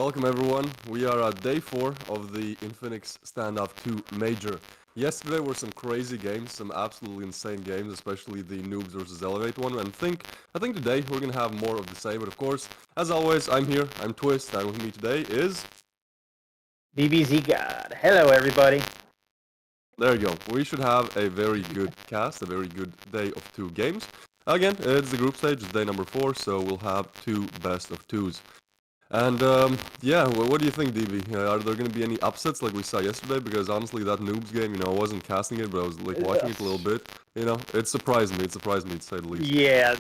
Welcome everyone. We are at day 4 of the Infinix Standoff 2 Major. Yesterday were some crazy games, some absolutely insane games, especially the Noobs versus Elevate one, and I think today we're gonna have more of the same, but of course, as always, I'm here, I'm Twist, and with me today is... BBZ God. Hello everybody. There you go. We should have a very good cast, a very good day of 2 games. Again, it's the group stage, it's day number 4, so we'll have 2 best of 2s. And yeah, what do you think, DB? Are there going to be any upsets like we saw yesterday? Because honestly, that Noobs game, I wasn't casting it, but I was like watching it a little bit. It surprised me. It surprised me to say the least. Yeah.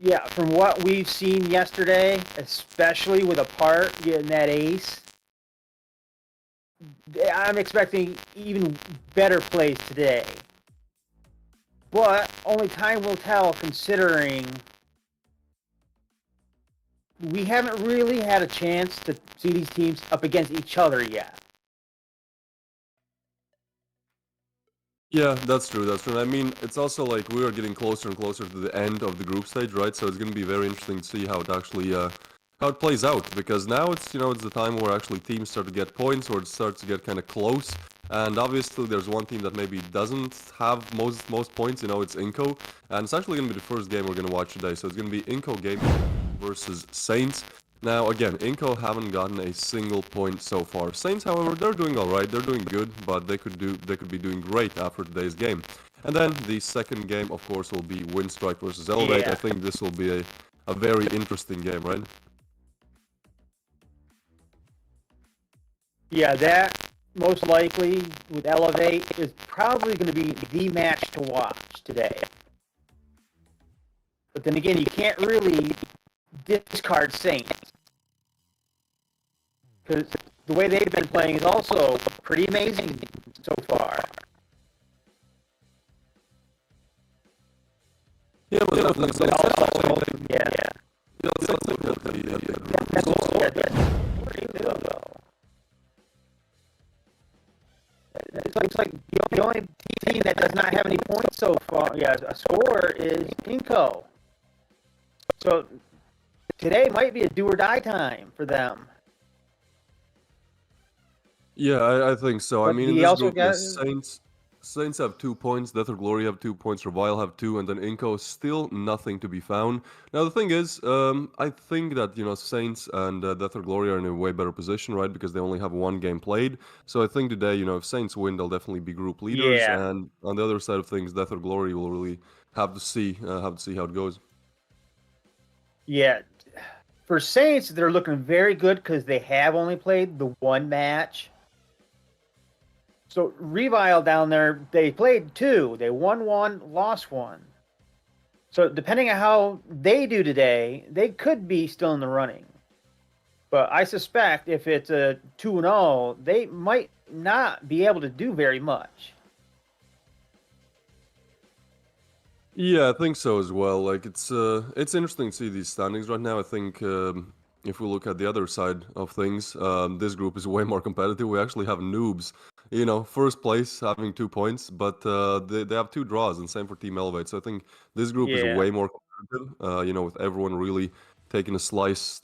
Yeah, from what we've seen yesterday, especially with a part getting that ace, I'm expecting even better plays today. But only time will tell, considering we haven't really had a chance to see these teams up against each other yet. Yeah, that's true. That's true. I mean, it's also like we are getting closer and closer to the end of the group stage, right? So it's going to be very interesting to see how it actually how it plays out. Because now it's it's the time where actually teams start to get points, or it starts to get kind of close. And obviously, there's one team that maybe doesn't have most points. It's INCO, and it's actually going to be the first game we're going to watch today. So it's going to be INCO Gaming versus Saints. Now, again, INCO haven't gotten a single point so far. Saints, however, they're doing all right. They're doing good, but they could be doing great after today's game. And then the second game, of course, will be Winstrike versus Elevate. Yeah. I think this will be a very interesting game, right? Yeah, that most likely with Elevate is probably going to be the match to watch today. But then again, you can't really discard Saints, because the way they've been playing is also pretty amazing so far. Yeah, but Also, yeah. let's look at the That's results. it looks like the only team that does not have any points so far, a score is INCO. So today might be a do or die time for them. Yeah, I think so. I But mean, in he this also group, got Saints have 2 points, Death or Glory have 2 points, Revile have 2, and then INCO still nothing to be found. Now the thing is, I think that Saints and Death or Glory are in a way better position, right? Because they only have one game played. So I think today, if Saints win, they'll definitely be group leaders. yeah. And on the other side of things, Death or Glory will really have to see how it goes. Yeah. For Saints, they're looking very good because they have only played the one match. So Revile down there, they played 2. They won 1, lost 1. So depending on how they do today, they could be still in the running. But I suspect if it's a 2-0, they might not be able to do very much. Yeah, I think so as well. Like it's interesting to see these standings right now. I think if we look at the other side of things, this group is way more competitive. We actually have noobs, first place having 2 points, but they have 2 draws, and same for Team Elevate. So I think this group is Yeah. way more competitive. With everyone really taking a slice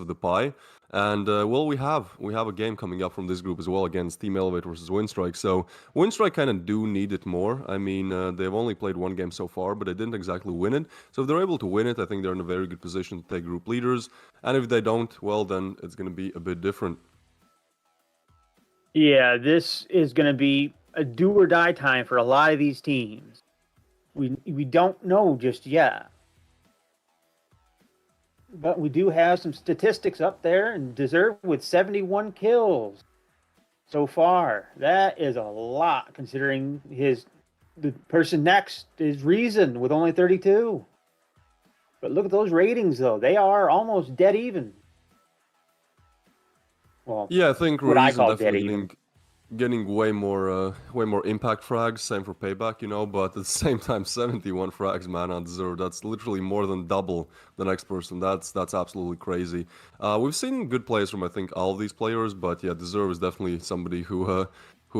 of the pie. And well, we have a game coming up from this group as well against Team Elevate versus Winstrike. So Winstrike kind of do need it more. I mean, they've only played one game so far, but they didn't exactly win it. So if they're able to win it, I think they're in a very good position to take group leaders. And if they don't, well, then it's going to be a bit different. Yeah, this is going to be a do or die time for a lot of these teams. We don't know just yet. But we do have some statistics up there, and Deserve with 71 kills so far. That is a lot considering the person next is Reason with only 32. But look at those ratings though. They are almost dead even. Well, Yeah, I think what I Reason call dead definitely even. getting way more impact frags. Same for Payback, but at the same time, 71 frags, man, on Deserve. That's literally more than double the next person. That's absolutely crazy. We've seen good plays from I think all of these players, but yeah, Deserve is definitely somebody who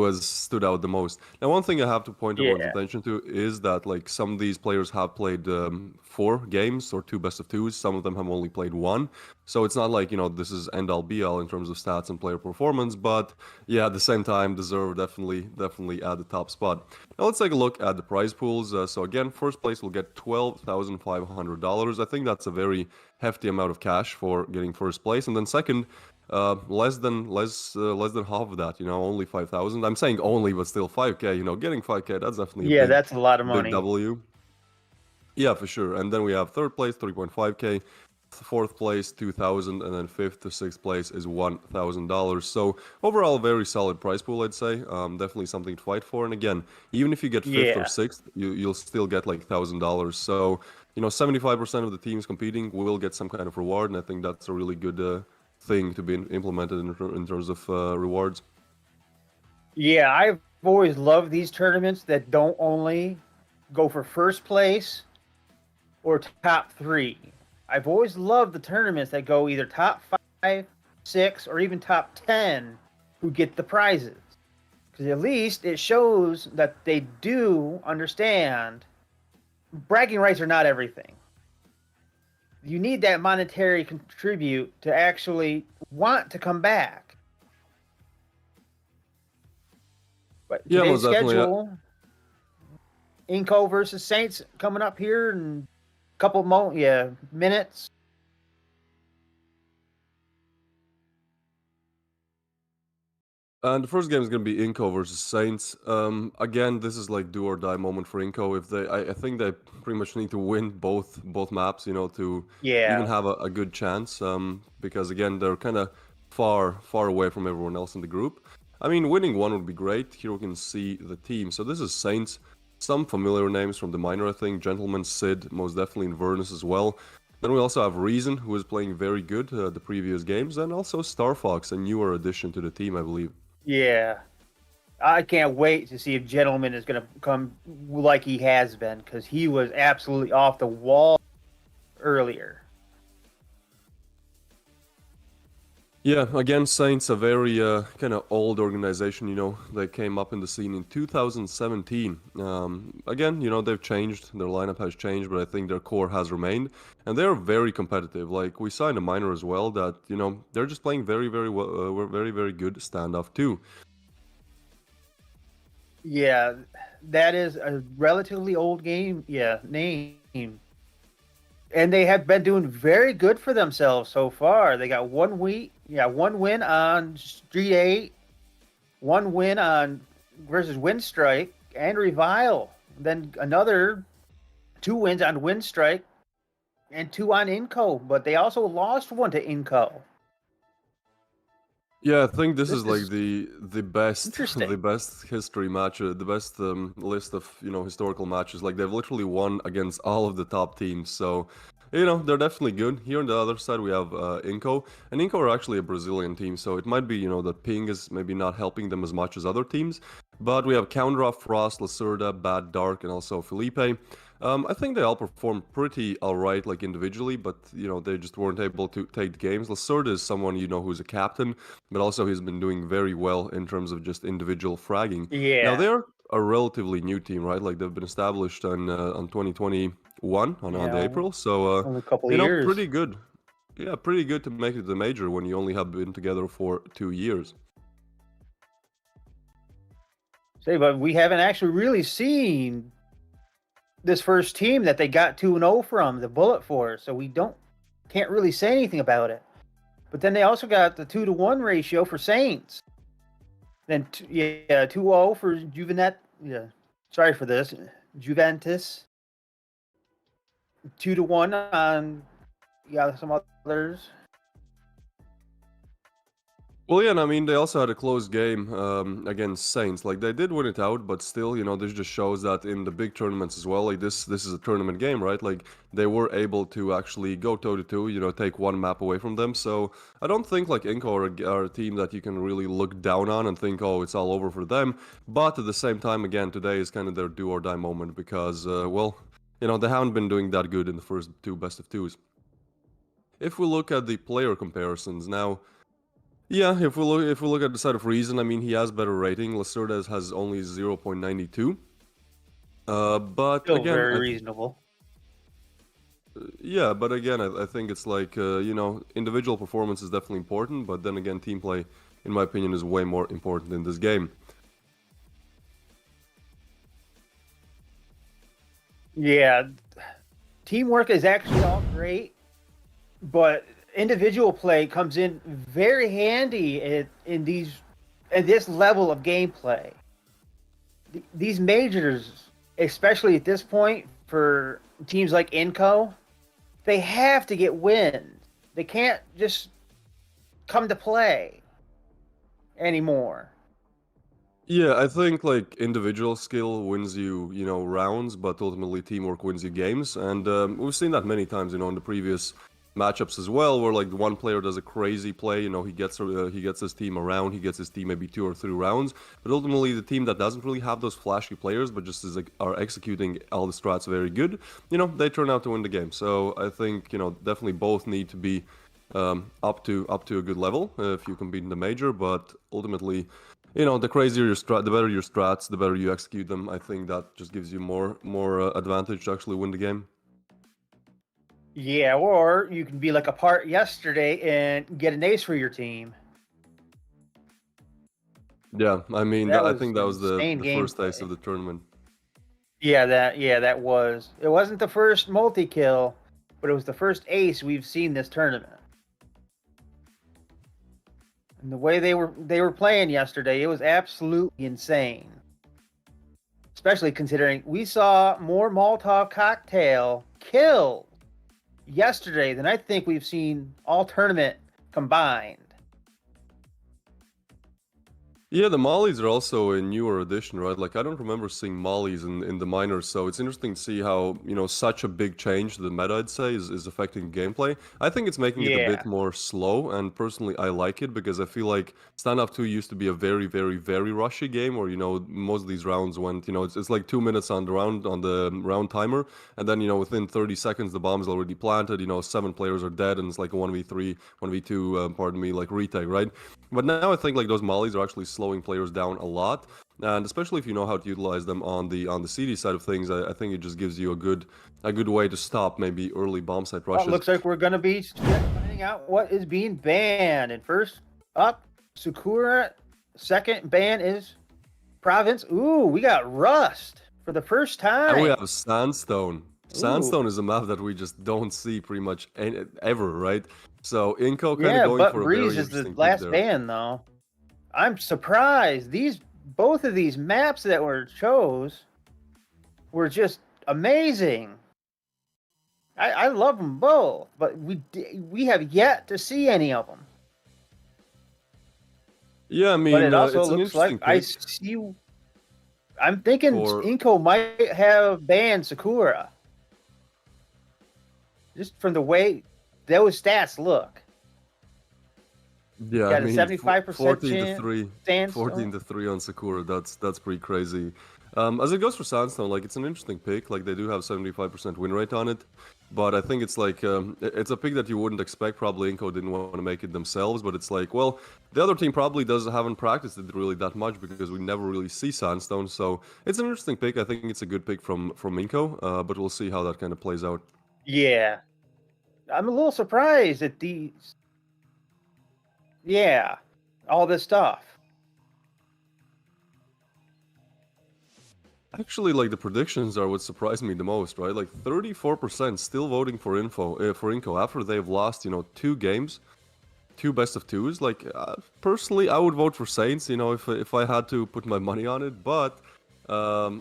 has stood out the most. Now, one thing I have to point everyone's Yeah. attention to is that like some of these players have played 4 games or 2 best of 2s. Some of them have only played 1. So it's not like this is end all be all in terms of stats and player performance. But yeah, at the same time, Deserve definitely at the top spot. Now let's take a look at the prize pools. So again, first place will get $12,500. I think that's a very hefty amount of cash for getting first place, and then second, less than half of that. Only 5,000. I'm saying only, but still 5K. Getting 5K, that's definitely a Yeah, that's a lot of big money. W. Yeah, for sure. And then we have third place, 3.5K, fourth place, 2,000, and then fifth to sixth place is $1,000. So overall, very solid prize pool, I'd say. Definitely something to fight for. And again, even if you get fifth or Yeah. sixth, you'll still get like $1,000. So 75% of the teams competing will get some kind of reward, and I think that's a really good thing to be implemented in terms of rewards. Yeah, I've always loved these tournaments that don't only go for first place or top 3. I've always loved the tournaments that go either top 5, 6, or even top 10 who get the prizes. Because at least it shows that they do understand bragging rights are not everything. You need that monetary contribute to actually want to come back. But Yeah, today's most definitely. schedule, INCO versus Saints coming up here in a couple minutes. And the first game is going to be INCO versus Saints. Again, this is like do or die moment for INCO. If I think they pretty much need to win both maps, to even Yeah. have a good chance. Because again, they're kind of far away from everyone else in the group. I mean, winning one would be great. Here we can see the team. So this is Saints. Some familiar names from the minor, I think. Gentleman, Sid, most definitely Inverness as well. Then we also have Reason, who is playing very good the previous games, and also Star Fox, a newer addition to the team, I believe. Yeah. I can't wait to see if Gentleman is going to come like he has been, because he was absolutely off the wall earlier. Yeah, again, Saints, a very kind of old organization, they came up in the scene in 2017. Again, they've changed, their lineup has changed, but I think their core has remained, and they're very competitive. Like, we saw in the minor as well that, they're just playing very, very well, very, very good standoff too. Yeah, that is a relatively old game. Yeah, name. And they have been doing very good for themselves so far. They got 1 week, one win on STREETEIGHT, one win on versus Winstrike and Revile. Then another 2 wins on Winstrike and 2 on INCO. But they also lost one to INCO. Yeah, I think this This is like is the best interesting. the best history match, the best list of historical matches. Like they've literally won against all of the top teams, so they're definitely good. Here on the other side we have INCO, and INCO are actually a Brazilian team, so it might be that ping is maybe not helping them as much as other teams. But we have Counteroff, Frost, Lacerda, Bad Dark, and also Felipe. I think they all performed pretty alright, like individually, but they just weren't able to take the games. Lacerda is someone who's a captain, but also he's been doing very well in terms of just individual fragging. Now Yeah. they're a relatively new team, right? Like they've been established on 2021 on the Yeah, April, so only a couple of years. pretty good. Yeah, pretty good to make it to the major when you only have been together for 2 years. Say, but we haven't actually really seen this first team that they got 2-0 from, the Bullet Force, so we can't really say anything about it. But then they also got the 2-to-1 ratio for Saints. Then 2-0 for Juvenet. Yeah, sorry for this, Juventus. 2-to-1 on some others. Well, yeah, and I mean, they also had a close game against Saints. Like, they did win it out, but still, this just shows that in the big tournaments as well, like, this is a tournament game, right? Like, they were able to actually go toe-to-toe, take one map away from them. So, I don't think, like, INCO are a team that you can really look down on and think, oh, it's all over for them. But at the same time, again, today is kind of their do-or-die moment because, well, they haven't been doing that good in the first two best-of-twos. If we look at the player comparisons now, yeah, if we look at the side of Reason, I mean he has better rating. Lacerda has only 0.92. But Still again, very reasonable. yeah, but again, I think it's like individual performance is definitely important, but then again, team play, in my opinion, is way more important in this game. Yeah, teamwork is actually all great, but individual play comes in very handy in this level of gameplay. These majors, especially at this point for teams like INCO, they have to get wins. They can't just come to play anymore. Yeah, I think like individual skill wins you, rounds, but ultimately teamwork wins you games. And we've seen that many times, in the previous matchups as well, where like one player does a crazy play, he gets his team around, he gets his team maybe 2 or 3 rounds. But ultimately, the team that doesn't really have those flashy players, but just is like are executing all the strats very good, they turn out to win the game. So I think definitely both need to be up to a good level if you compete in the major, but ultimately. The crazier your strat, the better your strats, the better you execute them. I think that just gives you more advantage to actually win the game. Yeah, or you can be like a part yesterday and get an ace for your team. Yeah, I mean, That I was think that was the insane first ace gameplay. of the tournament. Yeah, that was. It wasn't the first multi-kill, but it was the first ace we've seen this tournament. And the way they were playing yesterday, it was absolutely insane. Especially considering we saw more Molotov cocktail kills yesterday than I think we've seen all tournament combined. Yeah, the mollies are also a newer addition, right? Like I don't remember seeing mollies in the minors, so it's interesting to see how, such a big change to the meta, I'd say, is affecting gameplay. I think it's making it a bit Yeah. more slow, and personally I like it because I feel like Standoff 2 used to be a very, very, very rushy game where, most of these rounds went, it's like 2 minutes on the round timer, and then, within 30 seconds the bomb is already planted, 7 players are dead, and it's like a 1v3, 1v2, pardon me, like retake, right? But now I think like those mollies are actually slowing players down a lot, and especially if you know how to utilize them on the CD side of things, I think it just gives you a good way to stop maybe early bomb site Well, it rushes. looks like we're going to be finding out what is being banned. And first up, Sakura. Second ban is Province. Ooh, we got Rust for the first And we time. have Sandstone. Ooh. Sandstone is a map that we just don't see pretty much ever, right? So INCO kind of Yeah, going but for a very Breeze is the interesting pick last there. ban, though. I'm surprised. Both of these maps that were chose were just amazing. I love them both, but we have yet to see any of them. Yeah, I But mean, it also it's an looks like interesting pick I'm thinking for. Inco might have banned Sakura just from the way those stats look. Yeah, I Got a mean, 75% 14 to chance 3, 14 sandstone. to 3 on Sakura. That's pretty crazy. As it goes for Sandstone, like it's an interesting pick. Like they do have 75% win rate on it, but I think it's like it's a pick that you wouldn't expect. Probably Inco didn't want to make it themselves, but it's like, well, the other team probably haven't practiced it really that much because we never really see Sandstone. So it's an interesting pick. I think it's a good pick from Inco, but we'll see how that kind of plays out. Yeah. I'm a little surprised at these. Yeah. All this stuff. Actually, like the predictions are what surprised me the most, right? Like 34% still voting for Inco after they've lost, 2 games, 2 best of 2s. Like personally, I would vote for Saints, if I had to put my money on it. But kind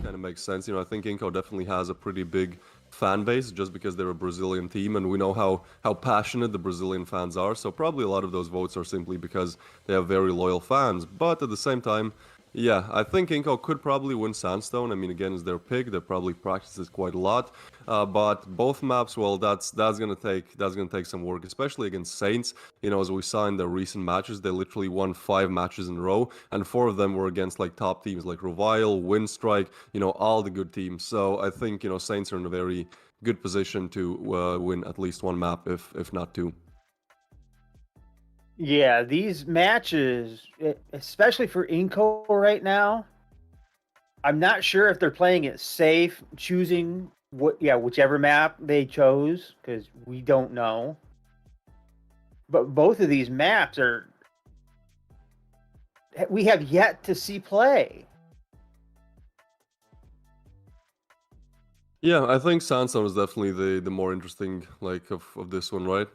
of makes sense, I think Inco definitely has a pretty big fan base just because they're a Brazilian team, and we know how passionate the Brazilian fans are. So probably a lot of those votes are simply because they have very loyal fans. But at the same time. Yeah, I think Inco could probably win Sandstone. I mean, again, it's their pick. They probably practice it quite a lot. But both maps, well, that's gonna take some work, especially against Saints. As we saw in the recent matches, they literally won 5 matches in a row, and 4 of them were against like top teams like Revile, Winstrike, all the good teams. So I think Saints are in a very good position to win at least one map, if not two. Yeah, these matches, especially for Inco right now, I'm not sure if they're playing it safe, choosing whichever map they chose, because we don't know. But both of these maps we have yet to see play. Yeah, I think Sandstone is definitely the more interesting like of this one, right?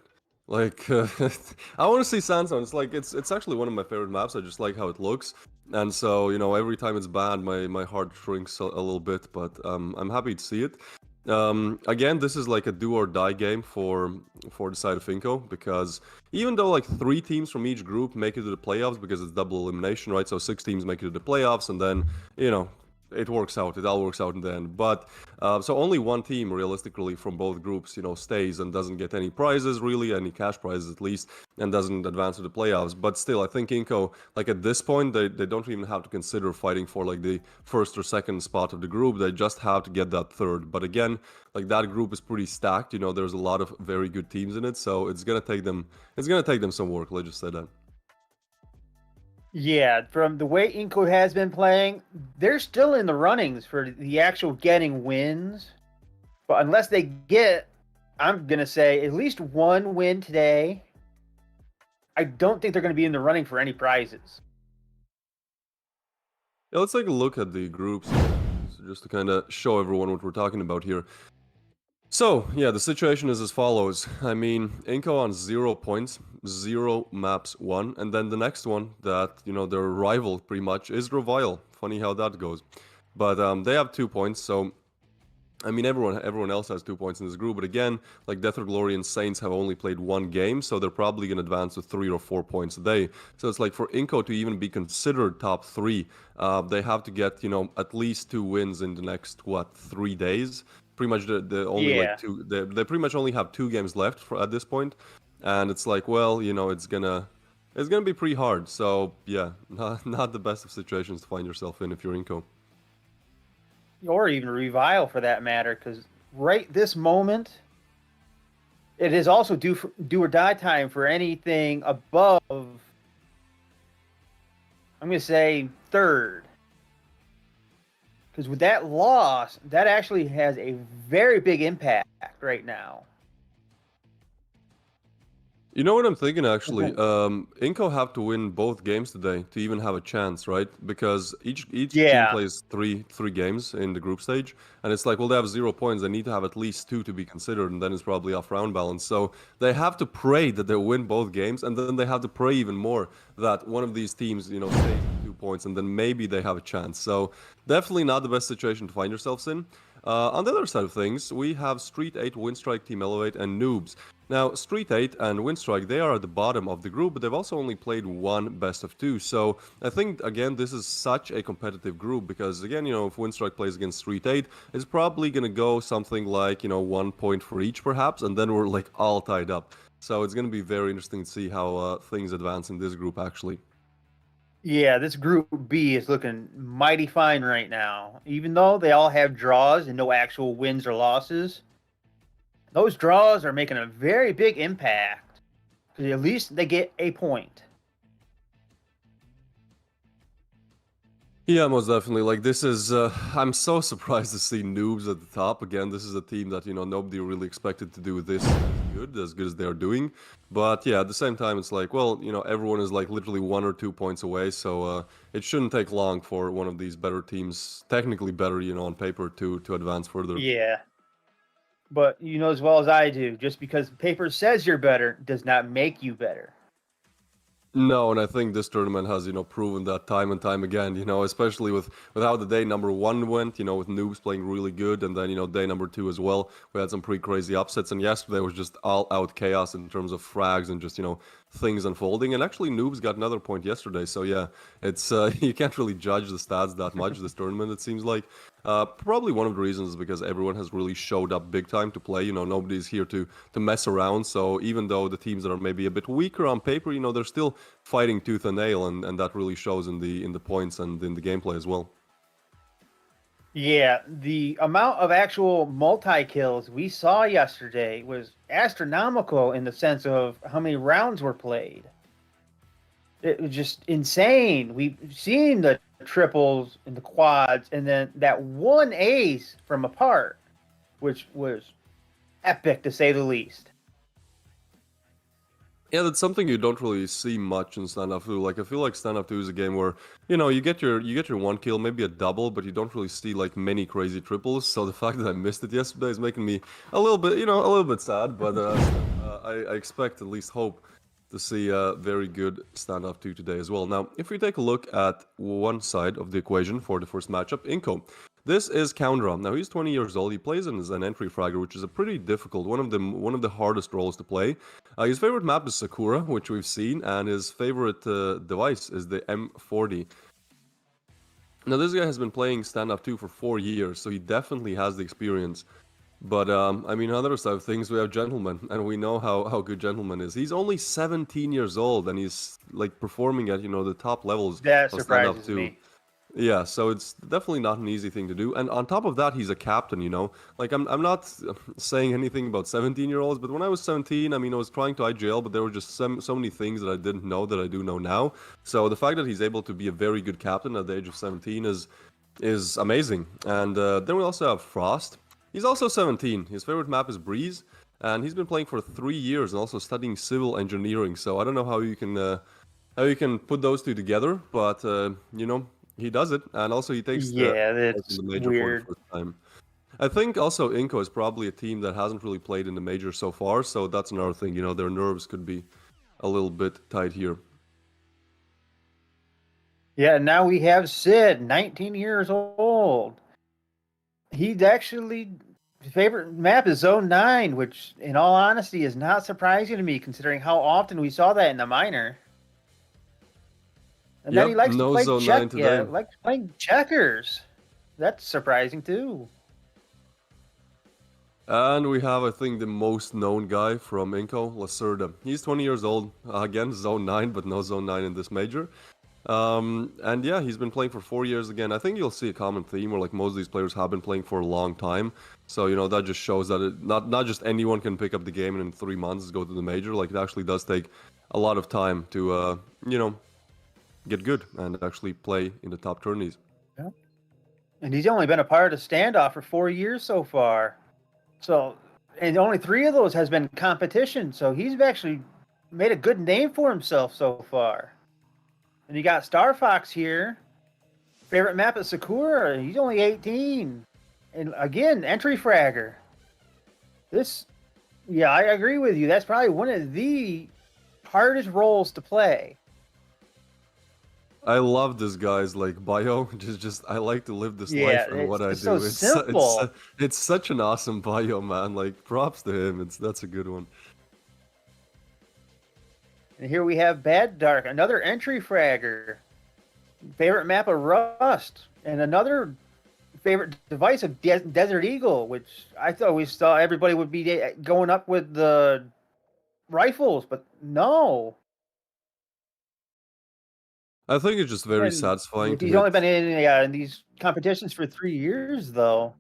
Like I want to see Sandstone. It's actually one of my favorite maps. I just like how it looks, and so every time it's banned, my heart shrinks a little bit. But I'm happy to see it. Again, this is like a do or die game for the side of INCO, because even though like 3 teams from each group make it to the playoffs, because it's double elimination, right? So 6 teams make it to the playoffs, and then it works out. It all works out in the end. But so only one team realistically from both groups, stays and doesn't get any prizes, really, any cash prizes at least, and doesn't advance to the playoffs. But still, I think INCO, like at this point, they don't even have to consider fighting for like the first or second spot of the group. They just have to get that third. But again, like that group is pretty stacked. There's a lot of very good teams in it, so it's gonna take them some work. Let's just say that. Yeah, from the way INCO has been playing, they're still in the runnings for the actual getting wins. But unless they get, I'm going to say, at least one win today, I don't think they're going to be in the running for any prizes. Yeah, let's take a look at the groups just to kind of show everyone what we're talking about here. So, yeah, the situation is as follows. I mean, INCO on 0 points, 0 maps won, and then the next one that, their rival pretty much is Revial. Funny how that goes. But they have 2 points, so I mean, everyone else has 2 points in this group, but again, like Death or Glory and Saints have only played 1 game, so they're probably going to advance to 3 or 4 points a day. So it's like for INCO to even be considered top 3, they have to get, at least 2 wins in the next, 3 days? Pretty much the only like 2, they pretty much only have 2 games left at this point, and it's like, well, it's gonna be pretty hard. So yeah, not the best of situations to find yourself in if you're INCO. Or even Revile for that matter, because right this moment, it is also do or die time for anything above, I'm going to say, third. Because with that loss, that actually has a very big impact right now. You know what I'm thinking, actually? INCO have to win both games today to even have a chance, right? Because each team plays three games in the group stage, and it's like, well, they have 0 points. They need to have at least 2 to be considered, and then it's probably off round balance. So they have to pray that they win both games, and then they have to pray even more that one of these teams, stays with 2 points, and then maybe they have a chance. So definitely not the best situation to find yourselves in. On the other side of things, we have STREETEIGHT, Winstrike, Team Elevate, and NOOBS. Now, STREETEIGHT and Winstrike, they are at the bottom of the group, but they've also only played 1 best of 2. So I think, again, this is such a competitive group because, again, if Winstrike plays against STREETEIGHT, it's probably going to go something like, 1 point for each, perhaps, and then we're like all tied up. So it's going to be very interesting to see how things advance in this group, actually. Yeah, this Group B is looking mighty fine right now. Even though they all have draws and no actual wins or losses, those draws are making a very big impact. Because at least they get a point. Yeah, most definitely. Like, this is, I'm so surprised to see NOOBS at the top. Again, this is a team that, nobody really expected to do this as good as they're doing. But yeah, at the same time, it's like, well, everyone is like literally 1 or 2 points away. So it shouldn't take long for one of these better teams, technically better, on paper, to advance further. Yeah. But you know as well as I do, just because paper says you're better does not make you better. No, and I think this tournament has, proven that time and time again, especially with how the day number 1 went, with NOOBS playing really good, and then, day number 2 as well. We had some pretty crazy upsets, and yesterday was just all-out chaos in terms of frags and just, things unfolding. And actually, NOOBS got another point yesterday, so yeah, it's you can't really judge the stats that much this tournament, it seems like. Probably one of the reasons is because everyone has really showed up big time to play. Nobody's here to mess around. So even though the teams that are maybe a bit weaker on paper, they're still fighting tooth and nail, and that really shows in the points and in the gameplay as well. Yeah, the amount of actual multi-kills we saw yesterday was astronomical in the sense of how many rounds were played. It was just insane. We've seen the triples and the quads, and then that one ace from apart, which was epic to say the least. Yeah, that's something you don't really see much in Standoff 2. Like, I feel like Standoff 2 is a game where, you get your 1 kill, maybe a double, but you don't really see like many crazy triples. So the fact that I missed it yesterday is making me a little bit sad. But I expect, at least hope, to see a very good Standoff 2 today as well. Now, if we take a look at one side of the equation for the first matchup, INCO. This is Countdown. Now he's 20 years old. He plays as an entry fragger, which is a pretty difficult, one of the hardest roles to play. His favorite map is Sakura, which we've seen, and his favorite device is the M40. Now this guy has been playing Standoff 2 for 4 years, so he definitely has the experience. But I mean, on the other side of things, we have Gentleman, and we know how good Gentleman is. He's only 17 years old, and he's like performing at the top levels That of Standoff surprises 2. me. Yeah, so it's definitely not an easy thing to do. And on top of that, he's a captain. Like I'm not saying anything about 17-year-olds, but when I was 17, I mean, I was trying to IGL, but there were just so many things that I didn't know that I do know now. So the fact that he's able to be a very good captain at the age of 17 is amazing. And then we also have Frost. He's also 17. His favorite map is Breeze, and he's been playing for 3 years and also studying civil engineering. So I don't know how you can put those two together, but he does it, and also he takes Yeah, the that's major weird. for the first time. I think also INCO is probably a team that hasn't really played in the major so far, so that's another thing. Their nerves could be a little bit tight here. Yeah, now we have Sid, 19 years old. He's actually his favorite map is Zone 9, which, in all honesty, is not surprising to me considering how often we saw that in the minor. And then he Yep, likes to no play Zone 9 today. likes playing checkers. That's surprising too. And we have, I think, the most known guy from INCO, Lacerda. He's 20 years old. Again, Zone 9, but no Zone 9 in this major. And yeah, he's been playing for 4 years again. I think you'll see a common theme where like most of these players have been playing for a long time. So, that just shows that not just anyone can pick up the game and in 3 months go to the major. Like, it actually does take a lot of time to, get good and actually play in the top tourneys. Yeah. And he's only been a part of Standoff for 4 years so far. So, and only 3 of those has been competition. So he's actually made a good name for himself so far. And you got Star Fox here. Favorite map is Sakura. He's only 18. And again, entry fragger. Yeah, I agree with you. That's probably one of the hardest roles to play. I love this guy's like bio. Just I like to live this life and what I it's do. so simple. It's such an awesome bio, man. Like props to him. That's a good one. And here we have Bad Dark, another entry fragger. Favorite map of Rust, and another favorite device of Desert Eagle, which I always thought everybody would be going up with the rifles, but no. I think it's just very And satisfying to he's hit. only been in these competitions for 3 years, though.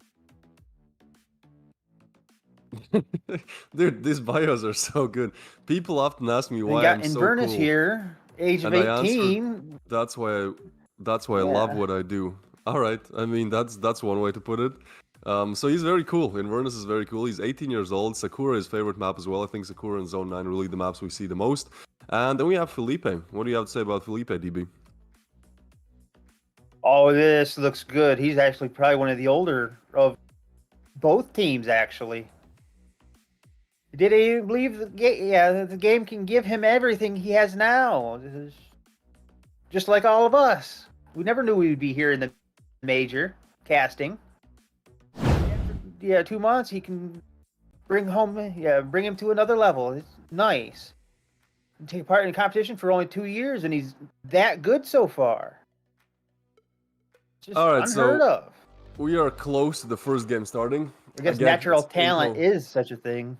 Dude, these bios are so good. People often ask me We why got I'm so Inverness cool. here, age of And I answer, 18. that's why I love Yeah. what I do. All right. I mean, that's one way to put it. So he's very cool. Inverness is very cool. He's 18 years old. Sakura is his favorite map as well. I think Sakura and Zone 9 are really the maps we see the most. And then we have Felipe. What do you have to say about Felipe, DB? Oh, this looks good. He's actually probably one of the older of both teams, actually. Did he believe the game can give him everything he has now? This is just like all of us. We never knew we would be here in the major casting. Yeah, 2 months he can bring him to another level. It's nice. Take part in competition for only 2 years, and he's that good so far. Just All right, unheard so of. we are close to the first game starting. I guess Again, natural it's talent INCO. is such a thing.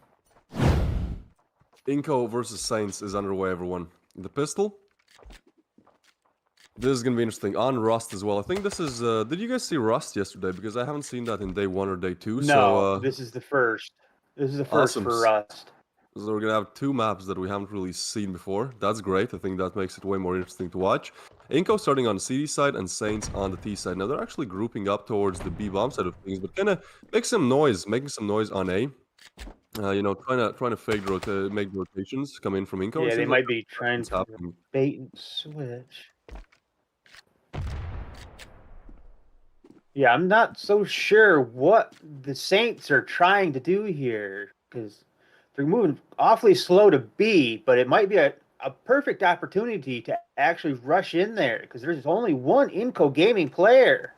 INCO versus Saints is underway, everyone. The pistol. This is gonna be interesting. On Rust as well. I think this is. Did you guys see Rust yesterday? Because I haven't seen that in day 1 or day 2. No, So this is the first. This is the first awesome. for Rust. So we're gonna have 2 maps that we haven't really seen before. That's great. I think that makes it way more interesting to watch. INCO starting on the CD side and Saints on the T side. Now they're actually grouping up towards the B bomb side of things, but kind of making some noise on A. Trying to make the rotations come in from INCO. Yeah, It they seems might like be trying that's to happening. bait and switch. Yeah, I'm not so sure what the Saints are trying to do here because they're moving awfully slow to B, but it might be a perfect opportunity to actually rush in there because there's only one INCO Gaming player.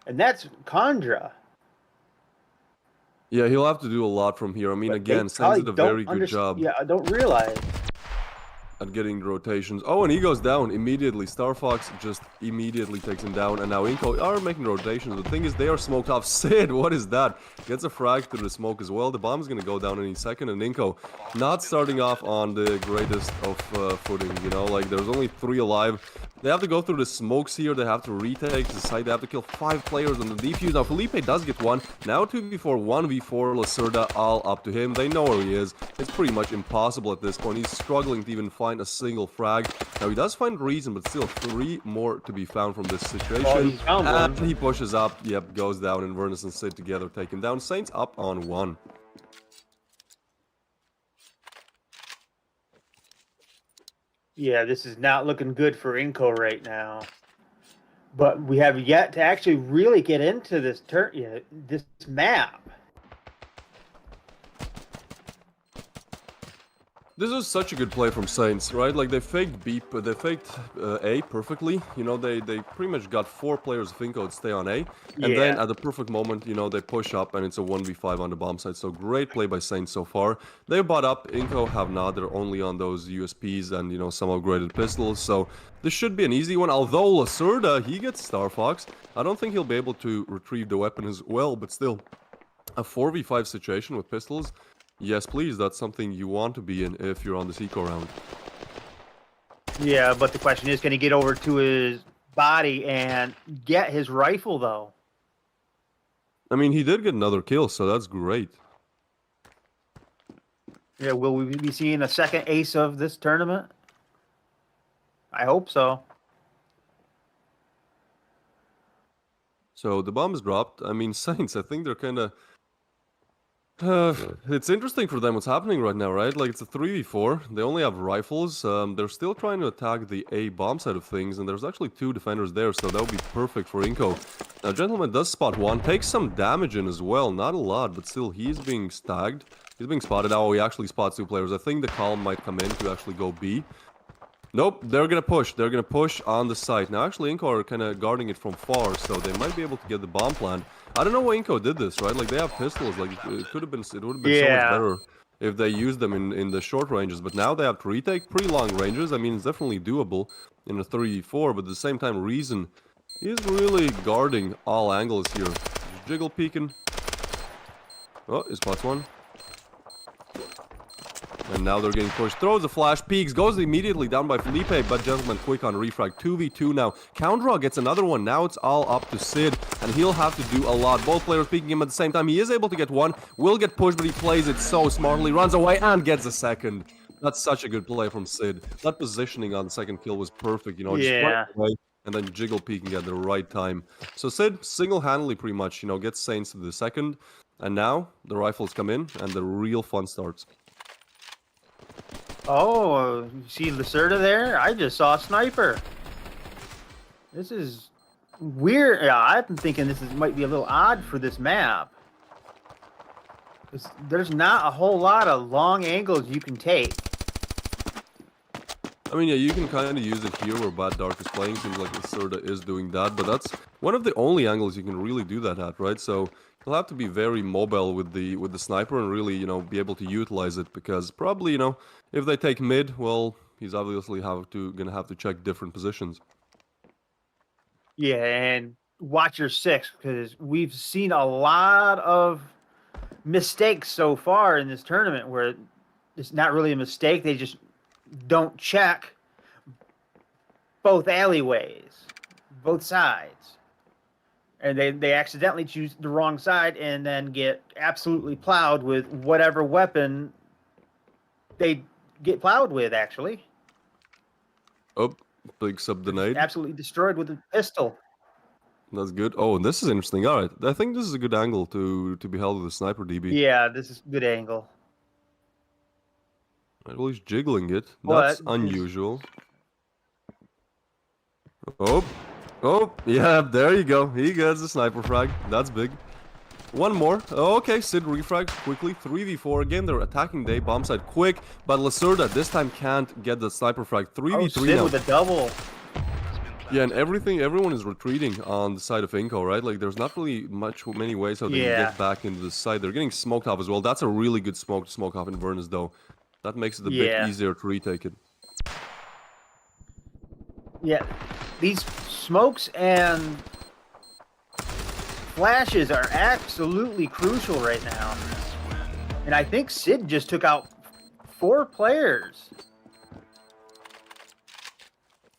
And that's Condra. Yeah, he'll have to do a lot from here. I mean, But they again, Saints probably did a don't very good job Yeah, I don't realize. at getting the rotations. Oh, and he goes down immediately. Star Fox just immediately takes him down, and now INCO are making rotations. The thing is, they are smoked off. Sid, what is that? Gets a frag through the smoke as well. The bomb's gonna go down any second, and INCO not starting off on the greatest of footing, you know? Like, there's only 3 alive. They have to go through the smokes here. They have to retake the site. They have to kill 5 players on the defuse. Now, Felipe does get one. Now 2v4, 1v4. Lacerda all up to him. They know where he is. It's pretty much impossible at this point. He's struggling to even find a single frag. Now, he does find reason, but still 3 more to be found from this situation. He's found and one. he pushes up. Yep, goes down, and Vernus and Sid together take him down. Saints up on 1. Yeah, this is not looking good for INCO right now. But we have yet to actually really get into this this map. This is such a good play from Saints, right? Like, they faked B, they faked A perfectly. You know, they pretty much got 4 players of INCO to stay on A. And then at the perfect moment, you know, they push up and it's a 1v5 on the bomb site. So great play by Saints so far. They bought up, INCO have not. They're only on those USPs and, you know, some upgraded pistols. So this should be an easy one. Although Lacerda, he gets Star Fox. I don't think he'll be able to retrieve the weapon as well, but still, a 4v5 situation with pistols. Yes, please, that's something you want to be in if you're on this eco round. Yeah, but the question is, can he get over to his body and get his rifle, though? I mean, he did get another kill, so that's great. Yeah, will we be seeing a second ace of this tournament? I hope so. So the bomb is dropped. I mean, Saints, I think they're kind of... it's interesting for them what's happening right now, right? Like, it's a 3v4. They only have rifles. They're still trying to attack the A bomb side of things, and there's actually 2 defenders there, so that would be perfect for INCO. Now, Gentleman does spot one, takes some damage in as well. Not a lot, but still, he's being stagged. He's being spotted. Oh, he actually spots 2 players. I think the Calm might come in to actually go B. Nope, they're gonna push. They're gonna push on the site. Now, actually, INCO are kind of guarding it from far, so they might be able to get the bomb plant. I don't know why INCO did this, right? Like, they have pistols. Like, it would have been so much better if they used them in the short ranges. But now they have to retake pretty long ranges. I mean, it's definitely doable in a 3v4, but at the same time, Reason is really guarding all angles here. Jiggle peeking. Oh, he spots one. And now they're getting pushed. Throws a flash, peeks, goes immediately down by Felipe, but Gentleman quick on refrag. 2v2 now. Coundraw gets another one. Now it's all up to Sid, and he'll have to do a lot. Both players peeking him at the same time. He is able to get one. Will get pushed, but he plays it so smartly. Runs away and gets a second. That's such a good play from Sid. That positioning on the second kill was perfect. You know, just right away, and then jiggle peeking at the right time. So Sid single-handedly pretty much, you know, gets Saints to the second. And now the rifles come in, and the real fun starts. Oh, you see Lacerda there? I just saw a sniper. This is weird. Yeah, I've been thinking might be a little odd for this map. There's not a whole lot of long angles you can take. I mean, yeah, you can kind of use it here where Bad Dark is playing. Seems like Lacerda is doing that, but that's one of the only angles you can really do that at, right? So you'll have to be very mobile with the sniper and really, you know, be able to utilize it, because probably, you know, if they take mid, well, he's obviously gonna have to check different positions. Yeah, and watch your 6, because we've seen a lot of mistakes so far in this tournament where it's not really a mistake. They just don't check both alleyways, both sides. And they accidentally choose the wrong side and then get absolutely plowed with whatever weapon they get plowed with, actually. Oh, big sub denied. Absolutely destroyed with a pistol. That's good. Oh, and this is interesting. All right, I think this is a good angle to be held with a sniper DB. Yeah, this is a good angle. Right, well, he's jiggling it. That's unusual. Oh, yeah, there you go. He gets the sniper frag. That's big. One more. Okay, Sid refrags quickly. 3v4 again. They're attacking the bomb side quick, but Lacerda this time can't get the sniper frag. 3v3 Sid now. with a double. Yeah, and everyone is retreating on the side of INCO, right? Like, there's not really many ways how they can Yeah. get back into the side. They're getting smoked off as well. That's a really good smoke to smoke off Inverness, though. That makes it a bit Yeah. easier to retake it. Yeah. These smokes and flashes are absolutely crucial right now. And I think Sid just took out 4 players.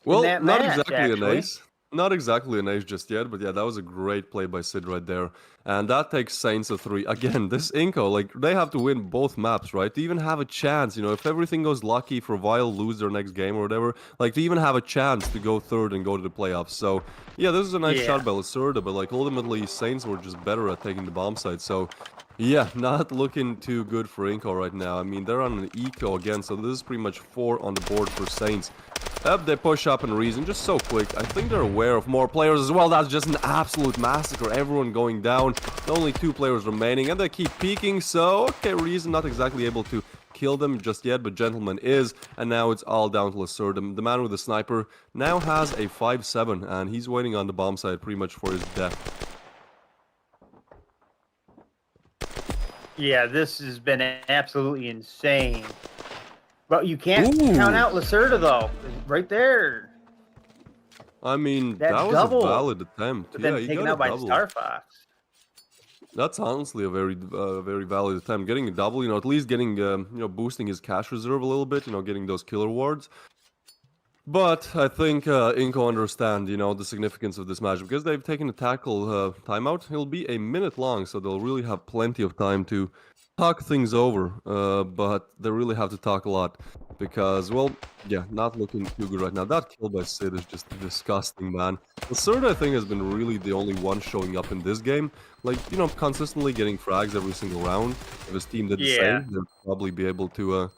Well, that not match, exactly an actually. ace. Not exactly an ace just yet, but yeah, that was a great play by Sid right there. And that takes Saints a 3. Again, this Inco, like, they have to win both maps, right? To even have a chance, you know, if everything goes lucky, for Vile lose their next game or whatever, like, to even have a chance to go third and go to the playoffs. So, yeah, this is a nice shot by Lacerda, but, like, ultimately, Saints were just better at taking the bomb site. So, yeah, not looking too good for Inco right now. I mean, they're on an eco again, so this is pretty much 4 on the board for Saints. They push up and Reason just so quick. I think they're aware of more players as well. That's just an absolute massacre. Everyone going down. Only 2 players remaining, and they keep peeking. So, okay, Reason not exactly able to kill them just yet, but Gentleman is. And now it's all down to Lacerda. The man with the sniper now has a 5-7, and he's waiting on the bomb site pretty much for his death. Yeah, this has been absolutely insane. But you can't count out Lacerda, though. Right there. I mean, that was double, a valid attempt. But Yeah, then he taken got out a by double. Star Fox. That's honestly a very valid attempt. Getting a double, you know, at least getting, you know, boosting his cash reserve a little bit, you know, getting those killer wards. But I think INCO understand, you know, the significance of this match because they've taken a tackle timeout. It'll be a minute long, so they'll really have plenty of time to talk things over. But they really have to talk a lot because, well, yeah, not looking too good right now. That kill by Sid is just disgusting, man. Lacerda, I think, has been really the only one showing up in this game. Like, you know, consistently getting frags every single round. If his team did the same, they'd probably be able to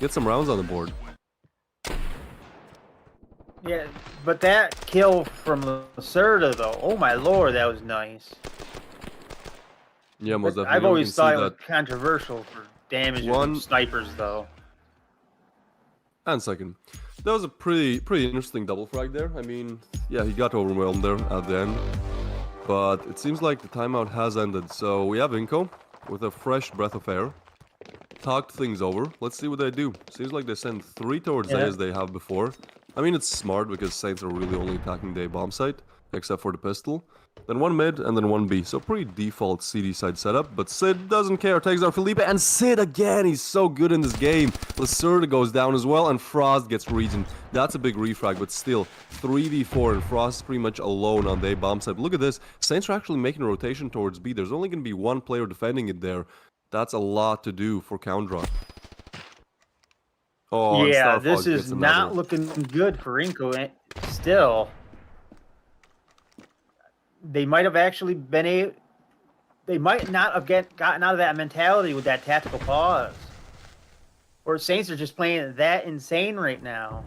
get some rounds on the board. Yeah, but that kill from Lacerda, though, oh my lord, that was nice. Yeah, most definitely. I've always thought it was controversial for damage from snipers, though. And second, that was a pretty interesting double frag there. I mean, yeah, he got overwhelmed there at the end, but it seems like the timeout has ended. So we have INCO with a fresh breath of air. Talked things over. Let's see what they do. Seems like they send 3 towards A as they have before. I mean, it's smart because Saints are really only attacking the bomb site, except for the pistol. Then 1 mid, and then 1 B. So pretty default CD side setup, but Sid doesn't care. Takes down Felipe, and Sid again, he's so good in this game. Lacerda goes down as well, and Frost gets region. That's a big refrag, but still, 3v4, and Frost is pretty much alone on the bomb site. But look at this, Saints are actually making a rotation towards B. There's only going to be 1 player defending it there. That's a lot to do for Counter. Oh, yeah, this is not looking good for INCO still. They might have actually been they might not have gotten out of that mentality with that tactical pause. Or Saints are just playing that insane right now.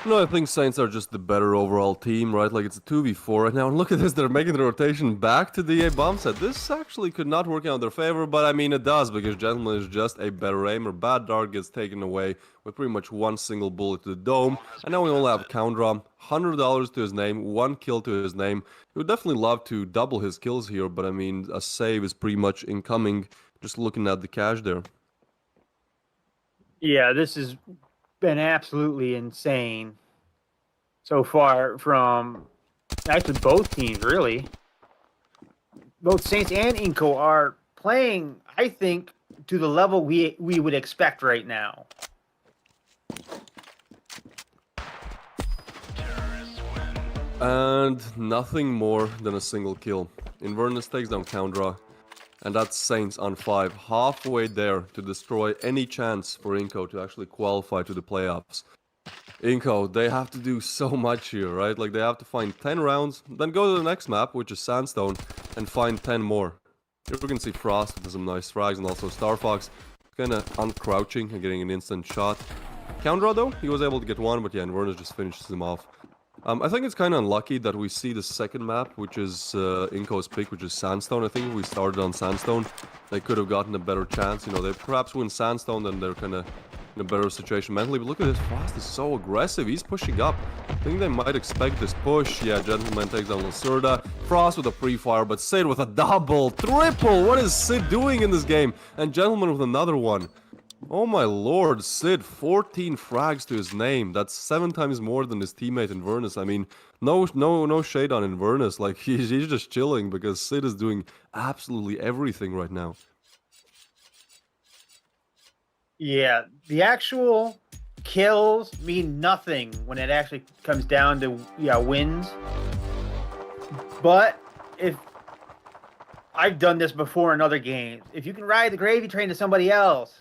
No, I think Saints are just the better overall team, right? Like, it's a 2v4 right now. And look at this, they're making the rotation back to the A bomb set. This actually could not work out in their favor, but I mean, it does, because Gentleman is just a better aimer. Bad Dart gets taken away with pretty much 1 single bullet to the dome. And now we only have Counter, $100 to his name, 1 kill to his name. He would definitely love to double his kills here, but I mean, a save is pretty much incoming, just looking at the cash there. Yeah, this has been absolutely insane so far from actually both teams, really. Both Saints and INCO are playing, I think, to the level we would expect right now. And nothing more than a single kill. Inverness takes down Counter. And that's Saints on 5, halfway there to destroy any chance for INCO to actually qualify to the playoffs. INCO, they have to do so much here, right? Like, they have to find 10 rounds, then go to the next map, which is Sandstone, and find 10 more. Here we can see Frost with some nice frags, and also Star Fox kind of uncrouching and getting an instant shot. Counter, though, he was able to get 1, but yeah, Inverness just finishes him off. I think it's kind of unlucky that we see the second map, which is INCO's pick, which is Sandstone. I think if we started on Sandstone, they could have gotten a better chance. You know, they perhaps win Sandstone, then they're kind of in a better situation mentally. But look at this, Frost is so aggressive. He's pushing up. I think they might expect this push. Yeah, Gentleman takes down Lacerda. Frost with a pre-fire, but Sid with a double, triple. What is Sid doing in this game? And Gentleman with another one. Oh my lord, Sid, 14 frags to his name. That's 7 times more than his teammate Inverness. I mean, no shade on Inverness. Like, he's just chilling because Sid is doing absolutely everything right now. Yeah, the actual kills mean nothing when it actually comes down to wins. But if I've done this before in other games, if you can ride the gravy train to somebody else,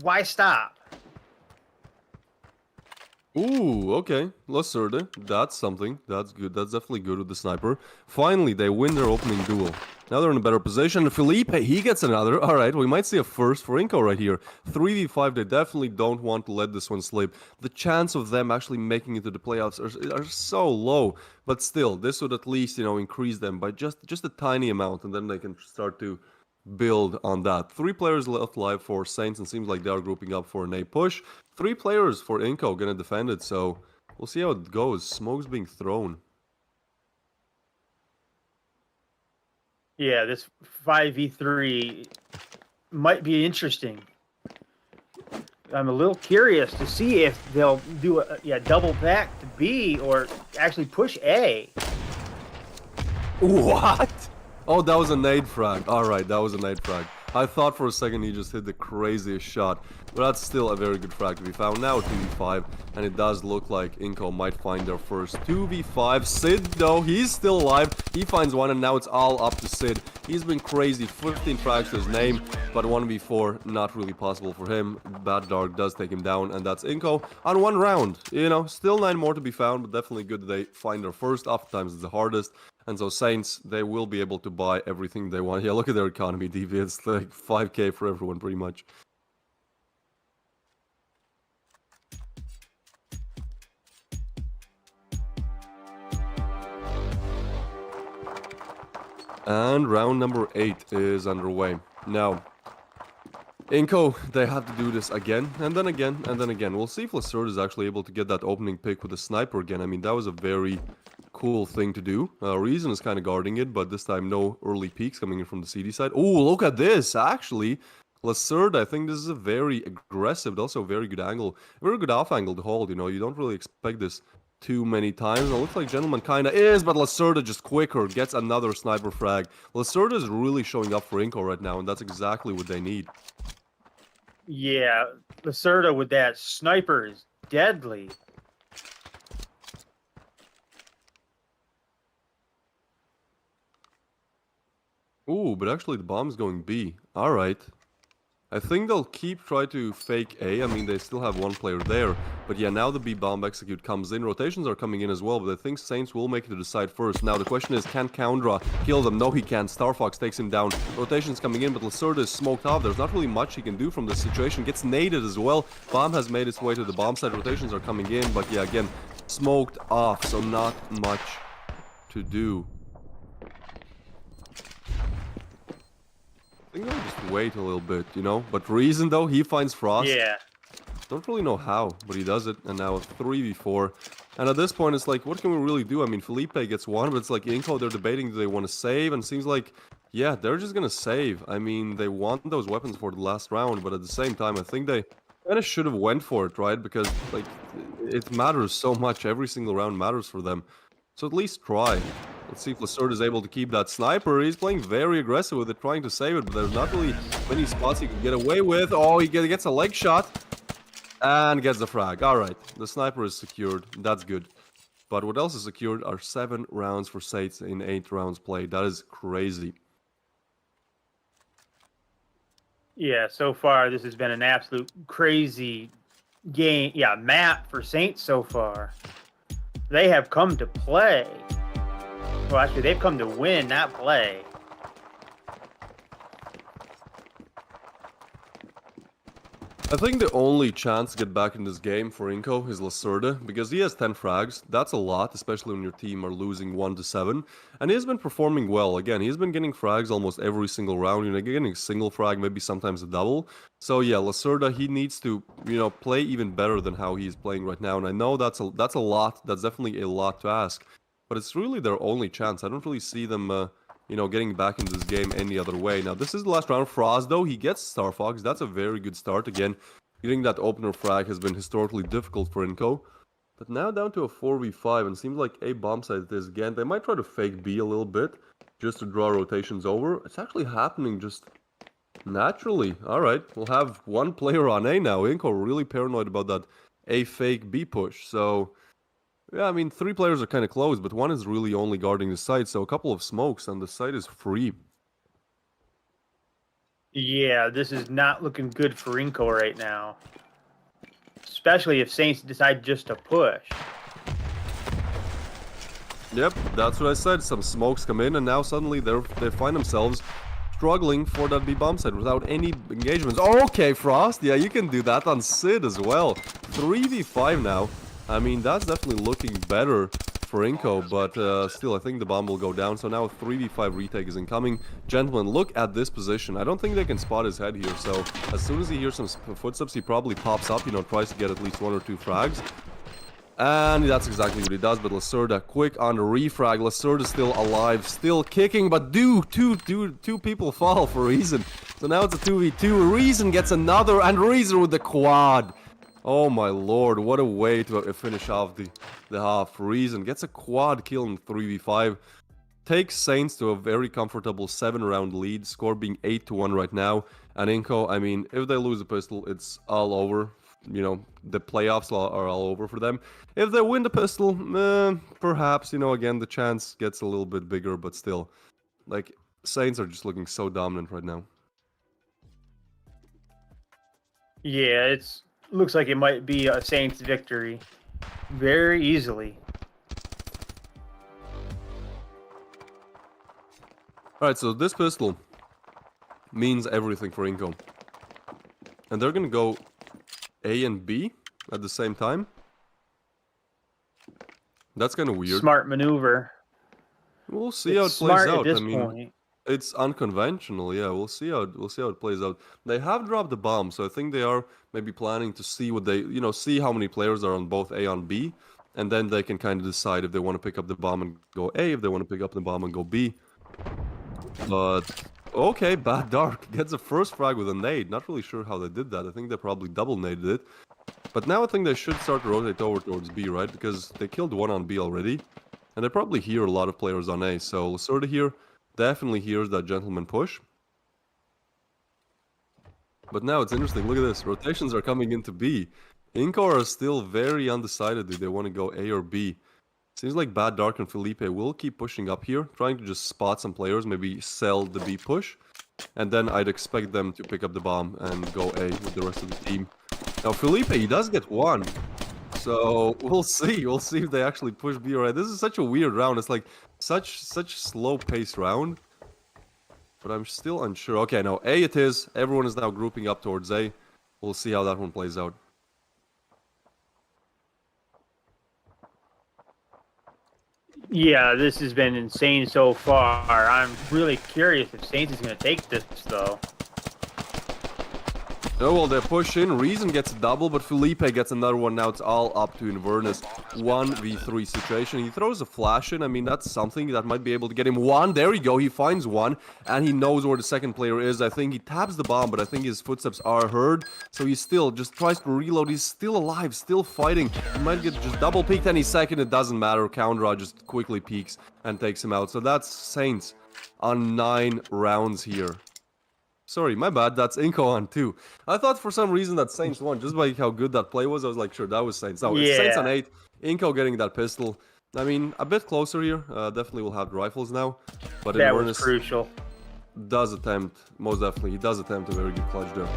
why stop? Ooh, okay. Lacerda, that's something. That's good. That's definitely good with the sniper. Finally, they win their opening duel. Now they're in a better position. Felipe, he gets another. All right, we might see a first for INCO right here. 3v5, they definitely don't want to let this one slip. The chance of them actually making it to the playoffs are so low. But still, this would at least, increase them by just a tiny amount. And then they can start to build on that. 3 players left live for Saints, and seems like they are grouping up for an A push. 3 players for INCO gonna defend it, so we'll see how it goes. Smoke's being thrown. Yeah, this 5v3 might be interesting. I'm a little curious to see if they'll do a double back to B or actually push A. What? Oh, that was a nade frag. Alright, that was a nade frag. I thought for a second he just hit the craziest shot. But that's still a very good frag to be found. Now 2v5, and it does look like INCO might find their first 2v5. Sid, though, he's still alive. He finds one, and now it's all up to Sid. He's been crazy. 15 frags to his name, but 1v4, not really possible for him. Bad Dark does take him down, and that's INCO on 1 round. Still 9 more to be found, but definitely good that they find their first. Oftentimes it's the hardest. And so Saints, they will be able to buy everything they want. Yeah, look at their economy, DV. It's like 5k for everyone, pretty much. And round number 8 is underway. Now, INCO, they have to do this again, and then again, and then again. We'll see if Lacerda is actually able to get that opening pick with a sniper again. I mean, that was a very cool thing to do. Reason is kind of guarding it, but this time no early peaks coming in from the CD side. Oh, look at this, actually. Lacerda, I think this is a very aggressive, but also a very good angle. A very good off angle to hold, You don't really expect this too many times. It looks like Gentleman kind of is, but Lacerda just quicker, gets another sniper frag. Lacerda is really showing up for INCO right now, and that's exactly what they need. Yeah, Lacerda with that sniper is deadly. Ooh, but actually the bomb's going B. Alright. I think they'll try to fake A. I mean, they still have 1 player there. But yeah, now the B bomb execute comes in. Rotations are coming in as well, but I think Saints will make it to the side first. Now, the question is, can Koundra kill them? No, he can't. Starfox takes him down. Rotations coming in, but Lacerda is smoked off. There's not really much he can do from this situation. Gets naded as well. Bomb has made its way to the bomb side. Rotations are coming in, but yeah, again, smoked off, so not much to do. I think they'll just wait a little bit, But Reason, though, he finds Frost. Yeah. Don't really know how, but he does it. And now 3v4. And at this point, it's like, what can we really do? I mean, Felipe gets 1, but it's like INCO, they're debating, do they want to save? And it seems like, yeah, they're just going to save. I mean, they want those weapons for the last round, but at the same time, I think they kind of should have went for it, right? Because, like, it matters so much. Every single round matters for them. So at least try. Let's see if Lacerda is able to keep that sniper. He's playing very aggressive with it, trying to save it, but there's not really many spots he can get away with. Oh, he gets a leg shot and gets the frag. All right, the sniper is secured. That's good. But what else is secured are 7 rounds for Saints in 8 rounds played. That is crazy. Yeah, so far this has been an absolute crazy game. Yeah, map for Saints so far. They have come to play. Well, actually, they've come to win, not play. I think the only chance to get back in this game for INCO is Lacerda, because he has 10 frags. That's a lot, especially when your team are losing 1-7. And he's been performing well. Again, he's been getting frags almost every single round. You know, getting a single frag, maybe sometimes a double. So yeah, Lacerda, he needs to, you know, play even better than how he's playing right now. And I know that's a lot. That's definitely a lot to ask. But it's really their only chance. I don't really see them... you know, getting back into this game any other way. Now, this is the last round. Frost, though, he gets Star Fox. That's a very good start. Again, getting that opener frag has been historically difficult for INCO. But now down to a 4v5, and seems like A bomb site it is again. They might try to fake B a little bit, just to draw rotations over. It's actually happening just naturally. Alright, we'll have one player on A now. INCO really paranoid about that A fake B push, so... Yeah, I mean, 3 players are kind of close, but one is really only guarding the site, so a couple of smokes and the site is free. Yeah, this is not looking good for INCO right now. Especially if Saints decide just to push. Yep, that's what I said. Some smokes come in, and now suddenly they find themselves struggling for that B bomb site without any engagements. Okay, Frost, yeah, you can do that on Sid as well. 3v5 now. I mean, that's definitely looking better for INCO, but still, I think the bomb will go down. So now 3v5 retake is incoming. Gentlemen, look at this position. I don't think they can spot his head here, so as soon as he hears some footsteps, he probably pops up, you know, tries to get at least 1 or 2 frags. And that's exactly what he does, but Lacerda quick on the refrag. Lacerda still alive, still kicking, but two people fall for Reason. So now it's a 2v2. Reason gets another, and Reason with the quad. Oh my lord, what a way to finish off the half. Reason gets a quad kill in 3v5. Takes Saints to a very comfortable 7-round lead, score being 8-1 right now. And INCO, I mean, if they lose a pistol, it's all over. You know, the playoffs are all over for them. If they win the pistol, perhaps, you know, again, the chance gets a little bit bigger, but still. Like, Saints are just looking so dominant right now. Yeah, it's looks like it might be a Saints victory very easily. Alright, so this pistol means everything for INCO. And they're gonna go A and B at the same time. That's kind of weird. Smart maneuver. We'll see how it plays out. At this I mean, point. it's unconventional. Yeah, we'll see how it plays out. They have dropped the bomb, so I think they are maybe planning to see what they, you know, see how many players are on both A and B, and then they can kind of decide if they want to pick up the bomb and go A, if they want to pick up the bomb and go B. But okay, Bad Dark gets a first frag with a nade. Not really sure how they did that. I think they probably double naded it. But now I think they should start to rotate over towards B, right? Because they killed one on B already. And they probably hear a lot of players on A. So Lacerda here definitely hears that gentleman push. But now it's interesting. Look at this. Rotations are coming into B. INCO are still very undecided if they want to go A or B. Seems like Bad Dark and Felipe will keep pushing up here, trying to just spot some players, maybe sell the B push. And then I'd expect them to pick up the bomb and go A with the rest of the team. Now Felipe, he does get one. So we'll see. We'll see if they actually push B right. This is such a weird round. It's like such slow paced round. But I'm still unsure. Okay, now A it is. Everyone is now grouping up towards A. We'll see how that one plays out. Yeah, this has been insane so far. I'm really curious if Saints is going to take this, though. Oh, well, they push in. Reason gets a double, but Felipe gets another one. Now it's all up to Inverness. 1v3 situation. He throws a flash in. I mean, that's something that might be able to get him one. There you go. He finds one, and he knows where the second player is. I think he taps the bomb, but I think his footsteps are heard. So he still just tries to reload. He's still alive, still fighting. He might get just double peeked any second. It doesn't matter. Counter just quickly peeks and takes him out. So that's Saints on 9 rounds here. Sorry, my bad. That's INCO on 2. I thought for some reason that Saints won. Just by how good that play was, I was like, sure, that was Saints. No, it's Saints on 8. INCO getting that pistol. I mean, a bit closer here. Definitely will have the rifles now. But that was crucial. Does attempt, most definitely. He does attempt a very good clutch there.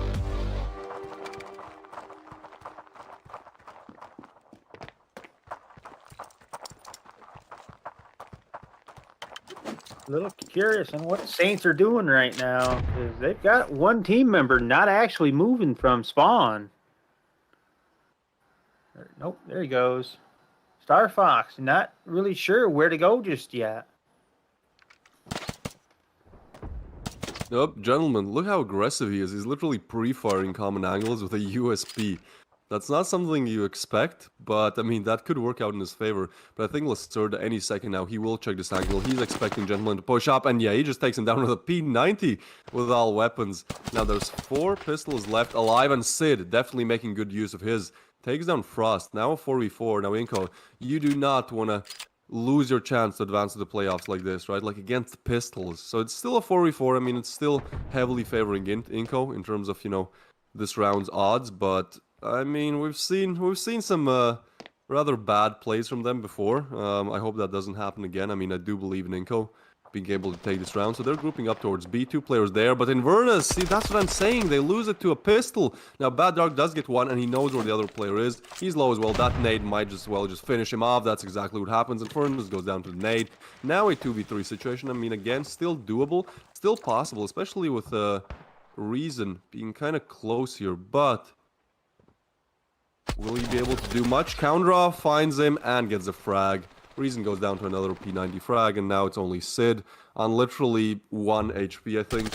A little curious on what Saints are doing right now, because they've got one team member not actually moving from spawn. Nope, there he goes. Star Fox, not really sure where to go just yet. Nope, gentlemen, look how aggressive he is. He's literally pre-firing common angles with a USP. That's not something you expect, but I mean, that could work out in his favor. But I think Lacerda any second now, he will check this angle. He's expecting Gentleman to push up, and yeah, he just takes him down with a P90 with all weapons. Now there's 4 pistols left alive, and Sid definitely making good use of his. Takes down Frost, now a 4v4. Now INCO, you do not want to lose your chance to advance to the playoffs like this, right? Like against pistols. So it's still a 4v4. I mean, it's still heavily favoring INCO in terms of, you know, this round's odds, but I mean, we've seen some rather bad plays from them before. I hope that doesn't happen again. I mean, I do believe in INCO being able to take this round. So they're grouping up towards B. 2 players there. But Inverness, see, that's what I'm saying. They lose it to a pistol. Now, Bad Dark does get one, and he knows where the other player is. He's low as well. That nade might just finish him off. That's exactly what happens. Inverness goes down to the nade. Now a 2v3 situation. I mean, again, still doable. Still possible, especially with Reason being kind of close here. But will he be able to do much? Coundraw finds him and gets a frag. Reason goes down to another P90 frag, and now it's only Sid on literally 1 HP, I think.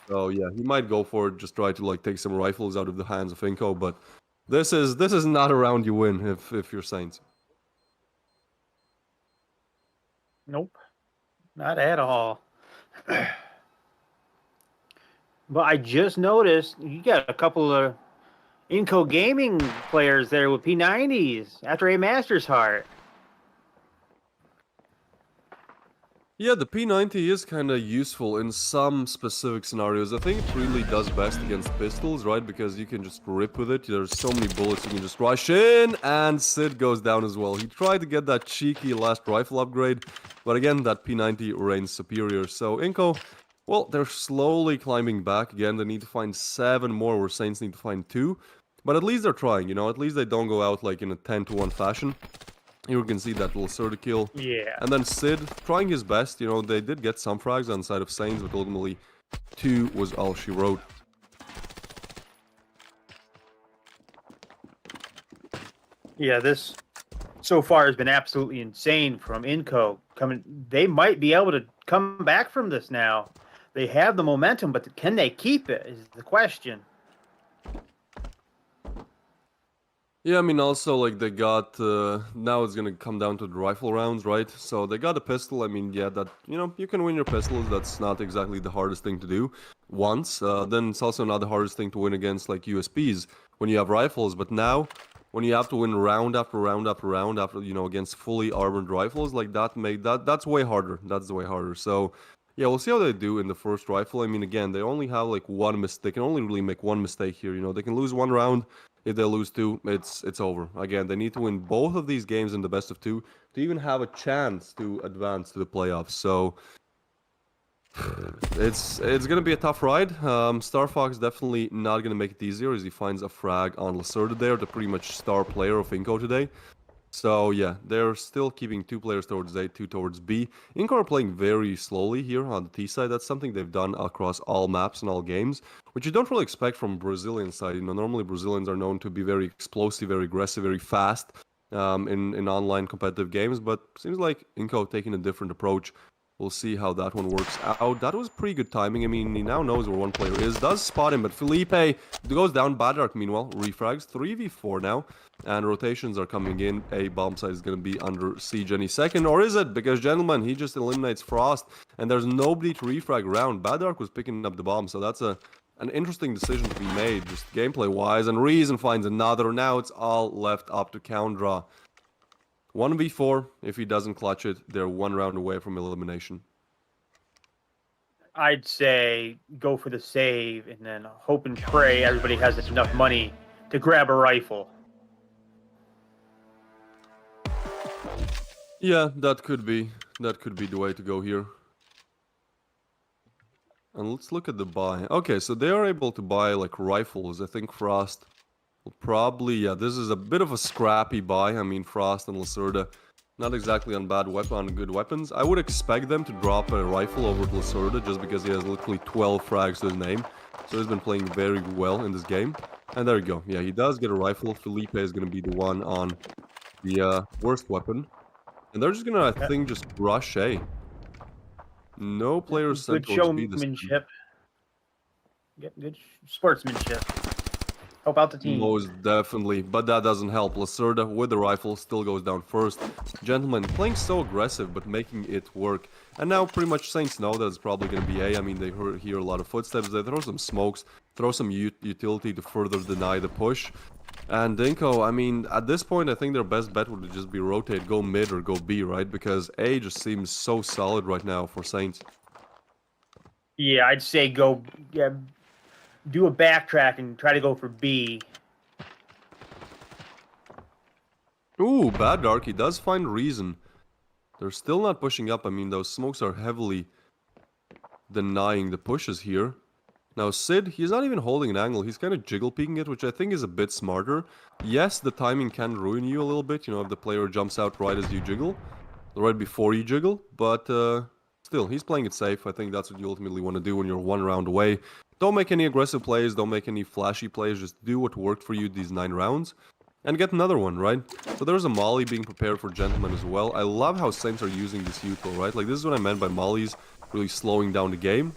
So yeah, he might go for it, just try to like take some rifles out of the hands of INCO, but this is not a round you win if you're Saints. Nope, not at all. But I just noticed you got a couple of INCO Gaming players there with P90s after a Master's Heart. Yeah, the P90 is kind of useful in some specific scenarios. I think it really does best against pistols, right? Because you can just rip with it. There's so many bullets you can just rush in, and Sid goes down as well. He tried to get that cheeky last rifle upgrade, but again, that P90 reigns superior. So INCO, well, they're slowly climbing back. Again, they need to find 7 more, where Saints need to find 2. But at least they're trying, you know? At least they don't go out like in a 10-1 fashion. Here we can see that little Lacerda kill. Yeah. And then Sid trying his best. You know, they did get some frags on the side of Saints, but ultimately 2 was all she wrote. Yeah, this so far has been absolutely insane from INCO. They might be able to come back from this now. They have the momentum, but can they keep it is the question. Yeah, I mean, also, like, they got, now it's gonna come down to the rifle rounds, right? So they got a pistol. I mean, yeah, that, you know, you can win your pistols. That's not exactly the hardest thing to do once. Then it's also not the hardest thing to win against, like, USPs when you have rifles. But now, when you have to win round after round after round after, you know, against fully armored rifles, like, that's way harder. That's way harder. So, yeah, we'll see how they do in the first rifle. I mean, again, they only have, like, one mistake. They can only really make one mistake here, you know. They can lose 1 round. If they lose 2, it's over. Again, they need to win both of these games in the best of 2 to even have a chance to advance to the playoffs. So it's gonna be a tough ride. Star Fox definitely not gonna make it easier as he finds a frag on Lacerda there, the pretty much star player of INCO today. So yeah, they're still keeping 2 players towards A, 2 towards B. INCO are playing very slowly here on the T side. That's something they've done across all maps and all games, which you don't really expect from Brazilian side. You know, normally Brazilians are known to be very explosive, very aggressive, very fast in online competitive games, but seems like INCO taking a different approach. We'll see how that one works out. That was pretty good timing. I mean, he now knows where one player is. Does spot him, but Felipe goes down. Bad Dark, meanwhile, refrags. 3v4 now. And rotations are coming in. A bomb site is going to be under siege any second. Or is it? Because, gentlemen, he just eliminates Frost. And there's nobody to refrag around. Bad Dark was picking up the bomb. So that's an interesting decision to be made, just gameplay-wise. And Reason finds another. Now it's all left up to Coundraw. 1v4, if he doesn't clutch it, they're 1 round away from elimination. I'd say go for the save and then hope and pray everybody has enough money to grab a rifle. Yeah, that could be the way to go here. And let's look at the buy. Okay, so they are able to buy like rifles. I think Frost will probably, yeah, this is a bit of a scrappy buy. I mean, Frost and Lacerda Not exactly on good weapons. I would expect them to drop a rifle over to Lacerda just because he has literally 12 frags to his name. So he's been playing very well in this game. And there you go. Yeah, he does get a rifle. Felipe is going to be the one on the worst weapon. And they're just going to, I think, just rush A. No players sent Good towards B this time. showmanship. Good sportsmanship. Help out the team. Most definitely, but that doesn't help. Lacerda with the rifle still goes down first. Gentlemen playing so aggressive, but making it work. And now pretty much Saints know that it's probably going to be A. I mean, they hear a lot of footsteps. They throw some smokes, throw some utility to further deny the push. And INCO, I mean, at this point, I think their best bet would just be rotate, go mid or go B, right? Because A just seems so solid right now for Saints. Yeah, I'd say go. Yeah, do a backtrack and try to go for B. Ooh, bad Dark. He does find reason. They're still not pushing up. I mean, those smokes are heavily denying the pushes here. Now, Sid, he's not even holding an angle. He's kind of jiggle peeking it, which I think is a bit smarter. Yes, the timing can ruin you a little bit, you know, if the player jumps out right as you jiggle, right before you jiggle, but still, he's playing it safe. I think that's what you ultimately want to do when you're one round away. Don't make any aggressive plays, don't make any flashy plays, just do what worked for you these 9 rounds. And get another one, right? So there's a molly being prepared for Gentlemen as well. I love how Saints are using this util, right? Like, this is what I meant by mollies really slowing down the game.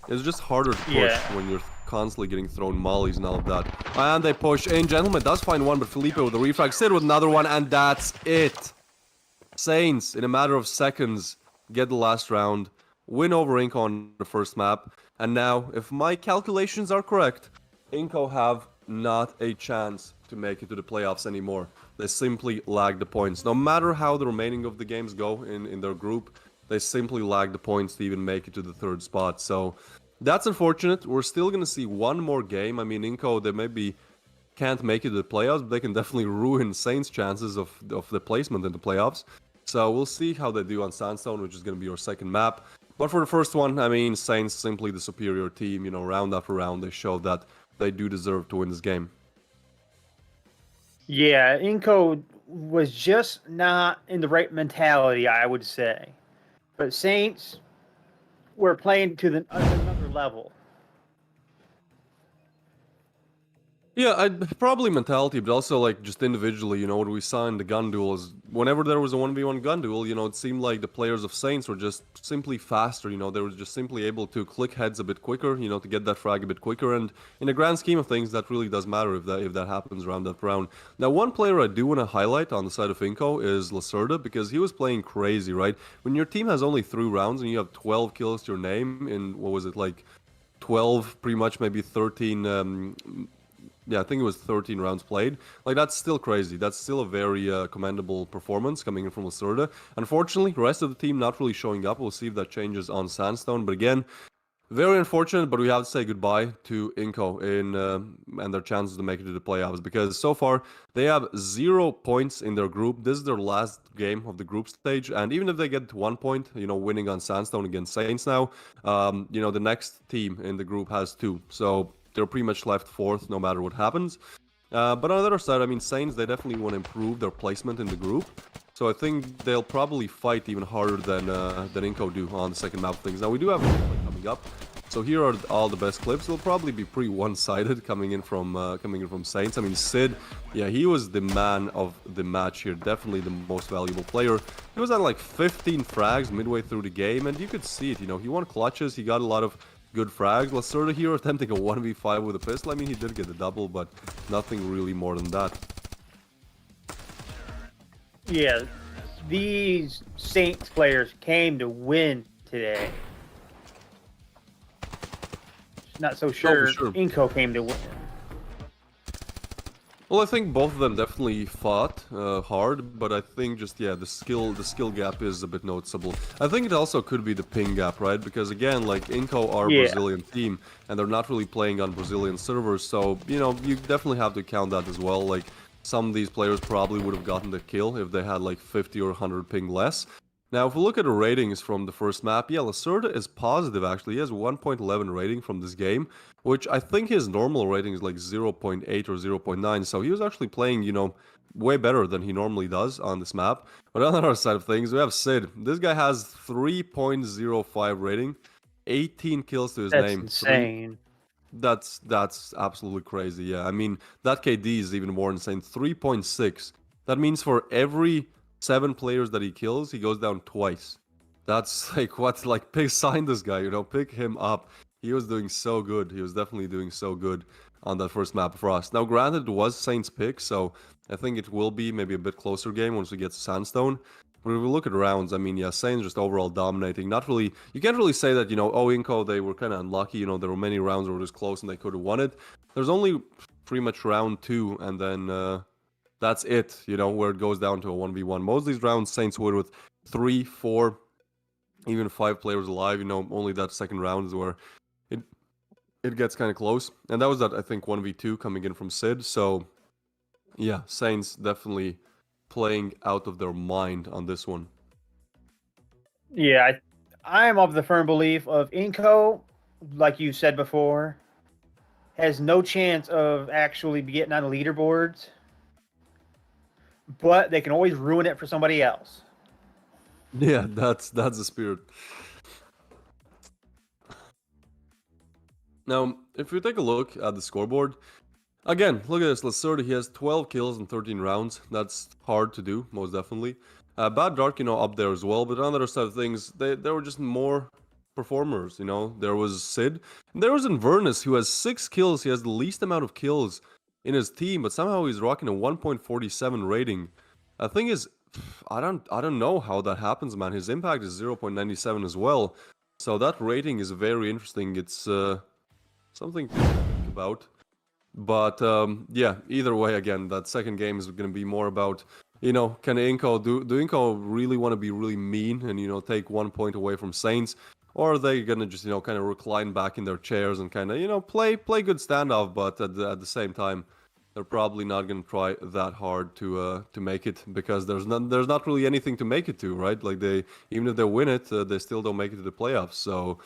It's just harder to push when you're constantly getting thrown mollies and all of that. And they push in. Gentleman does find one, but Felipe with the refrag. Sid with another one, and that's it. Saints, in a matter of seconds, get the last round. Win over INCO on the first map. And now, if my calculations are correct, INCO have not a chance to make it to the playoffs anymore. They simply lag the points. No matter how the remaining of the games go in their group, they simply lag the points to even make it to the 3rd spot. So that's unfortunate. We're still going to see one more game. I mean, INCO, they maybe can't make it to the playoffs, but they can definitely ruin Saints' chances of the placement in the playoffs. So we'll see how they do on Sandstone, which is going to be our 2nd map. But for the first one, I mean, Saints simply the superior team. You know, round after round, they showed that they do deserve to win this game. Yeah, INCO was just not in the right mentality, I would say. But Saints were playing to another level. Yeah, probably mentality, but also like just individually, you know, what we saw in the gun duels. Whenever there was a 1v1 gun duel, you know, it seemed like the players of Saints were just simply faster, you know, they were just simply able to click heads a bit quicker, you know, to get that frag a bit quicker. And in the grand scheme of things, that really does matter if that happens round after round. Now, one player I do want to highlight on the side of INCO is Lacerda, because he was playing crazy, right? When your team has only 3 rounds and you have 12 kills to your name in, what was it, like 12, pretty much maybe 13... yeah, I think it was 13 rounds played. Like, that's still crazy. That's still a very commendable performance coming in from Lacerda. Unfortunately, the rest of the team not really showing up. We'll see if that changes on Sandstone. But again, very unfortunate, but we have to say goodbye to INCO and their chances to make it to the playoffs, because so far they have 0 points in their group. This is their last game of the group stage, and even if they get 1 point, you know, winning on Sandstone against Saints now, you know, the next team in the group has 2. So they're pretty much left 4th no matter what happens. But on the other side, I mean, Saints, they definitely want to improve their placement in the group. So I think they'll probably fight even harder than INCO do on the 2nd map of things. Now, we do have a replay coming up. So here are all the best clips. It'll probably be pretty one-sided coming in from Saints. I mean, Sid, yeah, he was the man of the match here. Definitely the most valuable player. He was on like 15 frags midway through the game, and you could see it, you know. He won clutches. He got a lot of good frags. Lacerda here attempting a 1v5 with a pistol. I mean, he did get a double, but nothing really more than that. Yeah, these Saints players came to win today. Not so sure, INCO came to win. Well, I think both of them definitely fought hard, but I think just, yeah, the skill gap is a bit noticeable. I think it also could be the ping gap, right? Because again, like, INCO are a Brazilian team, and they're not really playing on Brazilian servers, so, you know, you definitely have to count that as well. Like, some of these players probably would have gotten the kill if they had like 50 or 100 ping less. Now, if we look at the ratings from the first map, yeah, Lacerda is positive, actually. He has 1.11 rating from this game, which I think his normal rating is like 0.8 or 0.9, so he was actually playing, you know, way better than he normally does on this map. But on the other side of things, we have Sid. This guy has 3.05 rating, 18 kills to his That's name. insane. That's absolutely crazy. Yeah, I mean that KD is even more insane. 3.6. That means for every 7 players that he kills, he goes down twice. That's like what? Like sign this guy. Pick him up. He was doing so good. He was definitely doing so good on that first map for us. Now, granted, it was Saints' pick, so I think it will be maybe a bit closer game once we get to Sandstone. But if we look at rounds, I mean, yeah, Saints just overall dominating. Not really, you can't really say that, oh, INCO, they were kind of unlucky. There were many rounds where it was close and they could have won it. There's only pretty much round 2, and then that's it, where it goes down to a 1v1. Most of these rounds, Saints win with 3, 4, even 5 players alive. Only that second round is where it gets kind of close. And that was that, I think, 1v2 coming in from Sid. So, yeah, Saints definitely playing out of their mind on this one. Yeah, I am of the firm belief of INCO, like you said before, has no chance of actually getting on the leaderboards, but they can always ruin it for somebody else. Yeah, that's the spirit. Now, if you take a look at the scoreboard, again, look at this. Lacerda, he has 12 kills in 13 rounds. That's hard to do, most definitely. Bad Dark, up there as well. But on the other side of things, there were just more performers, There was Sid. And there was Inverness, who has 6 kills. He has the least amount of kills in his team, but somehow he's rocking a 1.47 rating. The thing is, I don't know how that happens, man. His impact is 0.97 as well. So that rating is very interesting. It's something to think about. But yeah, either way, again, that second game is going to be more about, can INCO do INCO really want to be really mean and take 1 point away from Saints, or are they going to just kind of recline back in their chairs and kind of play good standoff, but at the same time, they're probably not going to try that hard to make it, because there's not really anything to make it to, right? Like even if they win it, they still don't make it to the playoffs. So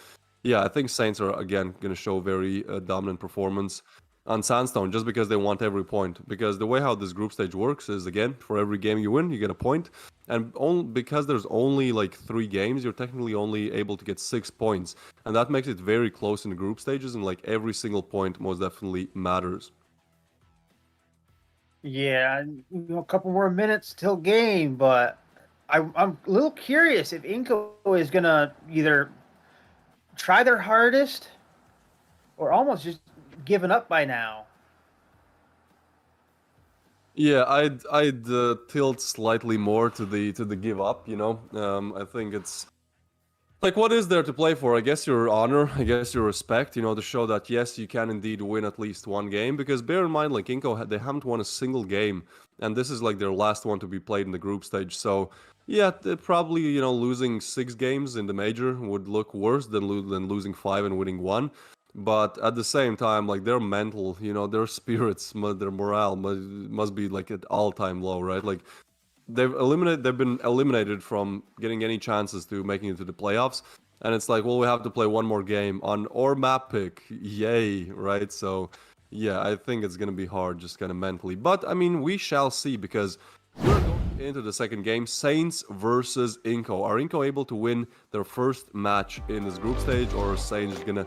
yeah, I think Saints are again going to show very dominant performance on Sandstone, just because they want every point. Because the way how this group stage works is, again, for every game you win, you get a point. And because there's only like 3 games, you're technically only able to get 6 points. And that makes it very close in the group stages, and like every single point most definitely matters. Yeah, a couple more minutes till game, but I'm a little curious if INCO is going to either try their hardest or almost just given up by now. Yeah, I'd tilt slightly more to the give up. I think it's like, what is there to play for? I guess your honor, I guess your respect. To show that yes, you can indeed win at least 1 game. Because bear in mind, like INCO, they haven't won a single game, and this is like their last one to be played in the group stage. So yeah, probably losing 6 games in the major would look worse than losing 5 and winning 1. But at the same time, like their mental, their spirits, their morale must be like at all-time low, right? Like they've been eliminated from getting any chances to making it to the playoffs, and it's like, well, we have to play 1 more game on our map pick, yay, right? So yeah, I think it's gonna be hard, just kind of mentally. But I mean, we shall see, because we're going into the second game, Saints versus INCO. Are INCO able to win their first match in this group stage, or are Saints gonna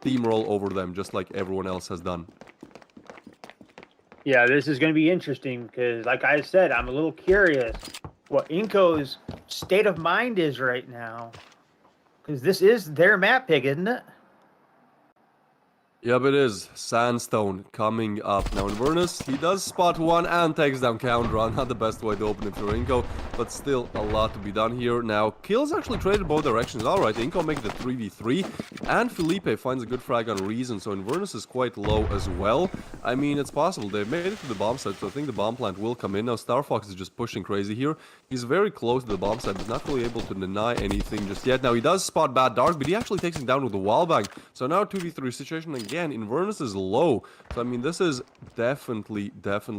steamroll over them just like everyone else has done? Yeah, this is going to be interesting because, like I said, I'm a little curious what INCO's state of mind is right now, because this is their map pick, isn't it? Yep, it is. Sandstone coming up. Now, Inverness, he does spot 1 and takes down Counter. Not the best way to open it for INCO, but still a lot to be done here. Now, kills actually traded both directions. Alright, INCO makes the 3v3, and Felipe finds a good frag on Reason, so Inverness is quite low as well. I mean, it's possible. They've made it to the bomb site, so I think the bomb plant will come in. Now, Star Fox is just pushing crazy here. He's very close to the bomb site, but not really able to deny anything just yet. Now, he does spot Bad Dark, but he actually takes him down with the wall bang. So now 2v3 situation again. Inverness is low, so I mean, this is definitely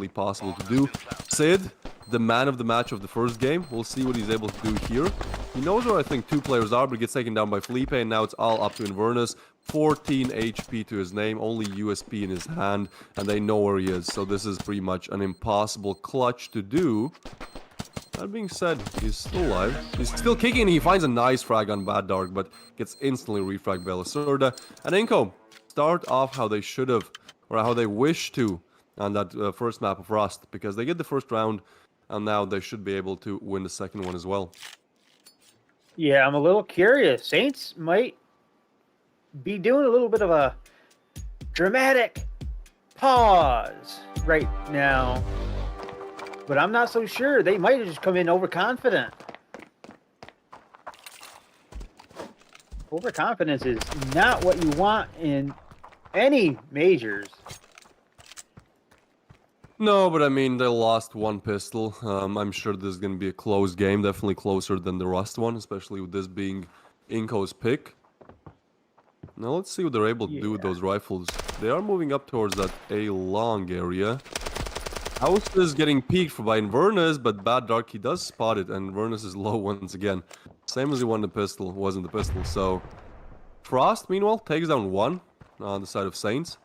possible to do. Sid, the man of the match of the first game, we'll see what he's able to do here. He knows where I think 2 players are, but gets taken down by Felipe, and now it's all up to Inverness. 14 HP to his name, only USP in his hand, and they know where he is. So this is pretty much an impossible clutch to do. That being said, he's still alive. He's still kicking, and he finds a nice frag on Bad Dark, but gets instantly refragged by Lacerda. And INCO start off how they should have, or how they wish to, on that first map of Rust, because they get the first round, and now they should be able to win the second one as well. Yeah, I'm a little curious. Saints might be doing a little bit of a dramatic pause right now. But I'm not so sure. They might have just come in overconfident. Overconfidence is not what you want in any majors. No, but I mean, they lost 1 pistol. I'm sure this is going to be a close game. Definitely closer than the Rust one, especially with this being INCO's pick. Now let's see what they're able to do with those rifles. They are moving up towards that A-long area. House is getting peeked by Inverness, but Bad Dark, he does spot it, and Inverness is low once again. Same as he won the pistol, wasn't the pistol, so... Frost, meanwhile, takes down 1 on the side of Saints.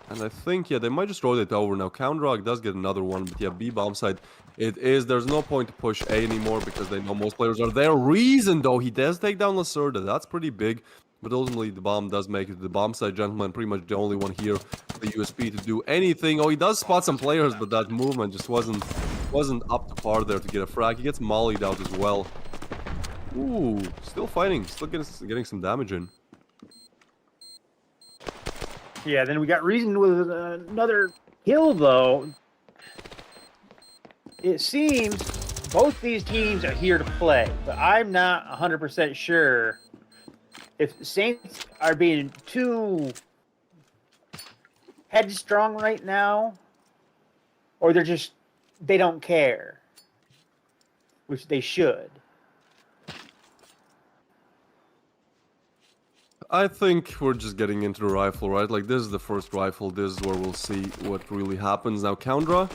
And I think, yeah, they might just rotate over now. Counterrock does get another one, but yeah, B bomb side, it is. There's no point to push A anymore because they know most players are there. Reason, though, he does take down Lacerda. That's pretty big. But ultimately, the bomb does make it to the bomb side. Gentleman, pretty much the only one here with the USP to do anything. Oh, he does spot some players, but that movement just wasn't up to par there to get a frag. He gets mollied out as well. Ooh, still fighting. Still getting some damage in. Yeah, then we got Reason with another kill, though. It seems both these teams are here to play, but I'm not 100% sure if Saints are being too headstrong right now, or they don't care, which they should. I think we're just getting into the rifle, right? Like, this is the first rifle. This is where we'll see what really happens. Now, Coundra,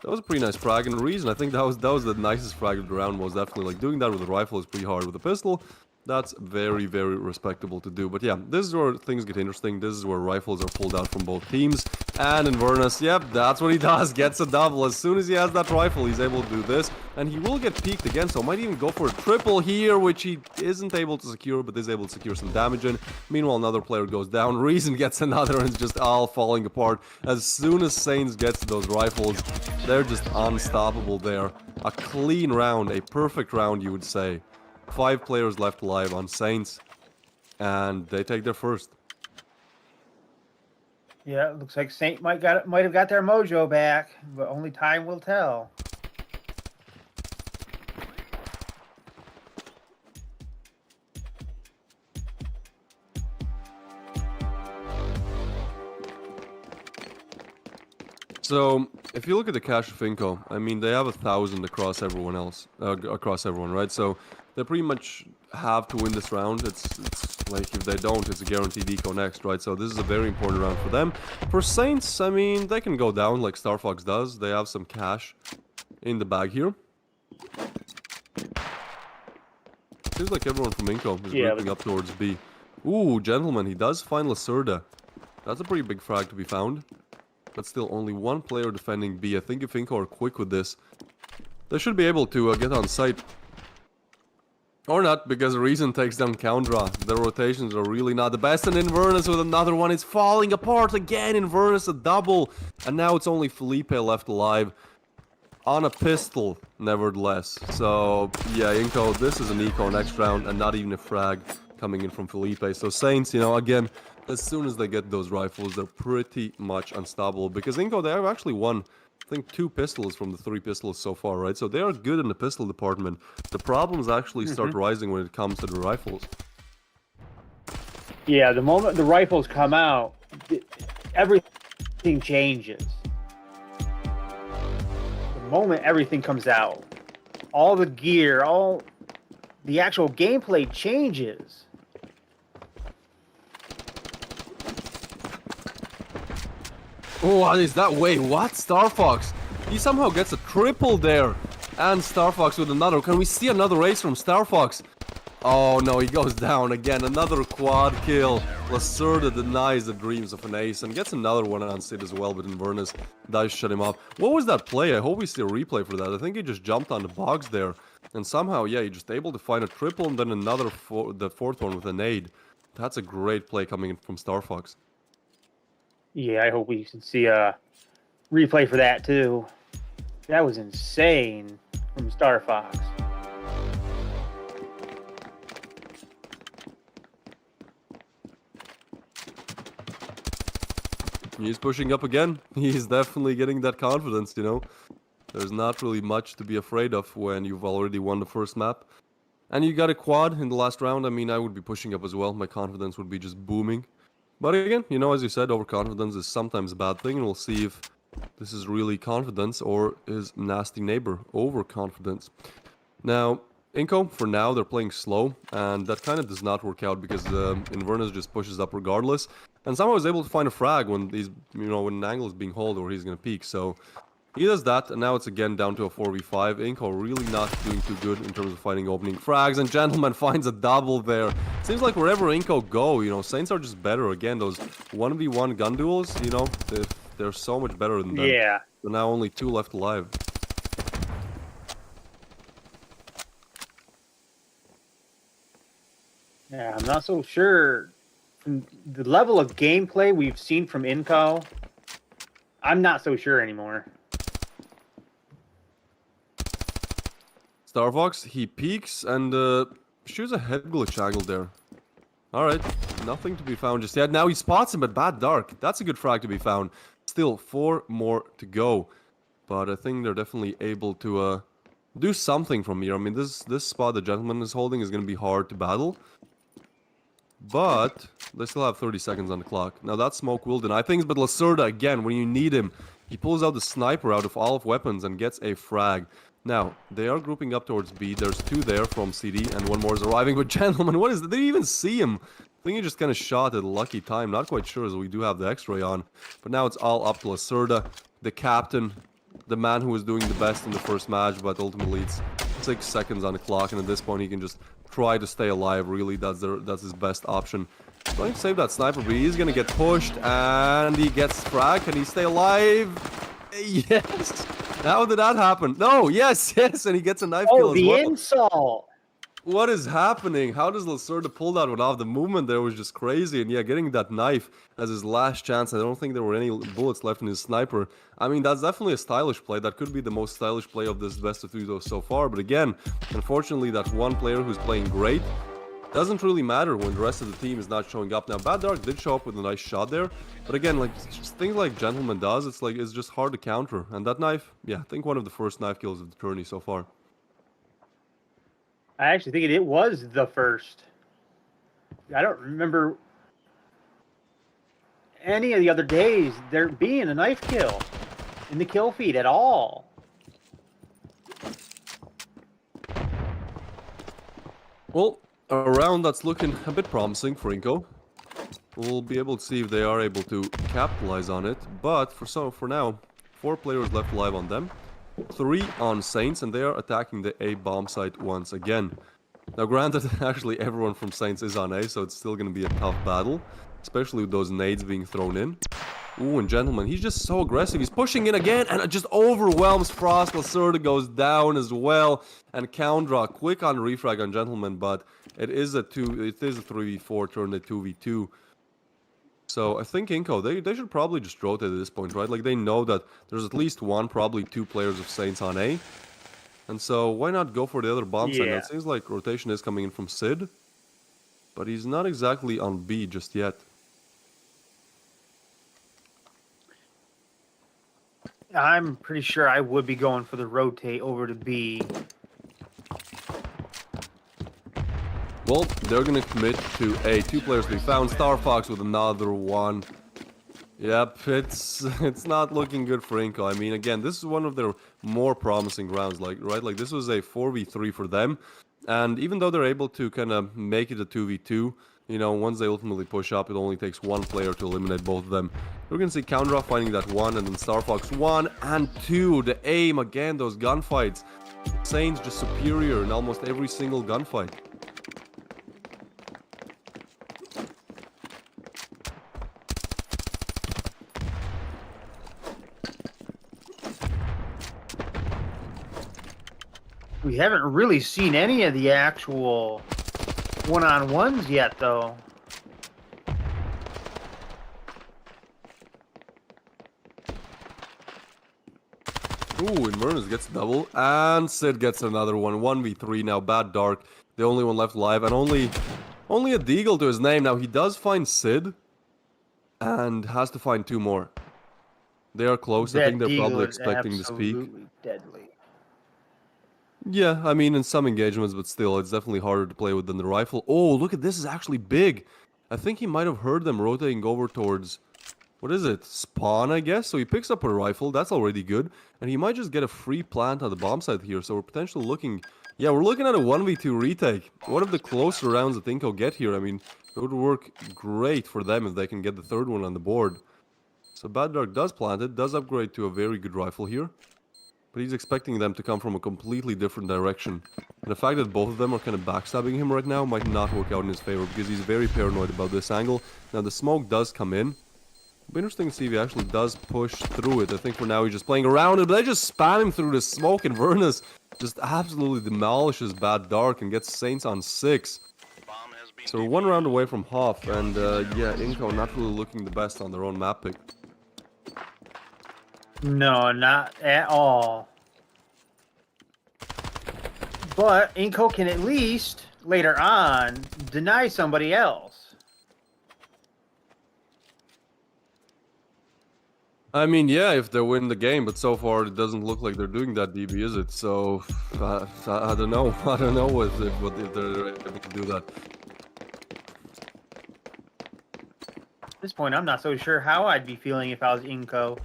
that was a pretty nice frag. And the reason I think that was the nicest frag of the round was definitely, like, doing that with a rifle is pretty hard. With a pistol, that's very, very respectable to do. But yeah, this is where things get interesting. This is where rifles are pulled out from both teams. And Inverness, yep, that's what he does. Gets a double. As soon as he has that rifle, he's able to do this. And he will get peeked again, so might even go for a triple here, which he isn't able to secure, but is able to secure some damage in. Meanwhile, another player goes down. Reason gets another, and it's just all falling apart. As soon as Saints gets to those rifles, they're just unstoppable there. A clean round, a perfect round, you would say. 5 players left alive on Saints, and they take their first. Yeah, it looks like Saint might have got their mojo back, but only time will tell. So, if you look at the cash of INCO, I mean, they have 1,000 across everyone else, right? So, they pretty much have to win this round. It's like, if they don't, it's a guaranteed eco next, right? So, this is a very important round for them. For Saints, I mean, they can go down like Star Fox does. They have some cash in the bag here. Seems like everyone from INCO is moving up towards B. Ooh, gentlemen, he does find Lacerda. That's a pretty big frag to be found. But still, only 1 player defending B. I think if INCO are quick with this, they should be able to get on site. Or not, because Reason takes down Coundra. The rotations are really not the best. And Inverness with another one. It's falling apart again. Inverness a double. And now it's only Felipe left alive. On a pistol, nevertheless. So, yeah, INCO, this is an eco next round. And not even a frag coming in from Felipe. So Saints, you know, again, as soon as they get those rifles, they're pretty much unstoppable. Because INCO, they have actually won, I think, 2 pistols from the 3 pistols so far, right? So they are good in the pistol department. The problems actually start rising when it comes to the rifles. Yeah, the moment the rifles come out, everything changes. The moment everything comes out, all the gear, all the actual gameplay changes. Oh, what is that? Wait, what? Star Fox. He somehow gets a triple there. And Star Fox with another. Can we see another race from Star Fox? Oh no, he goes down again. Another quad kill. Lacerda denies the dreams of an ace and gets another one on Sid as well, but Inverness does shut him up. What was that play? I hope we see a replay for that. I think he just jumped on the box there. And somehow, yeah, he just able to find a triple and then another the fourth one with a nade. That's a great play coming in from Star Fox. Yeah, I hope we can see a replay for that too. That was insane from Star Fox. He's pushing up again. He's definitely getting that confidence, you know. There's not really much to be afraid of when you've already won the first map. And you got a quad in the last round. I mean, I would be pushing up as well. My confidence would be just booming. But again, you know, as you said, overconfidence is sometimes a bad thing. And we'll see if this is really confidence or is nasty neighbor overconfidence. Now, INCO, for now, they're playing slow. And that kind of does not work out because Inverness just pushes up regardless. And somehow was able to find a frag when he's, you know, when an angle is being held or he's going to peek. So he does that, and now it's again down to a 4v5. INCO really not doing too good in terms of finding opening frags, and Gentleman finds a double there. Seems like wherever INCO go, you know, Saints are just better. Again, those 1v1 gun duels, you know, they're so much better than them. Yeah. There are now only 2 left alive. Yeah, I'm not so sure. From the level of gameplay we've seen from INCO, I'm not so sure anymore. Star Fox, he peeks and shoots a head glitch angle there. Alright, nothing to be found just yet. Now he spots him at Bad Dark. That's a good frag to be found. Still 4 more to go. But I think they're definitely able to do something from here. I mean, this spot the Gentleman is holding is going to be hard to battle. But they still have 30 seconds on the clock. Now that smoke will deny things, but Lacerda, again, when you need him, he pulls out the sniper out of all of weapons and gets a frag. Now, they are grouping up towards B. There's 2 there from CD, and 1 more is arriving. But Gentleman, what is that? They didn't even see him. I think he just kind of shot at a lucky time. Not quite sure, as we do have the X-ray on. But now it's all up to Lacerda, the captain, the man who was doing the best in the first match, but ultimately it's 6 seconds on the clock, and at this point he can just try to stay alive. Really, that's his best option. Trying to save that sniper, but he's gonna get pushed, and he gets frag. Can he stay alive? Yes. How did that happen? No. Yes. Yes. And he gets a knife kill as well. Oh, the insult. What is happening? How does Lacerda pull that one off? The movement there was just crazy. And yeah, getting that knife as his last chance. I don't think there were any bullets left in his sniper. I mean, that's definitely a stylish play. That could be the most stylish play of this best of 3 so far. But again, unfortunately, that one player who's playing great doesn't really matter when the rest of the team is not showing up. Now, Bad Dark did show up with a nice shot there. But again, like, just things like Gentleman does, it's just hard to counter. And that knife, yeah, I think one of the first knife kills of the tourney so far. I actually think it was the first. I don't remember any of the other days there being a knife kill in the kill feed at all. Well, a round that's looking a bit promising for INCO. We'll be able to see if they are able to capitalize on it. But for now, 4 players left alive on them. 3 on Saints, and they are attacking the A bomb site once again. Now granted, actually everyone from Saints is on A, so it's still going to be a tough battle. Especially with those nades being thrown in. Ooh, and Gentleman, he's just so aggressive. He's pushing in again, and it just overwhelms Frost. Lacerda goes down as well. And Coundraw, quick on refrag on Gentleman, but it is a 3v4 turned to 2v2. So I think INCO, they should probably just rotate at this point, right? Like, they know that there's at least 1, probably 2 players of Saints on A. And so why not go for the other bomb site? Now, it seems like rotation is coming in from Sid. But he's not exactly on B just yet. I'm pretty sure I would be going for the rotate over to B. Well, they're going to commit to A. 2 players to be found. Star Fox with another one. Yep, it's not looking good for INCO. I mean, again, this is one of their more promising rounds, like, right? Like, this was a 4v3 for them. And even though they're able to kind of make it a 2v2, you know, once they ultimately push up, it only takes 1 player to eliminate both of them. We're going to see Coundraw finding that 1, and then Star Fox 1 and 2. The aim, again, those gunfights. Saints just superior in almost every single gunfight. We haven't really seen any of the actual one-on-ones yet, though. Ooh, Inverness gets a double, and Sid gets another one. 1v3 now, Bad Dark, the only one left alive, and only a deagle to his name. Now, he does find Sid, and has to find 2 more. They are close. I think they're probably expecting this peak. Absolutely deadly. Yeah, I mean, in some engagements, but still, it's definitely harder to play with than the rifle. Oh, look at this, is actually big. I think he might have heard them rotating over towards, what is it, spawn, I guess? So he picks up a rifle, that's already good. And he might just get a free plant on the bomb site here, so we're potentially looking... Yeah, we're looking at a 1v2 retake. One of the closer rounds that INCO get here. I mean, it would work great for them if they can get the 3rd one on the board. So Bad Dark does plant it, does upgrade to a very good rifle here. But he's expecting them to come from a completely different direction. And the fact that both of them are kind of backstabbing him right now might not work out in his favor, because he's very paranoid about this angle. Now the smoke does come in. It'll be interesting to see if he actually does push through it. I think for now he's just playing around it, but they just spam him through the smoke, and Vernus just absolutely demolishes Bad Dark and gets Saints on 6. So we're 1 round away from half, and yeah, INCO not really looking the best on their own map pick. No, not at all. But INCO can at least, later on, deny somebody else. I mean, yeah, if they win the game, but so far it doesn't look like they're doing that, DB, is it? So, I don't know. I don't know if they're able to do that. At this point, I'm not so sure how I'd be feeling if I was INCO.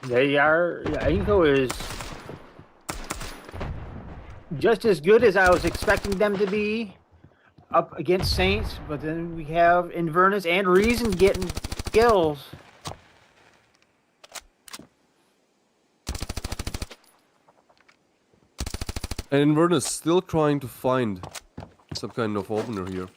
They are... INCO is just as good as I was expecting them to be up against Saints, but then we have Inverness and Reason getting kills. And Inverness still trying to find some kind of opener here.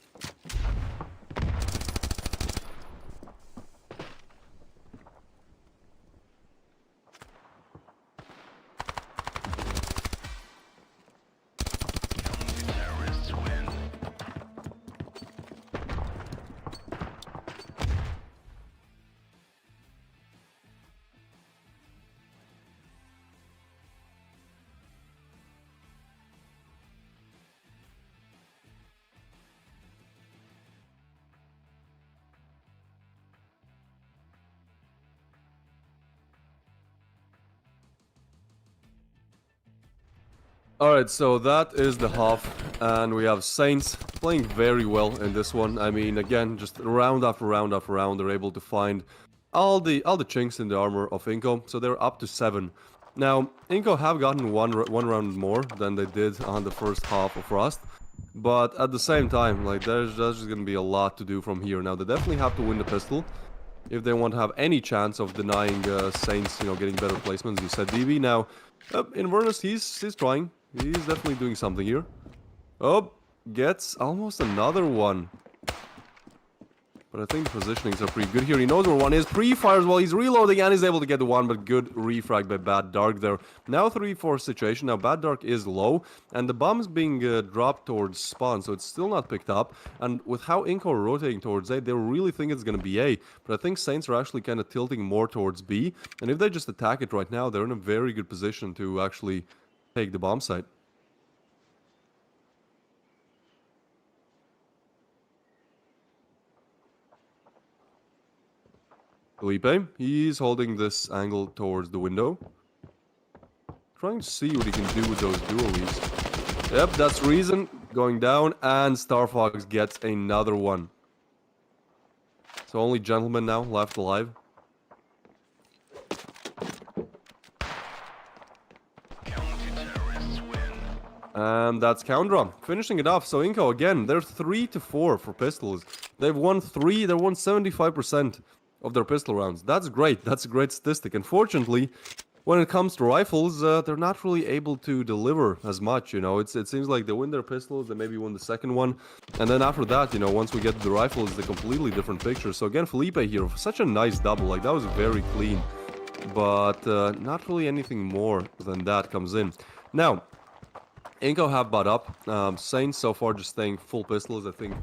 Alright, so that is the half, and we have Saints playing very well in this one. I mean, again, just round after round after round, they're able to find all the chinks in the armor of INCO, so they're up to 7. Now, INCO have gotten one round more than they did on the first half of Frost, but at the same time, like, there's just gonna be a lot to do from here. Now, they definitely have to win the pistol if they want to have any chance of denying Saints, you know, getting better placements, you said, DB. Now, Inverness, he's trying. He's definitely doing something here. Oh, gets almost another one. But I think the positionings are pretty good here. He knows where one is. Pre-fires while he's reloading, and he's able to get the one, but good refrag by Bad Dark there. Now 3-4 situation. Now Bad Dark is low, and the bomb's being dropped towards spawn, so it's still not picked up. And with how INCO are rotating towards A, they really think it's going to be A. But I think Saints are actually kind of tilting more towards B. And if they just attack it right now, they're in a very good position to actually take the bomb site. Felipe, he's holding this angle towards the window. Trying to see what he can do with those dualies. Yep, that's Reason going down, and Star Fox gets another one. So only Gentleman now left alive. And that's Koundra finishing it off. So INCO again, they're 3-4 for pistols. They've won 75% of their pistol rounds. That's great. That's a great statistic. Unfortunately, when it comes to rifles, they're not really able to deliver as much. You know, it seems like they win their pistols, they maybe win the second one, and then after that, you know, once we get to the rifles, it's a completely different picture. So again, Felipe here, such a nice double. Like that was very clean, but not really anything more than that comes in. Now, INCO have bought up. Saints so far just staying full pistols. I think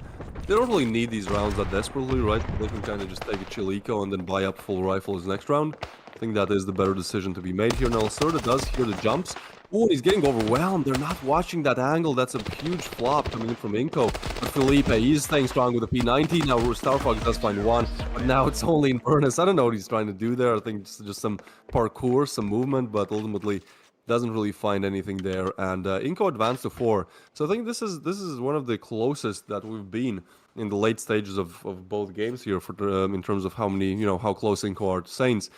they don't really need these rounds that desperately, right? They can kind of just take a chill eco and then buy up full rifles next round. I think that is the better decision to be made here. Now, Lacerda does hear the jumps. Oh, he's getting overwhelmed. They're not watching that angle. That's a huge flop coming in from INCO. But Felipe, he's staying strong with the P90. Now, Starfox does find one, but now it's only Inverness. I don't know what he's trying to do there. I think it's just some parkour, some movement, but ultimately doesn't really find anything there. And INCO advanced to 4. So I think this is one of the closest that we've been in the late stages of both games here for in terms of how many, you know, how close INCO are to Saints.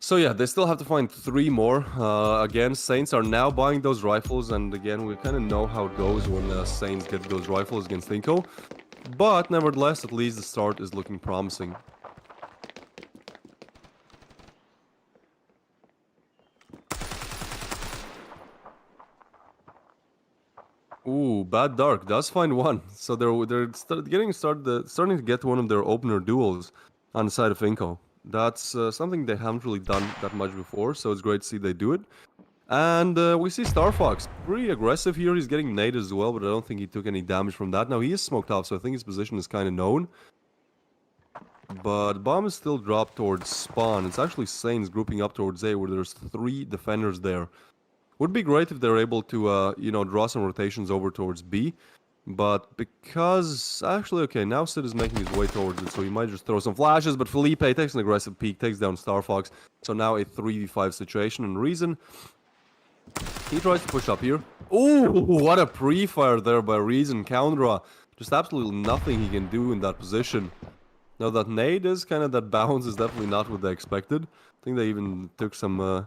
So yeah, they still have to find 3 more. Again, Saints are now buying those rifles, and again, we kind of know how it goes when Saints get those rifles against INCO. But nevertheless, at least the start is looking promising. Ooh, Bad Dark does find one. So they're starting to get one of their opener duels on the side of INCO. That's something they haven't really done that much before, so it's great to see they do it. And we see Starfox pretty aggressive here. He's getting naded as well, but I don't think he took any damage from that. Now he is smoked off, so I think his position is kind of known. But bomb is still dropped towards spawn. It's actually Saints grouping up towards A, where there's 3 defenders there. Would be great if they're able to, you know, draw some rotations over towards B. But because... Actually, okay, now Sid is making his way towards it, so he might just throw some flashes. But Felipe takes an aggressive peek, takes down Starfox. So now a 3v5 situation. And Reason, he tries to push up here. Ooh, what a pre-fire there by Reason. Koundra, just absolutely nothing he can do in that position. Now that nade is kind of, that bounce is definitely not what they expected. I think they even took some...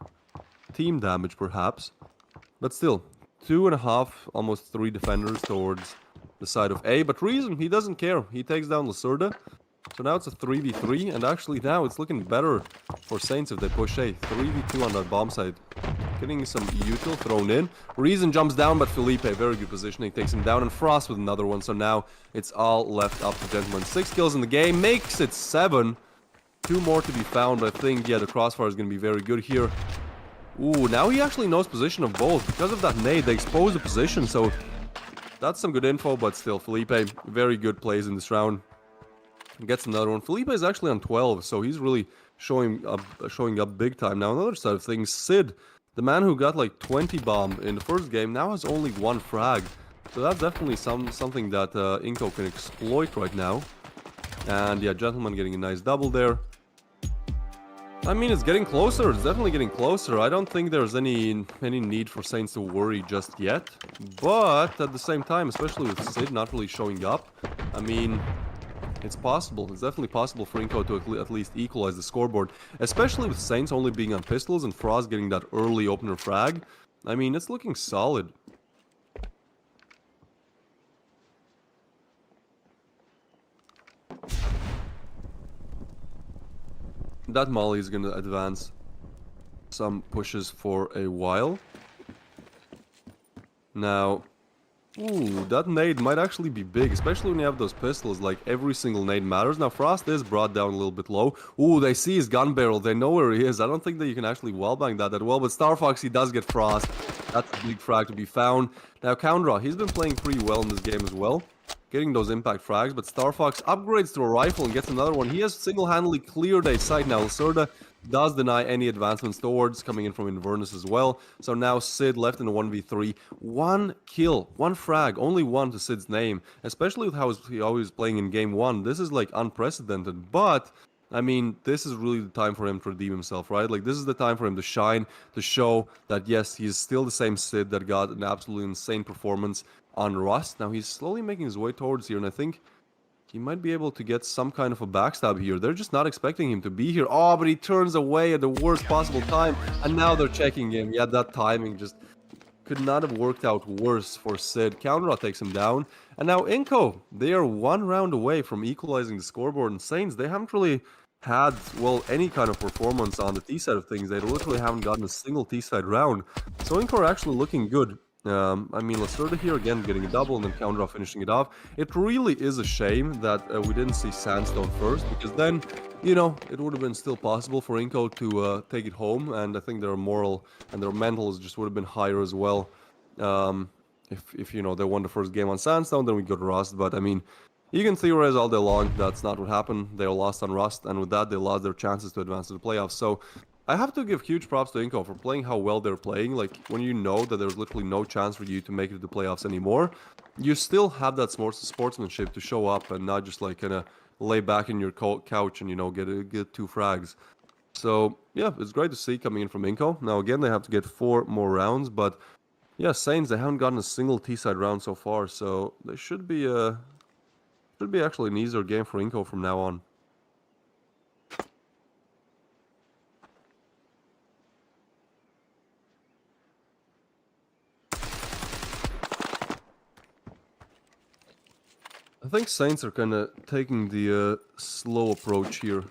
team damage perhaps, but still 2.5, almost 3 defenders towards the side of A. But Reason, he doesn't care, he takes down Lacerda. So now it's a 3v3, and actually now it's looking better for Saints if they push A. 3v2 on that bomb side, getting some util thrown in. Reason jumps down, but Felipe, very good positioning, takes him down, and Frost with another one. So now it's all left up to Gentleman. 6 kills in the game, makes it 7. 2 more to be found, but I think, yeah, the crossfire is going to be very good here. Ooh, now he actually knows position of both. Because of that nade, they expose the position, so that's some good info, but still, Felipe, very good plays in this round. Gets another one. Felipe is actually on 12, so he's really showing up big time. Now, on the other side of things, Sid, the man who got like 20 bomb in the first game, now has only 1 frag. So that's definitely something that INCO can exploit right now. And yeah, Gentleman getting a nice double there. I mean, it's getting closer. It's definitely getting closer. I don't think there's any need for Saints to worry just yet. But at the same time, especially with Sid not really showing up, I mean, it's possible. It's definitely possible for INCO to at least equalize the scoreboard. Especially with Saints only being on pistols and Frost getting that early opener frag. I mean, it's looking solid. That Molly is going to advance some pushes for a while. Now, ooh, that nade might actually be big, especially when you have those pistols. Like, every single nade matters. Now, Frost is brought down a little bit low. Ooh, they see his gun barrel. They know where he is. I don't think that you can actually wallbang that well, but Starfox, he does get Frost. That's a big frag to be found. Now, Koundra, he's been playing pretty well in this game as well, getting those impact frags, but Starfox upgrades to a rifle and gets another one. He has single-handedly cleared a site. Now, Lacerda does deny any advancements towards, coming in from Inverness as well. So now Sid left in a 1v3. 1 kill, 1 frag, only 1 to Sid's name. Especially with how he always playing in game 1. This is like unprecedented, but I mean, this is really the time for him to redeem himself, right? Like, this is the time for him to shine, to show that, yes, he's still the same Sid that got an absolutely insane performance on Rust. Now, he's slowly making his way towards here, and I think he might be able to get some kind of a backstab here. They're just not expecting him to be here. Oh, but he turns away at the worst possible time, and now they're checking him. Yeah, that timing just could not have worked out worse for Sid. Counter takes him down. And now INCO, they are 1 round away from equalizing the scoreboard. And Saints, they haven't really had, well, any kind of performance on the T side of things. They literally haven't gotten a single T side round. So INCO are actually looking good. I mean, Lacerda here again getting a double and then Counter finishing it off. It really is a shame that we didn't see Sandstone first, because then, you know, it would have been still possible for INCO to take it home, and I think their moral and their mentals just would have been higher as well. If you know, they won the first game on Sandstone, then we got Rust, but I mean, you can theorize all day long, that's not what happened. They lost on Rust, and with that, they lost their chances to advance to the playoffs. So I have to give huge props to INCO for playing how well they're playing. Like, when you know that there's literally no chance for you to make it to the playoffs anymore, you still have that sportsmanship to show up and not just like kind of lay back in your couch and, you know, get 2 frags. So yeah, it's great to see coming in from INCO. Now again, they have to get 4 more rounds, but yeah, Saints, they haven't gotten a single T-side round so far, so they should be actually an easier game for INCO from now on. I think Saints are kind of taking the slow approach here.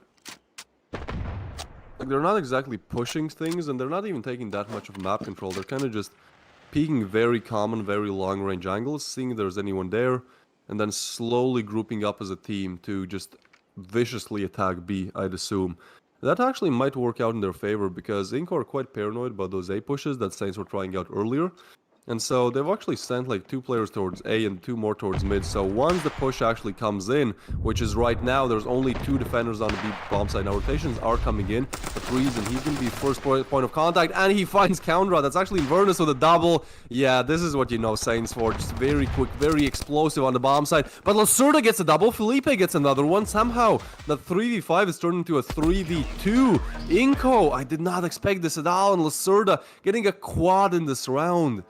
Like, they're not exactly pushing things, and they're not even taking that much of map control. They're kind of just peeking very common, very long-range angles, seeing if there's anyone there, and then slowly grouping up as a team to just viciously attack B, I'd assume. That actually might work out in their favor, because INCO are quite paranoid about those A pushes that Saints were trying out earlier. And so they've actually sent like 2 players towards A and 2 more towards mid. So once the push actually comes in, which is right now, there's only 2 defenders on the B bomb side. Now rotations are coming in. But Reason, he's going to be first point of contact, and he finds Counter. That's actually Inverness with a double. Yeah, this is what you know Saints for. Just very quick, very explosive on the bomb side. But Lacerda gets a double. Felipe gets another one. Somehow that 3v5 is turned into a 3v2. INCO, I did not expect this at all. And Lacerda getting a quad in this round.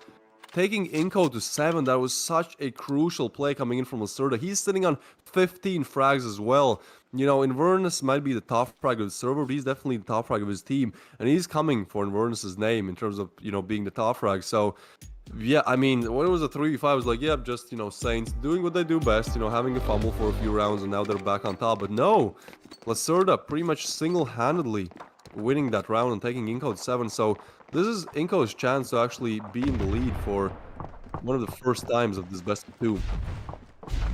Taking INCO to 7, that was such a crucial play coming in from Lacerda. He's sitting on 15 frags as well. You know, Inverness might be the top frag of the server, but he's definitely the top frag of his team. And he's coming for Inverness's name in terms of, you know, being the top frag. So, yeah, I mean, when it was a 3v5, I was like, yeah, just, you know, Saints doing what they do best, you know, having a fumble for a few rounds, and now they're back on top. But no, Lacerda pretty much single-handedly winning that round and taking INCO to 7. So this is INCO's chance to actually be in the lead for one of the first times of this best of 2.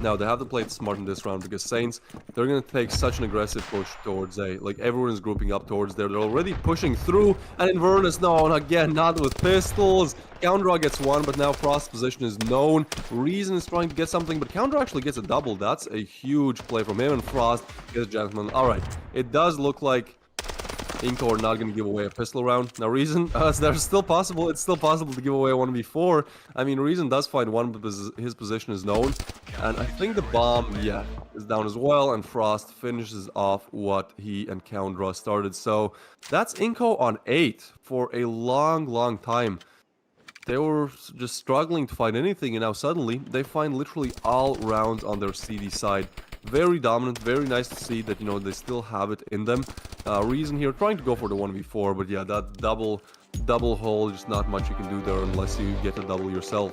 Now, they have to play it smart in this round, because Saints, they're going to take such an aggressive push towards A. Like, everyone is grouping up towards there. They're already pushing through, and Inverness, no, and again, not with pistols. Counter gets 1, but now Frost's position is known. Reason is trying to get something, but Counter actually gets a double. That's a huge play from him, and Frost gets a gentleman. Alright, it does look like INCO are not going to give away a pistol round. Now, Reason, there's still possible. It's still possible to give away a 1v4. I mean, Reason does find 1, but his position is known. And I think the bomb, yeah, is down as well. And Frost finishes off what he and Coundra started. So that's INCO on 8 for a long, long time. They were just struggling to find anything, and now suddenly they find literally all rounds on their CD side. Very dominant, very nice to see that, you know, they still have it in them. Reason here trying to go for the 1v4, but yeah, that double hole, just not much you can do there unless you get a double yourself.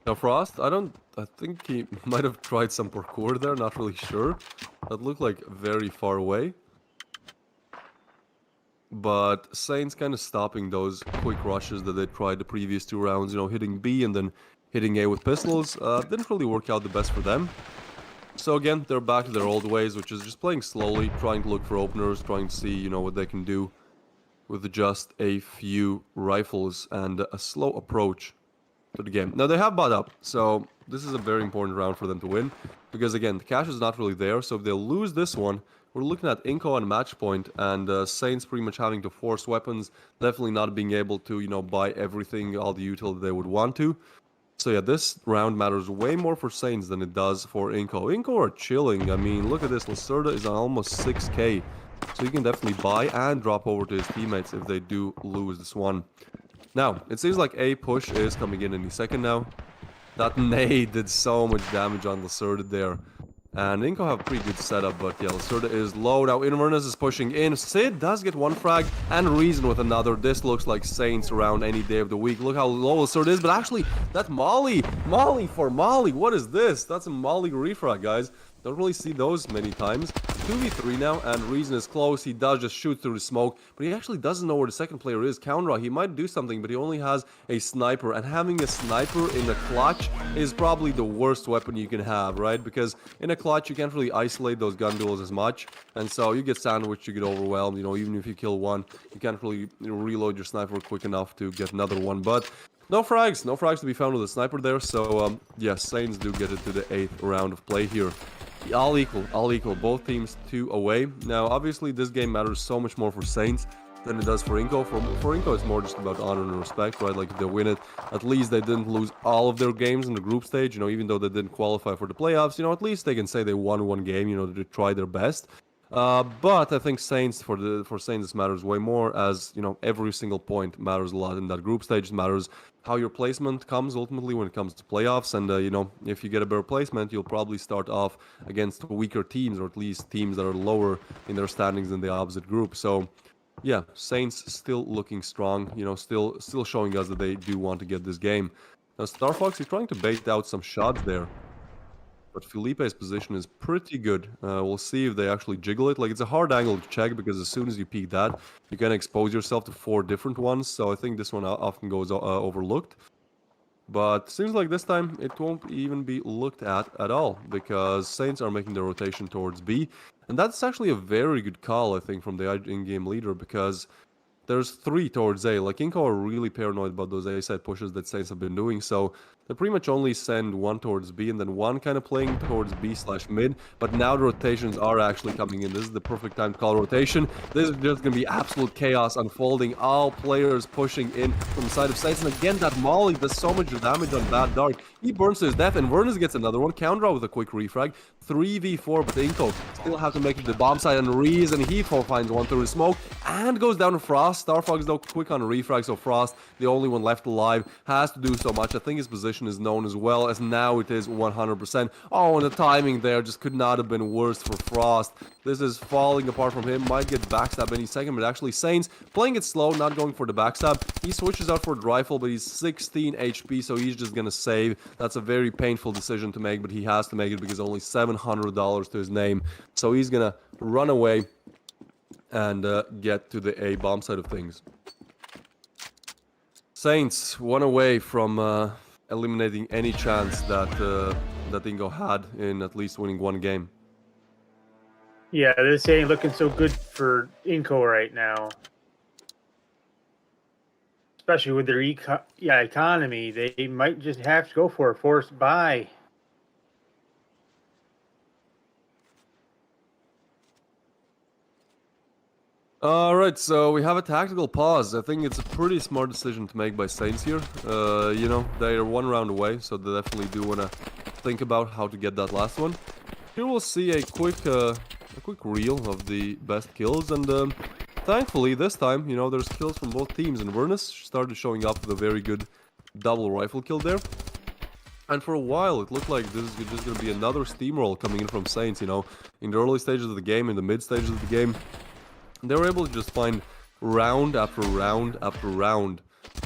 Now Frost, I think he might have tried some parkour there, not really sure. That looked like very far away. But Saints kind of stopping those quick rushes that they tried the previous 2 rounds, you know, hitting B and then hitting A with pistols. Didn't really work out the best for them. So again, they're back to their old ways, which is just playing slowly, trying to look for openers, trying to see, you know, what they can do with just a few rifles and a slow approach to the game. Now, they have bought up, so this is a very important round for them to win, because again, the cash is not really there, so if they lose this one, we're looking at INCO on match point, and Saints pretty much having to force weapons, definitely not being able to, you know, buy everything, all the util that they would want to. So yeah, this round matters way more for Saints than it does for INCO. INCO are chilling. I mean, look at this. Lacerda is on almost 6k. So he can definitely buy and drop over to his teammates if they do lose this one. Now, it seems like a push is coming in any second now. That nade did so much damage on Lacerda there. And INCO have a pretty good setup, but yeah, Lacerda is low. Now Inverness is pushing in. Sid does get one frag, and Reason with another. This looks like Saints around any day of the week. Look how low Lacerda is, but actually, that Molly for Molly. What is this? That's a Molly refrag, guys. Don't really see those many times. 2v3 now, and Reason is close. He does just shoot through the smoke, but he actually doesn't know where the second player is. Counter, he might do something, but he only has a sniper, and having a sniper in the clutch is probably the worst weapon you can have, right? Because in a clutch, you can't really isolate those gun duels as much, and so you get sandwiched, you get overwhelmed, you know, even if you kill one, you can't really reload your sniper quick enough to get another one, but no frags to be found with a sniper there, so yes, Saints do get it to the 8th round of play here. All equal, both teams 2 away. Now, obviously, this game matters so much more for Saints than it does for INCO. For INCO, it's more just about honor and respect, right? Like, if they win it, at least they didn't lose all of their games in the group stage, you know, even though they didn't qualify for the playoffs, you know, at least they can say they won one game, you know, they tried their best. But I think Saints, for Saints, this matters way more, as, you know, every single point matters a lot in that group stage. It matters how your placement comes ultimately when it comes to playoffs, and you know, if you get a better placement, you'll probably start off against weaker teams, or at least teams that are lower in their standings in the opposite group. So yeah, Saints still looking strong, you know, still showing us that they do want to get this game. Now Star Fox is trying to bait out some shots there, but Felipe's position is pretty good. We'll see if they actually jiggle it. Like, it's a hard angle to check, because as soon as you peek that, you can expose yourself to 4 different ones. So I think this one often goes overlooked. But seems like this time it won't even be looked at all, because Saints are making their rotation towards B. And that's actually a very good call, I think, from the in-game leader, because there's 3 towards A. Like, INCO are really paranoid about those A side pushes that Saints have been doing, so they pretty much only send 1 towards B and then 1 kind of playing towards B/mid. But now the rotations are actually coming in. This is the perfect time to call rotation. This is just going to be absolute chaos unfolding. All players pushing in from the side of Saints. And again, that Molly does so much damage on Bad Dark. He burns to his death, and Vernus gets another one. Counter with a quick refrag. 3v4, but INCO still have to make it to the bomb side, and Reese, and he finds one through the smoke and goes down to Frost. Star Fox, though, quick on refrag, so Frost, the only one left alive, has to do so much. I think his position is known as well, as now it is 100%. Oh, and the timing there just could not have been worse for Frost. This is falling apart from him. Might get backstab any second, but actually Saints playing it slow, not going for the backstab. He switches out for the rifle, but he's 16 HP, so he's just gonna save. That's a very painful decision to make, but he has to make it because only $700 to his name. So he's gonna run away and get to the A bomb side of things. Saints one away from eliminating any chance that that INCO had in at least winning one game. Yeah, this ain't looking so good for INCO right now. Especially with their economy, they might just have to go for a forced buy. Alright, so we have a tactical pause. I think it's a pretty smart decision to make by Saints here. You know, they are 1 round away, so they definitely do want to think about how to get that last one. Here we'll see a quick reel of the best kills, and thankfully this time, you know, there's kills from both teams, and Vernus started showing up with a very good double rifle kill there. And for a while, it looked like this is just going to be another steamroll coming in from Saints, you know, in the early stages of the game, in the mid stages of the game. They were able to just find round after round after round.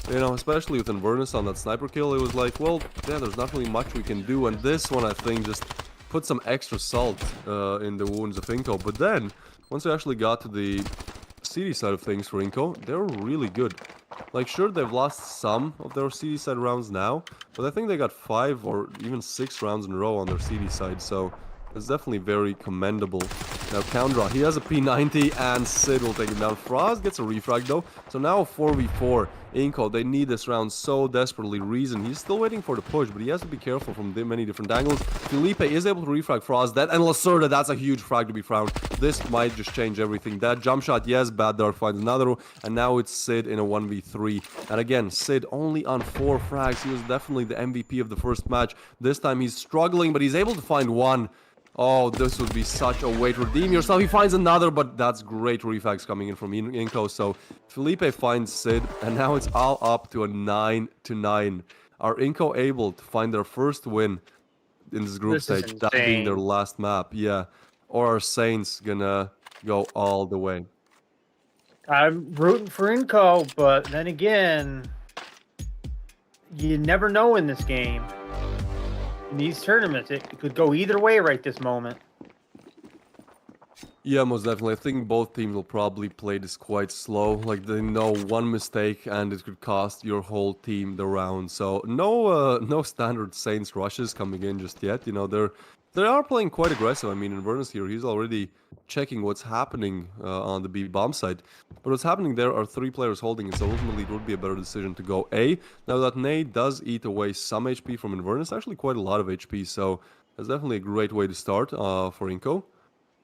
You know, especially with Inverness on that sniper kill, it was like, well, yeah, there's not really much we can do. And this one, I think, just put some extra salt in the wounds of INCO. But then, once we actually got to the CD side of things for INCO, they were really good. Like, sure, they've lost some of their CD side rounds now, but I think they got 5 or even 6 rounds in a row on their CD side, so it's definitely very commendable. Now, Counter, he has a P90, and Sid will take him down. Frost gets a refrag, though, so now 4v4. INCO, they need this round so desperately. Reason, he's still waiting for the push, but he has to be careful from many different angles. Felipe is able to refrag Frost, and Lacerda, that's a huge frag to be found. This might just change everything. That jump shot, yes, Bad Dark finds another, and now it's Sid in a 1v3. And again, Sid only on 4 frags. He was definitely the MVP of the first match. This time he's struggling, but he's able to find one. Oh, this would be such a way to redeem yourself. He finds another, but that's great refrags coming in from INCO. So Felipe finds Sid, and now it's all up to a 9-9. Are INCO able to find their first win in this group This is stage, that being their insane. last map. Yeah. Or are Saints gonna go all the way? I'm rooting for INCO, but then again, you never know in this game. In these tournaments, it could go either way right this moment. Yeah, most definitely. I think both teams will probably play this quite slow. Like they know one mistake and it could cost your whole team the round. So no standard Saints rushes coming in just yet. You know, they are playing quite aggressive. I mean, Inverness here, he's already checking what's happening on the B bomb side. But what's happening there are 3 players holding it, so ultimately it would be a better decision to go A. Now that nade does eat away some HP from Inverness, actually quite a lot of HP, so that's definitely a great way to start for INCO.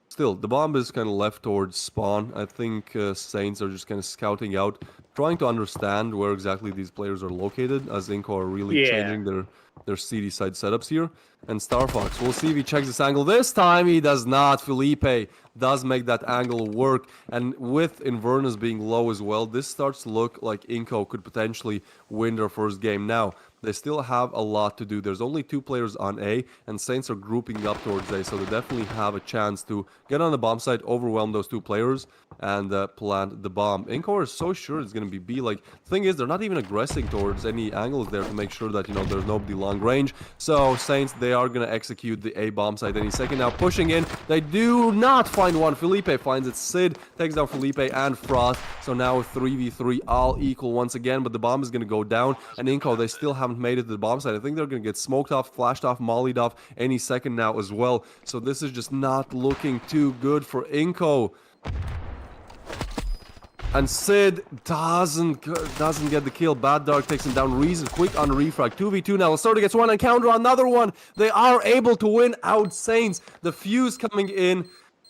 Still, the bomb is kind of left towards spawn. I think Saints are just kind of scouting out, trying to understand where exactly these players are located, as INCO are really Yeah. changing their CD side setups here. And Star Fox, we'll see if he checks this angle. This time he does not. Felipe does make that angle work. And with Inverness being low as well, this starts to look like INCO could potentially win their first game. Now, they still have a lot to do. There's only 2 players on A, and Saints are grouping up towards A, so they definitely have a chance to get on the bomb site, overwhelm those 2 players, and plant the bomb. INCO are so sure it's going to be B. Like, the thing is, they're not even aggressing towards any angles there to make sure that, you know, there's nobody long range. So, Saints, they are going to execute the A bomb site any second. Now, pushing in, they do not find one. Felipe finds it. Sid takes down Felipe and Frost. So now 3v3, all equal once again, but the bomb is going to go down, and INCO, they still haven't made it to the bomb site. I think they're going to get smoked off, flashed off, mollied off any second now as well. So this is just not looking too good for INCO. And Sid doesn't get the kill. Bad Dark takes him down. Reason quick on refrag. 2v2 now. Lacerda gets one and counter another one. They are able to win out Saints. The Fuse coming in.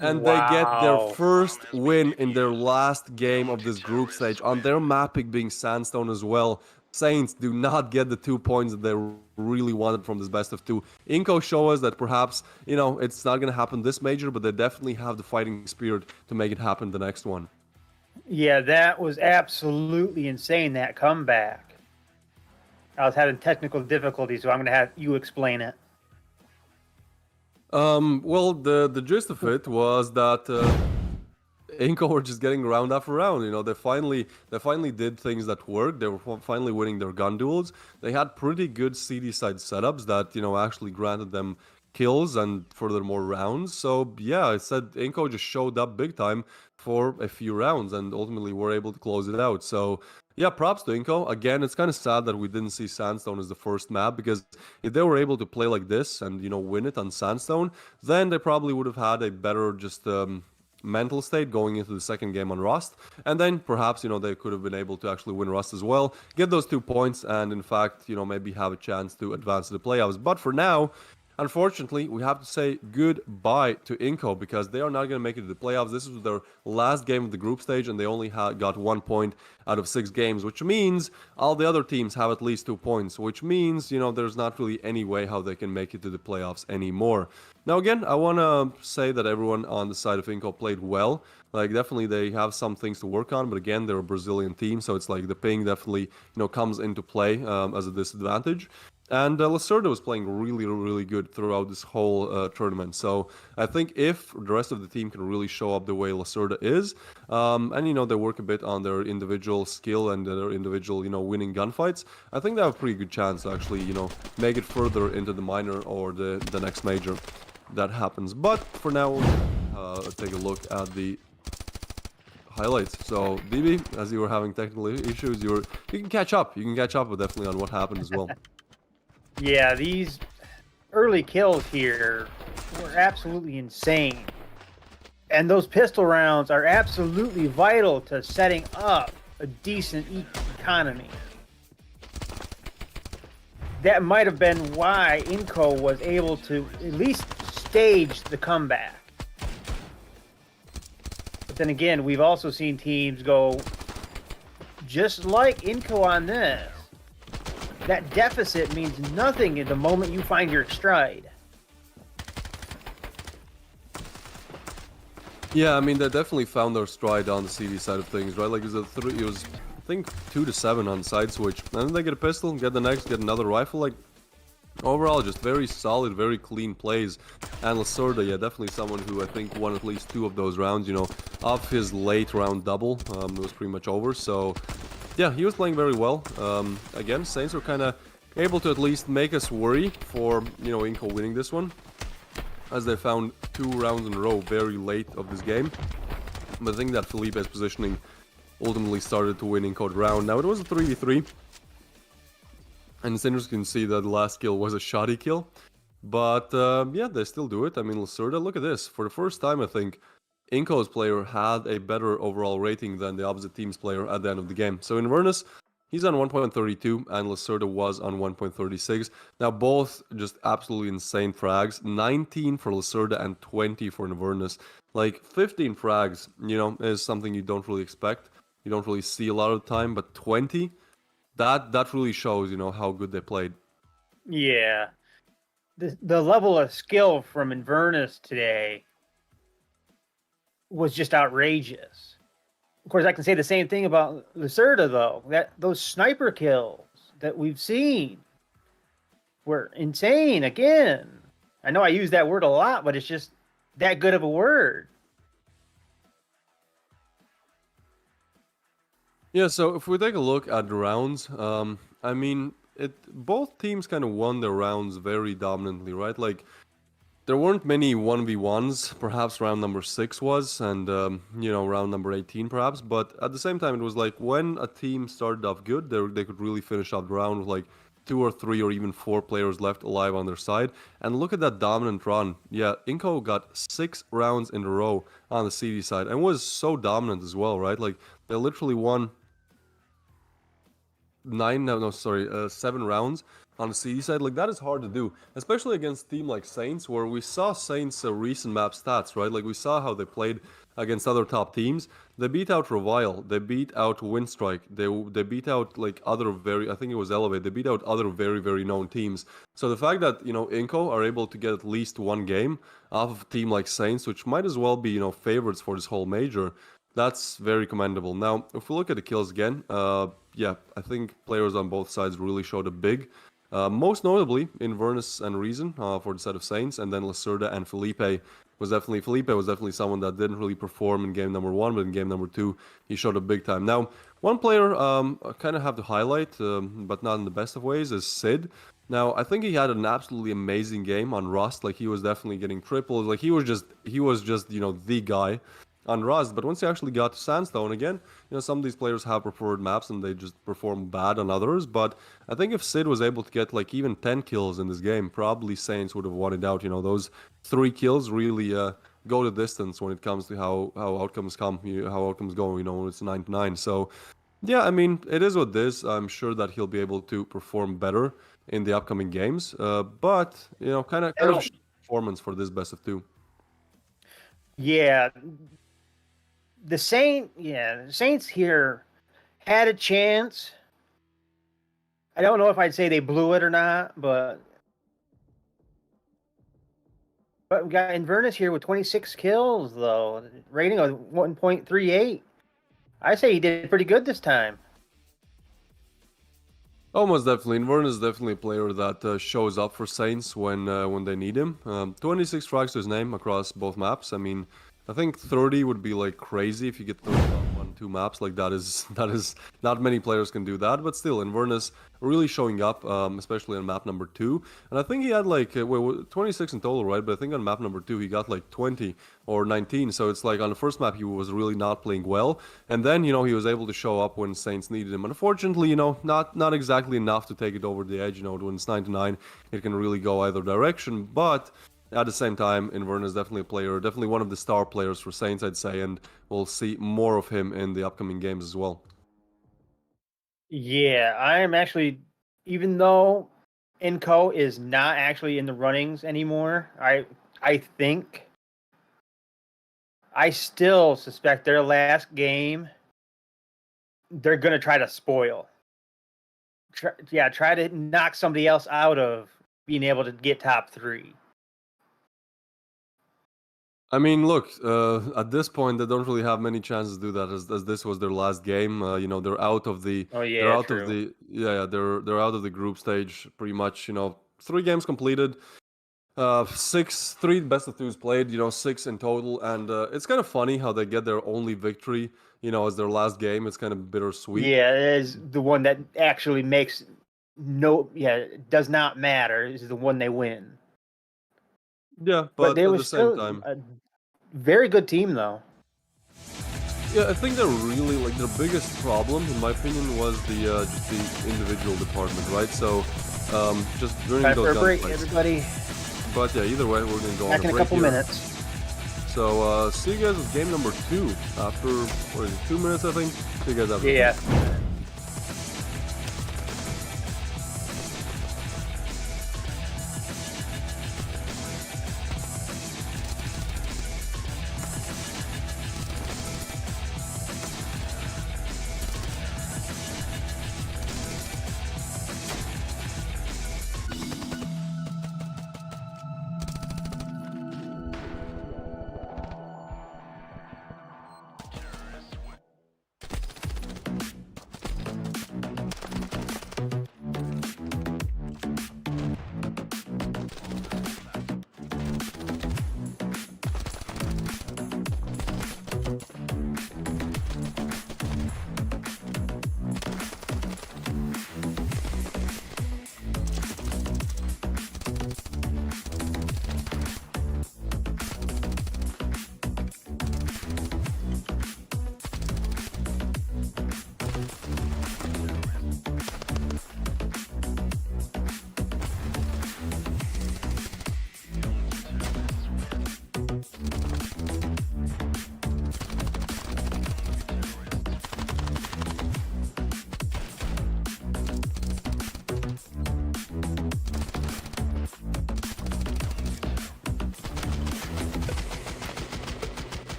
And they get their first win in their last game of this group stage on their map pick being Sandstone as well. Saints do not get the 2 points that they really wanted from this best of 2. INCO show us that perhaps, you know, it's not going to happen this major, but they definitely have the fighting spirit to make it happen the next one. Yeah, that was absolutely insane, that comeback. I was having technical difficulties, so I'm going to have you explain it. Well, the gist of it was that INCO were just getting round after round. You know, they finally did things that worked. They were finally winning their gun duels. They had pretty good CD side setups that, you know, actually granted them kills and furthermore rounds. So yeah, I said INCO just showed up big time for a few rounds and ultimately were able to close it out. So yeah, props to INCO. Again, it's kind of sad that we didn't see Sandstone as the first map, because if they were able to play like this and, you know, win it on Sandstone, then they probably would have had a better just mental state going into the second game on Rust, and then perhaps, you know, they could have been able to actually win Rust as well, get those 2 points, and in fact, you know, maybe have a chance to advance to the playoffs. But for now, unfortunately, we have to say goodbye to INCO, because they are not going to make it to the playoffs. This was their last game of the group stage, and they only got 1 point out of 6 games, which means all the other teams have at least 2 points, which means, you know, there's not really any way how they can make it to the playoffs anymore. Now, again, I want to say that everyone on the side of INCO played well. Like, definitely they have some things to work on, but again, they're a Brazilian team, so it's like the ping definitely, you know, comes into play as a disadvantage. And Lacerda was playing really, really good throughout this whole tournament. So I think if the rest of the team can really show up the way Lacerda is, and, you know, they work a bit on their individual skill and their individual, you know, winning gunfights, I think they have a pretty good chance to actually, you know, make it further into the minor or the next major that happens. But for now, take a look at the highlights. So DB, as you were having technical issues, you can catch up. You can catch up, but definitely on what happened as well. Yeah, these early kills here were absolutely insane. And those pistol rounds are absolutely vital to setting up a decent economy. That might have been why INCO was able to at least stage the comeback. But then again, we've also seen teams go just like INCO on this. That deficit means nothing at the moment you find your stride. Yeah, I mean, they definitely found their stride on the CD side of things, right? Like, it was I think 2 to 7 on side switch, and then they get a pistol, get the next, get another rifle. Like, Overall, just very solid, very clean plays. And Lacerda, yeah, definitely someone who I think won at least 2 of those rounds, you know, off his late round double. It was pretty much over, so yeah, he was playing very well. Again, Saints were kind of able to at least make us worry for, you know, INCO winning this one, as they found 2 rounds in a row very late of this game. But I think that Felipe's positioning ultimately started to win INCO round. Now, it was a 3v3. And it's interesting to see that the last kill was a shoddy kill. But yeah, they still do it. I mean, Lacerda, look at this. For the first time, I think, INCO's player had a better overall rating than the opposite team's player at the end of the game. So Inverness, he's on 1.32 and Lacerda was on 1.36. Now, both just absolutely insane frags. 19 for Lacerda and 20 for Inverness. Like, 15 frags, you know, is something you don't really expect. You don't really see a lot of the time, but 20... That really shows, you know, how good they played. Yeah. The level of skill from Inverness today was just outrageous. Of course, I can say the same thing about Lacerda, though. Those sniper kills that we've seen were insane again. I know I use that word a lot, but it's just that good of a word. Yeah, so if we take a look at the rounds, I mean, both teams kind of won their rounds very dominantly, right? Like, there weren't many 1v1s, perhaps round number 6 was, and, you know, round number 18 perhaps, but at the same time, it was like when a team started off good, they could really finish out the round with like 2 or 3 or even 4 players left alive on their side. And look at that dominant run. Yeah, INCO got 6 rounds in a row on the CD side and was so dominant as well, right? Like, they literally won 7 rounds on the CD side. Like, that is hard to do, especially against a team like Saints, where we saw Saints' recent map stats, right? Like, we saw how they played against other top teams. They beat out Revile, they beat out Winstrike, they beat out like other I think it was Elevate, they beat out other very, very known teams. So the fact that, you know, INCO are able to get at least one game off of a team like Saints, which might as well be, you know, favorites for this whole major, that's very commendable. Now, if we look at the kills again, yeah, I think players on both sides really showed a big. Most notably, Inverness and Reason for the side of Saints, and then Lacerda and Felipe was definitely someone that didn't really perform in game number 1, but in game number 2, he showed a big time. Now, one player I kind of have to highlight, but not in the best of ways, is Sid. Now, I think he had an absolutely amazing game on Rust. Like, he was definitely getting triples. Like, he was just, you know, the guy on Rust. But once he actually got to Sandstone again, you know, some of these players have preferred maps and they just perform bad on others. But I think if Sid was able to get like even 10 kills in this game, probably Saints would have won it out. You know, those 3 kills really go the distance when it comes to how outcomes come, how outcomes go, you know, when it's 9-9. So yeah, I mean, it is what it is. I'm sure that he'll be able to perform better in the upcoming games. But, you know, kind of performance for this best of 2. Yeah. The Saints here had a chance. I don't know if I'd say they blew it or not, but we got Inverness here with 26 kills, though. Rating of 1.38. I say he did pretty good this time. Almost definitely. Inverness is definitely a player that shows up for Saints when they need him. 26 frags to his name across both maps. I mean, I think 30 would be like crazy if you get 30 on 2 maps. Like, that is not many players can do that. But still, Inverness really showing up, especially on map number 2. And I think he had like 26 in total, right? But I think on map number 2 he got like 20 or 19. So it's like on the first map he was really not playing well, and then, you know, he was able to show up when Saints needed him. Unfortunately, you know, not exactly enough to take it over the edge. You know, when it's 9-9, it can really go either direction. But at the same time, Inverness is definitely a player, definitely one of the star players for Saints, I'd say, and we'll see more of him in the upcoming games as well. Yeah, I am actually, even though INCO is not actually in the runnings anymore, I think, I still suspect their last game, they're going to try to spoil. Try to knock somebody else out of being able to get top 3. I mean, look, at this point, they don't really have many chances to do that, as this was their last game. You know, they're out of the, Oh yeah, they're out true. of the, yeah, they're out of the group stage pretty much. You know, 3 games completed. 3 best of 2s played, 6 in total, and it's kind of funny how they get their only victory, as their last game. It's kind of bittersweet. Yeah, it is the one that actually makes it does not matter. Is the one they win. Yeah, But but they at were the same still time, a very good team, though. yeah, I think they're really like their biggest problem, in my opinion, was the just the individual department, right? So, just during Time those for a break, gunfights. everybody. But yeah, either way, we're gonna go Back on a in a break couple here. minutes. So, see you guys with game number 2 after, what is it, 2 minutes, I think? See you guys after. Yeah.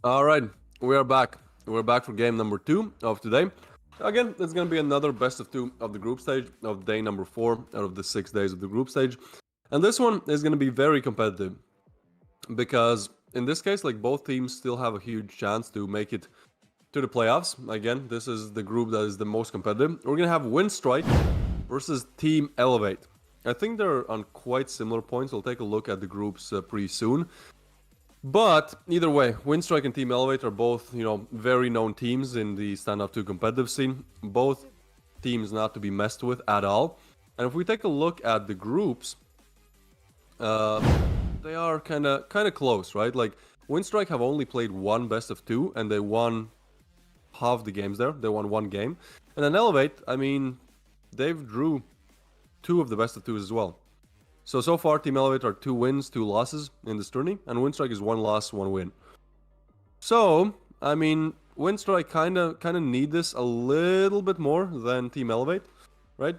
All right, we are back. We're back for game number 2 of today. Again, it's going to be another best of 2 of the group stage of day number 4 out of the 6 days of the group stage. And this one is going to be very competitive because in this case, like, both teams still have a huge chance to make it to the playoffs. Again, this is the group that is the most competitive. We're going to have Winstrike versus Team Elevate. I think they're on quite similar points. We'll take a look at the groups pretty soon. But either way, Winstrike and Team Elevate are both, very known teams in the Standoff 2 competitive scene. Both teams not to be messed with at all. And if we take a look at the groups, they are kind of close, right? Like, Winstrike have only played 1 best of 2, and they won half the games there. They won 1 game. And then Elevate, I mean, they've drew 2 of the best of 2s as well. So far, Team Elevate are 2 wins, 2 losses in this tourney, and Winstrike is 1 loss, 1 win. So, I mean, Winstrike kind of need this a little bit more than Team Elevate, right?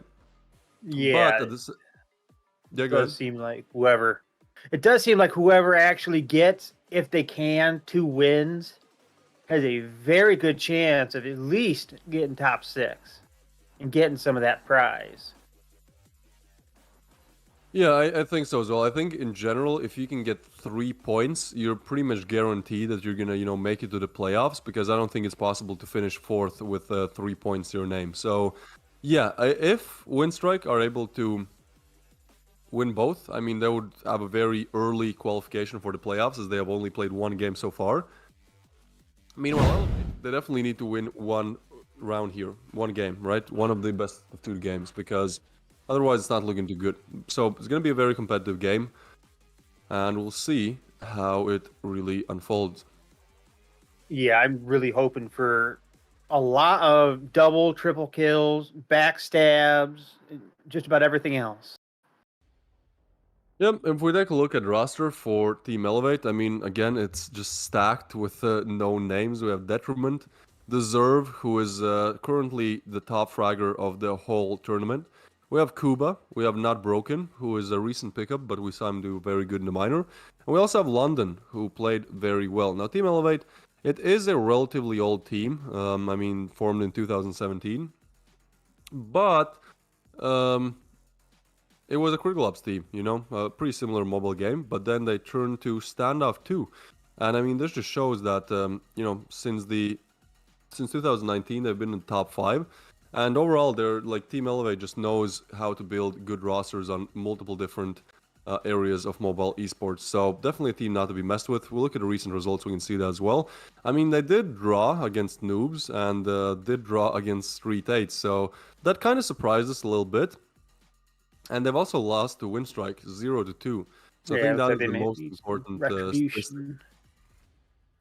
Yeah, But this, yeah, it go ahead. It does seem like whoever actually gets, if they can, 2 wins, has a very good chance of at least getting top 6 and getting some of that prize. Yeah, I think so as well. I think in general, if you can get 3 points, you're pretty much guaranteed that you're gonna, make it to the playoffs, because I don't think it's possible to finish 4th with 3 points to your name. So, yeah, if Winstrike are able to win both, I mean, they would have a very early qualification for the playoffs, as they have only played 1 game so far. Meanwhile, they definitely need to win 1 round here, 1 game, right? One of the best of 2 games, because otherwise, it's not looking too good. So it's going to be a very competitive game, and we'll see how it really unfolds. Yeah, I'm really hoping for a lot of double, triple kills, backstabs, just about everything else. Yep, if we take a look at roster for Team Elevate, I mean, again, it's just stacked with known names. We have Detriment, Deserve, who is currently the top fragger of the whole tournament. We have Kuba, we have Not Broken, who is a recent pickup, but we saw him do very good in the minor. And we also have London, who played very well. Now, Team Elevate, it is a relatively old team. I mean, formed in 2017. But um, it was a Critical Ops team, you know, a pretty similar mobile game, but then they turned to Standoff 2. And I mean, this just shows that, you know, since 2019, they've been in the top 5. And overall, they're like Team Elevate just knows how to build good rosters on multiple different areas of mobile esports. So definitely a team not to be messed with. We'll look at the recent results, we can see that as well. I mean, they did draw against Noobs and did draw against STREETEIGHT. So that kind of surprised us a little bit. And they've also lost to Winstrike 0-2. So I think that is the most important statistic.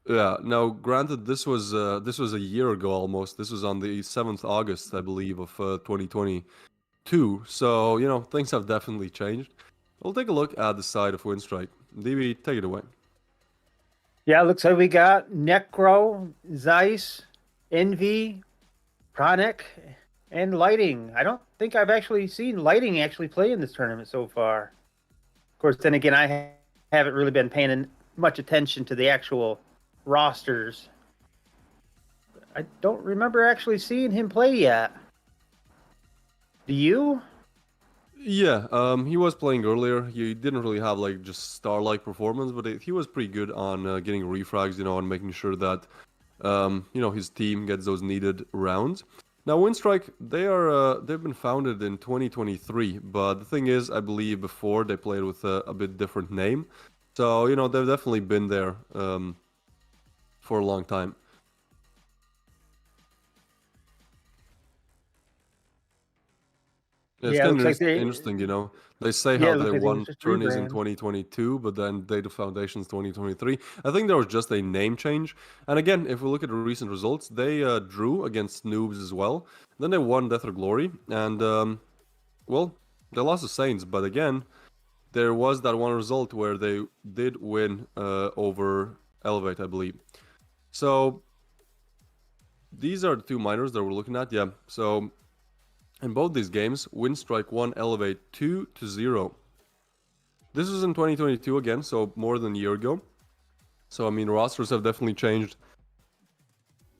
Yeah. Now, granted, this was a year ago almost. This was on the 7th August, I believe, of 2022. So you know things have definitely changed. We'll take a look at the side of Winstrike. DB, take it away. Yeah, it looks like we got Necro, Zeiss, Envy, Pronic, and Lighting. I don't think I've actually seen Lighting actually play in this tournament so far. Of course, then again, I haven't really been paying much attention to the actual rosters. I don't remember actually seeing him play yet. Do you? Yeah, he was playing earlier. He didn't really have like just star-like performance, but he was pretty good on getting refrags, you know, and making sure that you know, his team gets those needed rounds. Now, Winstrike, they've been founded in 2023, but the thing is, I believe before they played with a bit different name. So, you know, they've definitely been there for a long time. Yeah, it's kind of interesting, you know. They say how they won tourneys in 2022, but then Data Foundations 2023. I think there was just a name change. And again, if we look at the recent results, they drew against Noobs as well. Then they won Death or Glory, and well, they lost to Saints. But again, there was that one result where they did win over Elevate, I believe. So these are the two minors that we're looking at. Yeah, so in both these games, Winstrike won Elevate 2-0. This was in 2022 again, so more than a year ago. So, I mean, rosters have definitely changed.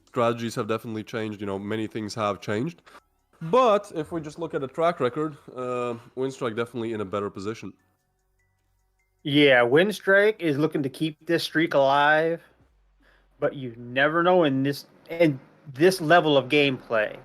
Strategies have definitely changed. You know, many things have changed. But if we just look at the track record, Winstrike definitely in a better position. Yeah, Winstrike is looking to keep this streak alive. But you never know in this level of gameplay.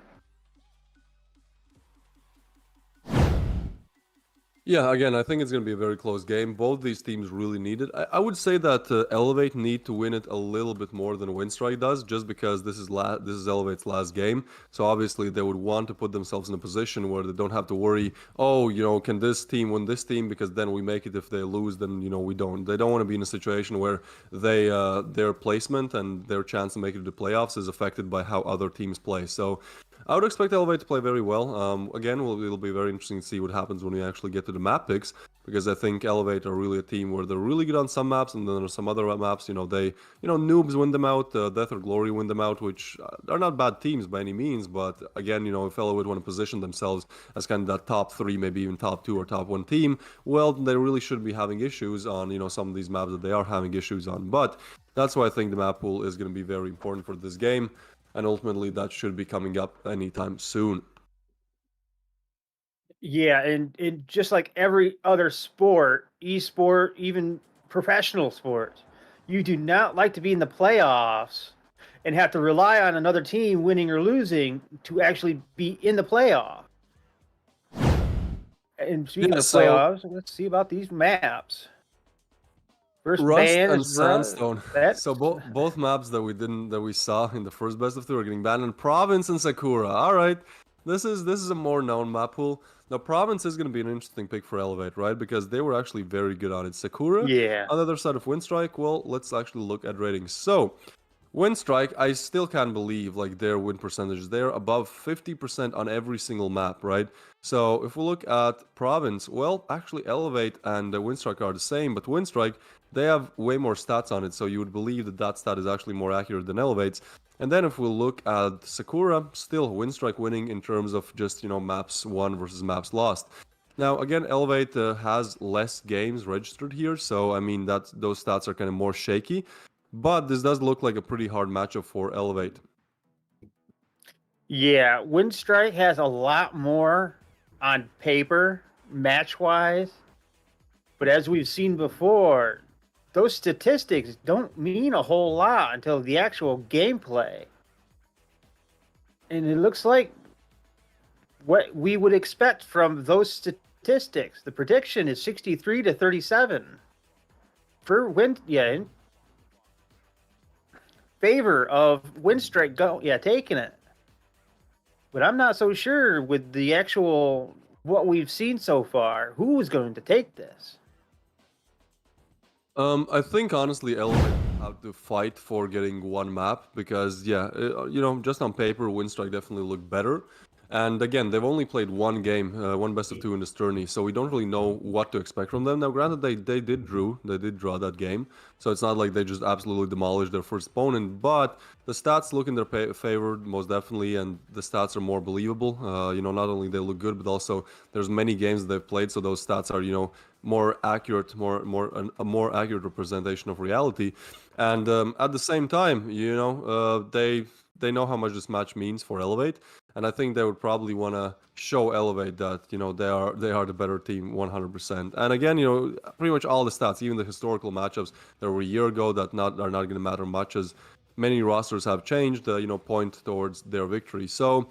Yeah, again, I think it's going to be a very close game. Both these teams really need it. I would say that Elevate need to win it a little bit more than Winstrike does, just because this is Elevate's last game. So obviously they would want to put themselves in a position where they don't have to worry, oh, you know, can this team win this team? Because then we make it. If they lose, then, you know, we don't. They don't want to be in a situation where their placement and their chance to make it to the playoffs is affected by how other teams play. So I would expect Elevate to play very well. Again, it'll be very interesting to see what happens when we actually get to the map picks, because I think Elevate are really a team where they're really good on some maps, and then there's some other maps, you know, Noobs win them out, Death or Glory win them out, which are not bad teams by any means, but again, you know, if Elevate want to position themselves as kind of that top 3, maybe even top 2 or top 1 team, well, they really should be having issues on, you know, some of these maps that they are having issues on. But that's why I think the map pool is going to be very important for this game. And ultimately, that should be coming up anytime soon. Yeah, and just like every other sport, esport, even professional sports, you do not like to be in the playoffs and have to rely on another team winning or losing to actually be in the playoff. And speaking of playoffs, let's see about these maps. First Rust and Sandstone. So both maps that we saw in the first best of 2 are getting banned, and Province and Sakura. All right, this is a more known map pool. Now Province is going to be an interesting pick for Elevate, right? Because they were actually very good on it. Sakura, yeah. On the other side of Winstrike, well, let's actually look at ratings. So Winstrike, I still can't believe like their win percentages. They're above 50% on every single map, right? So if we look at Province, well, actually Elevate and Winstrike are the same, but Winstrike, they have way more stats on it, so you would believe that that stat is actually more accurate than Elevate's. And then if we look at Sakura, still Winstrike winning in terms of just, maps won versus maps lost. Now, again, Elevate has less games registered here, so I mean that those stats are kind of more shaky. But this does look like a pretty hard matchup for Elevate. Yeah, Winstrike has a lot more on paper, match-wise. But as we've seen before, those statistics don't mean a whole lot until the actual gameplay. And it looks like what we would expect from those statistics. The prediction is 63 to 37 for in favor of Winstrike taking it. But I'm not so sure with the actual what we've seen so far, who is going to take this. I think honestly Elevate have to fight for getting one map because just on paper Winstrike definitely look better. And again, they've only played one game, one best of two in this tourney, so we don't really know what to expect from them. Now, granted, they did draw that game, so it's not like they just absolutely demolished their first opponent, but the stats look in their favor, most definitely, and the stats are more believable. Not only they look good, but also there's many games that they've played, so those stats are, more accurate, a more accurate representation of reality. And at the same time, they know how much this match means for Elevate. And I think they would probably want to show Elevate that, they are the better team 100%. And again, pretty much all the stats, even the historical matchups that were a year ago that are not going to matter much as many rosters have changed, point towards their victory. So,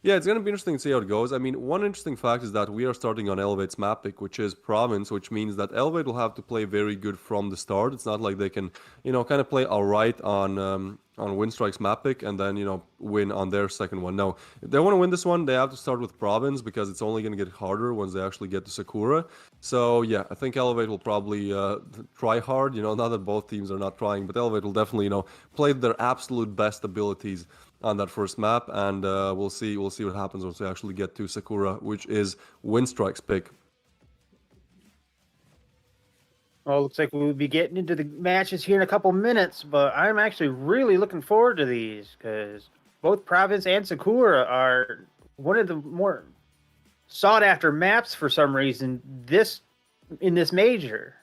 yeah, it's going to be interesting to see how it goes. I mean, one interesting fact is that we are starting on Elevate's map pick, which is Province, which means that Elevate will have to play very good from the start. It's not like they can, kind of play all right on Winstrike's map pick and then, win on their second one. No, if they want to win this one, they have to start with Province because it's only going to get harder once they actually get to Sakura. So, yeah, I think Elevate will probably try hard, not that both teams are not trying, but Elevate will definitely, play their absolute best abilities on that first map, and we'll see what happens once we actually get to Sakura, which is Winstrike's pick. Well, looks like we'll be getting into the matches here in a couple minutes, but I'm actually really looking forward to these because both Province and Sakura are one of the more sought after maps for some reason in this major.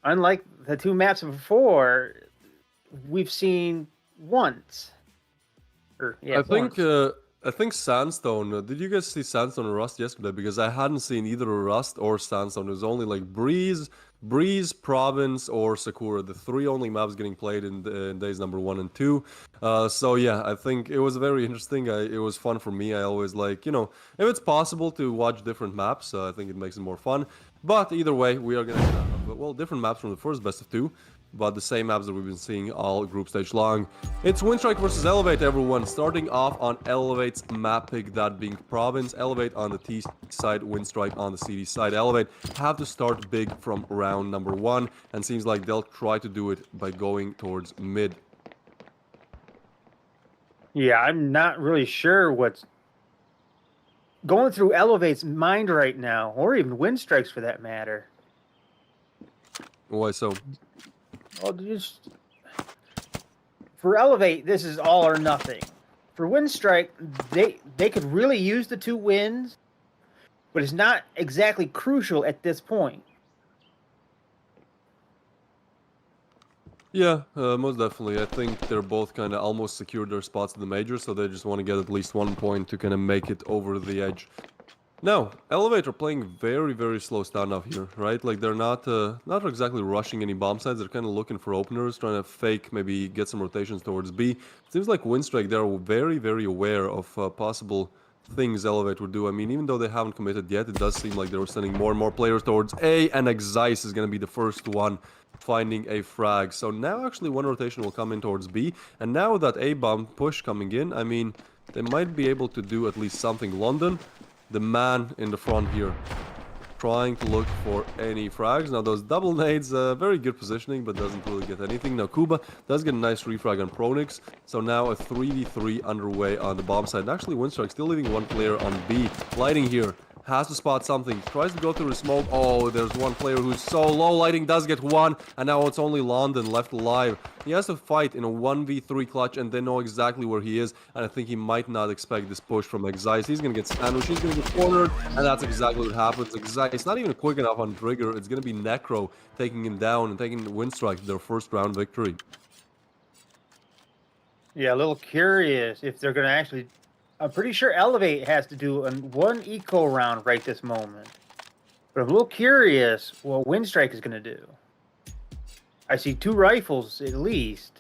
Unlike the two maps before, we've seen once. I think Sandstone. Did you guys see Sandstone or Rust yesterday? Because I hadn't seen either Rust or Sandstone. It was only like Breeze, Province, or Sakura. The three only maps getting played in days number 1 and 2. So yeah, I think it was very interesting. It was fun for me. I always like, if it's possible to watch different maps, I think it makes it more fun. But either way, we are gonna have different maps from the first best of 2. But the same maps that we've been seeing all group stage long. It's Winstrike versus Elevate, everyone. Starting off on Elevate's map pick, that being Province. Elevate on the T side, Winstrike on the CD side. Elevate have to start big from round number 1, and seems like they'll try to do it by going towards mid. Yeah, I'm not really sure what's going through Elevate's mind right now, or even Winstrike's for that matter. Why so? Well, for Elevate, this is all or nothing. For Winstrike, they could really use the 2 wins, but it's not exactly crucial at this point. Yeah, most definitely. I think they're both kind of almost secured their spots in the major, so they just want to get at least 1 point to kind of make it over the edge. Now, Elevate are playing very, very slow standoff here, right? Like, they're not exactly rushing any bomb sites. They're kind of looking for openers, trying to fake, maybe get some rotations towards B. It seems like Winstrike, they're very, very aware of possible things Elevate would do. I mean, even though they haven't committed yet, it does seem like they were sending more and more players towards A, and Exice is going to be the first one finding a frag. So now, actually, 1 rotation will come in towards B. And now with that A-bomb push coming in, I mean, they might be able to do at least something. London, the man in the front here, trying to look for any frags. Now those double nades, very good positioning, but doesn't really get anything. Now Kuba does get a nice refrag on Pronix, so now a 3v3 underway on the bomb side. And actually Winstrike still leaving one player on B. Lighting here. Has to spot something. Tries to go through the smoke. Oh, there's one player who's so low. Lighting does get one. And now it's only London left alive. He has to fight in a 1v3 clutch and they know exactly where he is. And I think he might not expect this push from Exice. He's going to get sandwiched. He's going to get cornered. And that's exactly what happens. Exice, not even quick enough on trigger. It's going to be Necro taking him down and taking Winstrike to their first round victory. Yeah, a little curious if they're going to actually... I'm pretty sure Elevate has to do one eco round right this moment. But I'm a little curious what Winstrike is going to do. I see 2 rifles at least.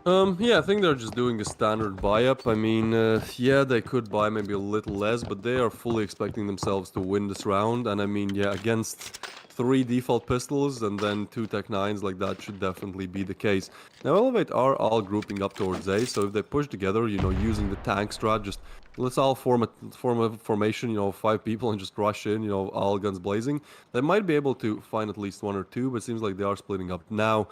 Yeah, I think they're just doing a standard buy-up. I mean, yeah, they could buy maybe a little less, but they are fully expecting themselves to win this round. And I mean, yeah, against 3 default pistols and then 2 Tech 9s, like that should definitely be the case. Now, Elevate are all grouping up towards A, so if they push together, you know, using the tank strat, just let's all form a formation, you know, 5 people and just rush in, you know, all guns blazing. They might be able to find at least 1 or 2, but it seems like they are splitting up now,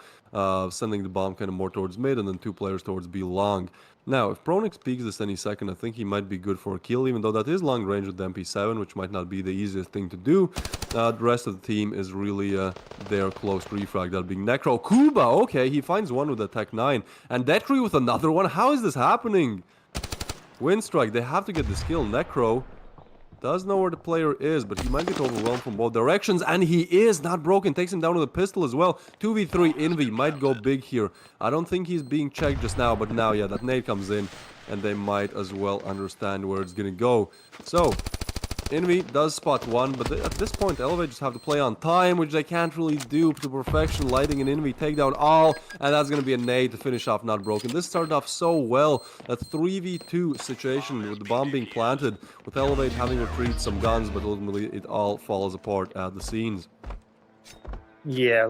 sending the bomb kind of more towards mid and then 2 players towards B long. Now, if Pronix peeks this any second, I think he might be good for a kill, even though that is long range with the MP7, which might not be the easiest thing to do. The rest of the team is really their close refrag, that being Necro. Kuba, okay, he finds one with a Tech 9. And Detri with another one. How is this happening? Winstrike, they have to get this kill. Necro does know where the player is, but he might get overwhelmed from both directions. And he is not broken. Takes him down with a pistol as well. 2v3 Envy might go big here. I don't think he's being checked just now, but now, yeah, that nade comes in. And they might as well understand where it's gonna go. So, Envy does spot one, but at this point, Elevate just have to play on time, which they can't really do to perfection. Lighting and Envy take down all, and that's going to be a nade to finish off Not Broken. This started off so well, a 3v2 situation with the bomb being planted, with Elevate having retrieved some guns, but ultimately it all falls apart at the scenes. Yeah,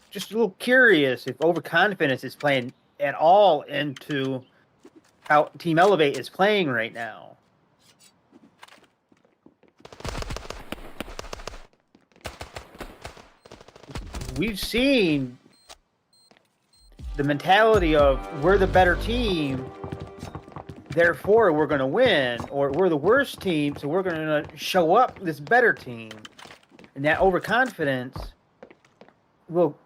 just a little curious if overconfidence is playing at all into how Team Elevate is playing right now. We've seen the mentality of we're the better team, therefore we're going to win, or we're the worst team, so we're going to show up this better team. And that overconfidence will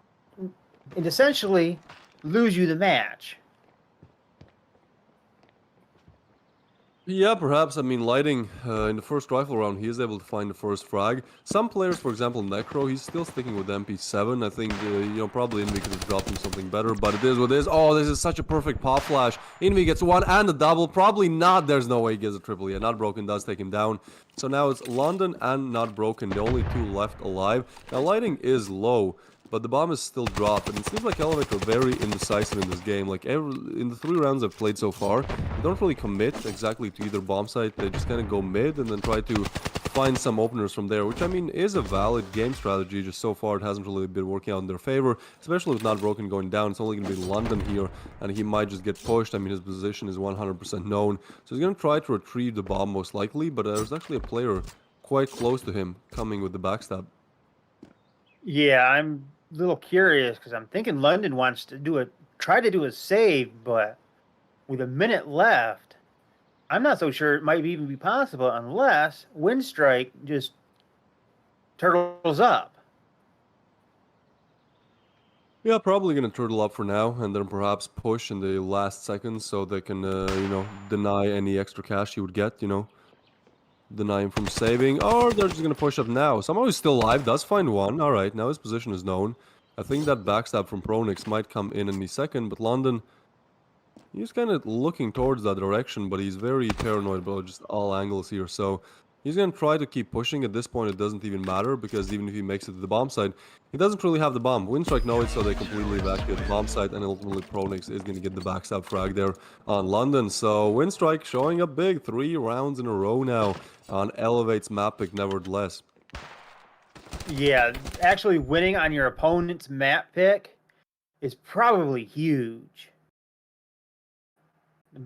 essentially lose you the match. Yeah, perhaps. I mean, Lighting, in the first rifle round, he is able to find the first frag. Some players, for example, Necro, he's still sticking with MP7. I think, you know, probably Envy could have dropped him something better, but it is what it is. Oh, this is such a perfect pop flash. Envy gets one and a double. Probably not. There's no way he gets a triple. Yeah, Not Broken does take him down. So now it's London and Not Broken, the only 2 left alive. Now, Lighting is low, but the bomb is still dropped, and it seems like Elevate are very indecisive in this game. Like, in the 3 rounds I've played so far, they don't really commit exactly to either bomb site. They just kind of go mid and then try to find some openers from there, which, I mean, is a valid game strategy. Just so far, it hasn't really been working out in their favor, especially with Not Broken going down. It's only going to be London here, and he might just get pushed. I mean, his position is 100% known, so he's going to try to retrieve the bomb most likely, but there's actually a player quite close to him coming with the backstab. Yeah, I'm a little curious because I'm thinking London wants to try to do a save, but with a minute left, I'm not so sure it might even be possible unless Winstrike just turtles up. Yeah, probably gonna turtle up for now, and then perhaps push in the last seconds so they can, you know, deny any extra cash you would get, you know. Deny him from saving, or they're just gonna push up now. Somehow he's still alive, does find one. Alright, now his position is known. I think that backstab from Pronix might come in any second, but London, he's kind of looking towards that direction, but he's very paranoid about just all angles here, so he's gonna try to keep pushing. At this point, it doesn't even matter, because even if he makes it to the bomb site, he doesn't really have the bomb. Winstrike know it, so they completely evacuate the bomb site, and ultimately Pronix is gonna get the backstab frag there on London. So Winstrike showing up big, 3 rounds in a row now on Elevate's map pick, nevertheless. Yeah, actually winning on your opponent's map pick is probably huge.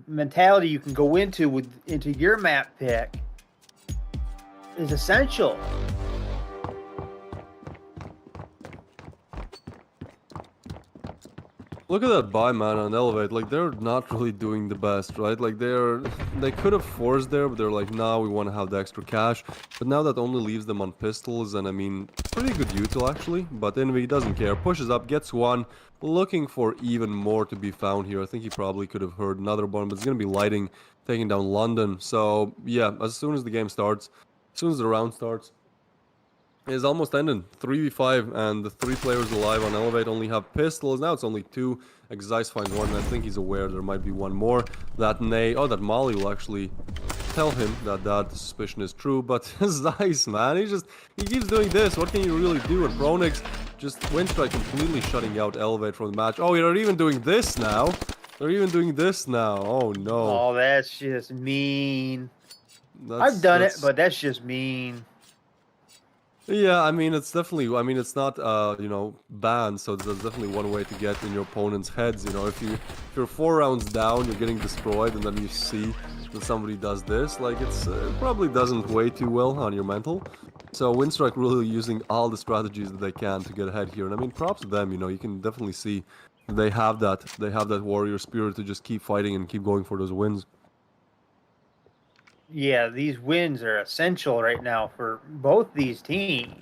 mentality you can go into your map pick is essential. Look at that buy man on Elevate, like they're not really doing the best, right? Like they could have forced there, but they're like, nah, we want to have the extra cash. But now that only leaves them on pistols, and I mean, pretty good util actually. But Envy doesn't care, pushes up, gets one, looking for even more to be found here. I think he probably could have heard another one, but it's gonna be lighting, taking down London. So yeah, as soon as the game starts, as soon as the round starts, is almost ended. 3v5, and the 3 players alive on Elevate only have pistols. Now it's only 2. Exise finds one, and I think he's aware there might be one more. That that Molly will actually tell him that that suspicion is true, but Zeiss, man, he keeps doing this. What can you really do? And Pronix just Winstrike completely shutting out Elevate from the match. Oh, they're even doing this now. They're even doing this now. Oh, no. Oh, that's just mean. I've done it, but that's just mean. Yeah, I mean, it's definitely, I mean, it's not, you know, banned, so there's definitely one way to get in your opponent's heads, you know, if you're 4 rounds down, you're getting destroyed, and then you see that somebody does this, like, it probably doesn't weigh too well on your mental. So Winstrike really using all the strategies that they can to get ahead here, and I mean, props to them, you know, you can definitely see they have that warrior spirit to just keep fighting and keep going for those wins. Yeah, these wins are essential right now for both these teams.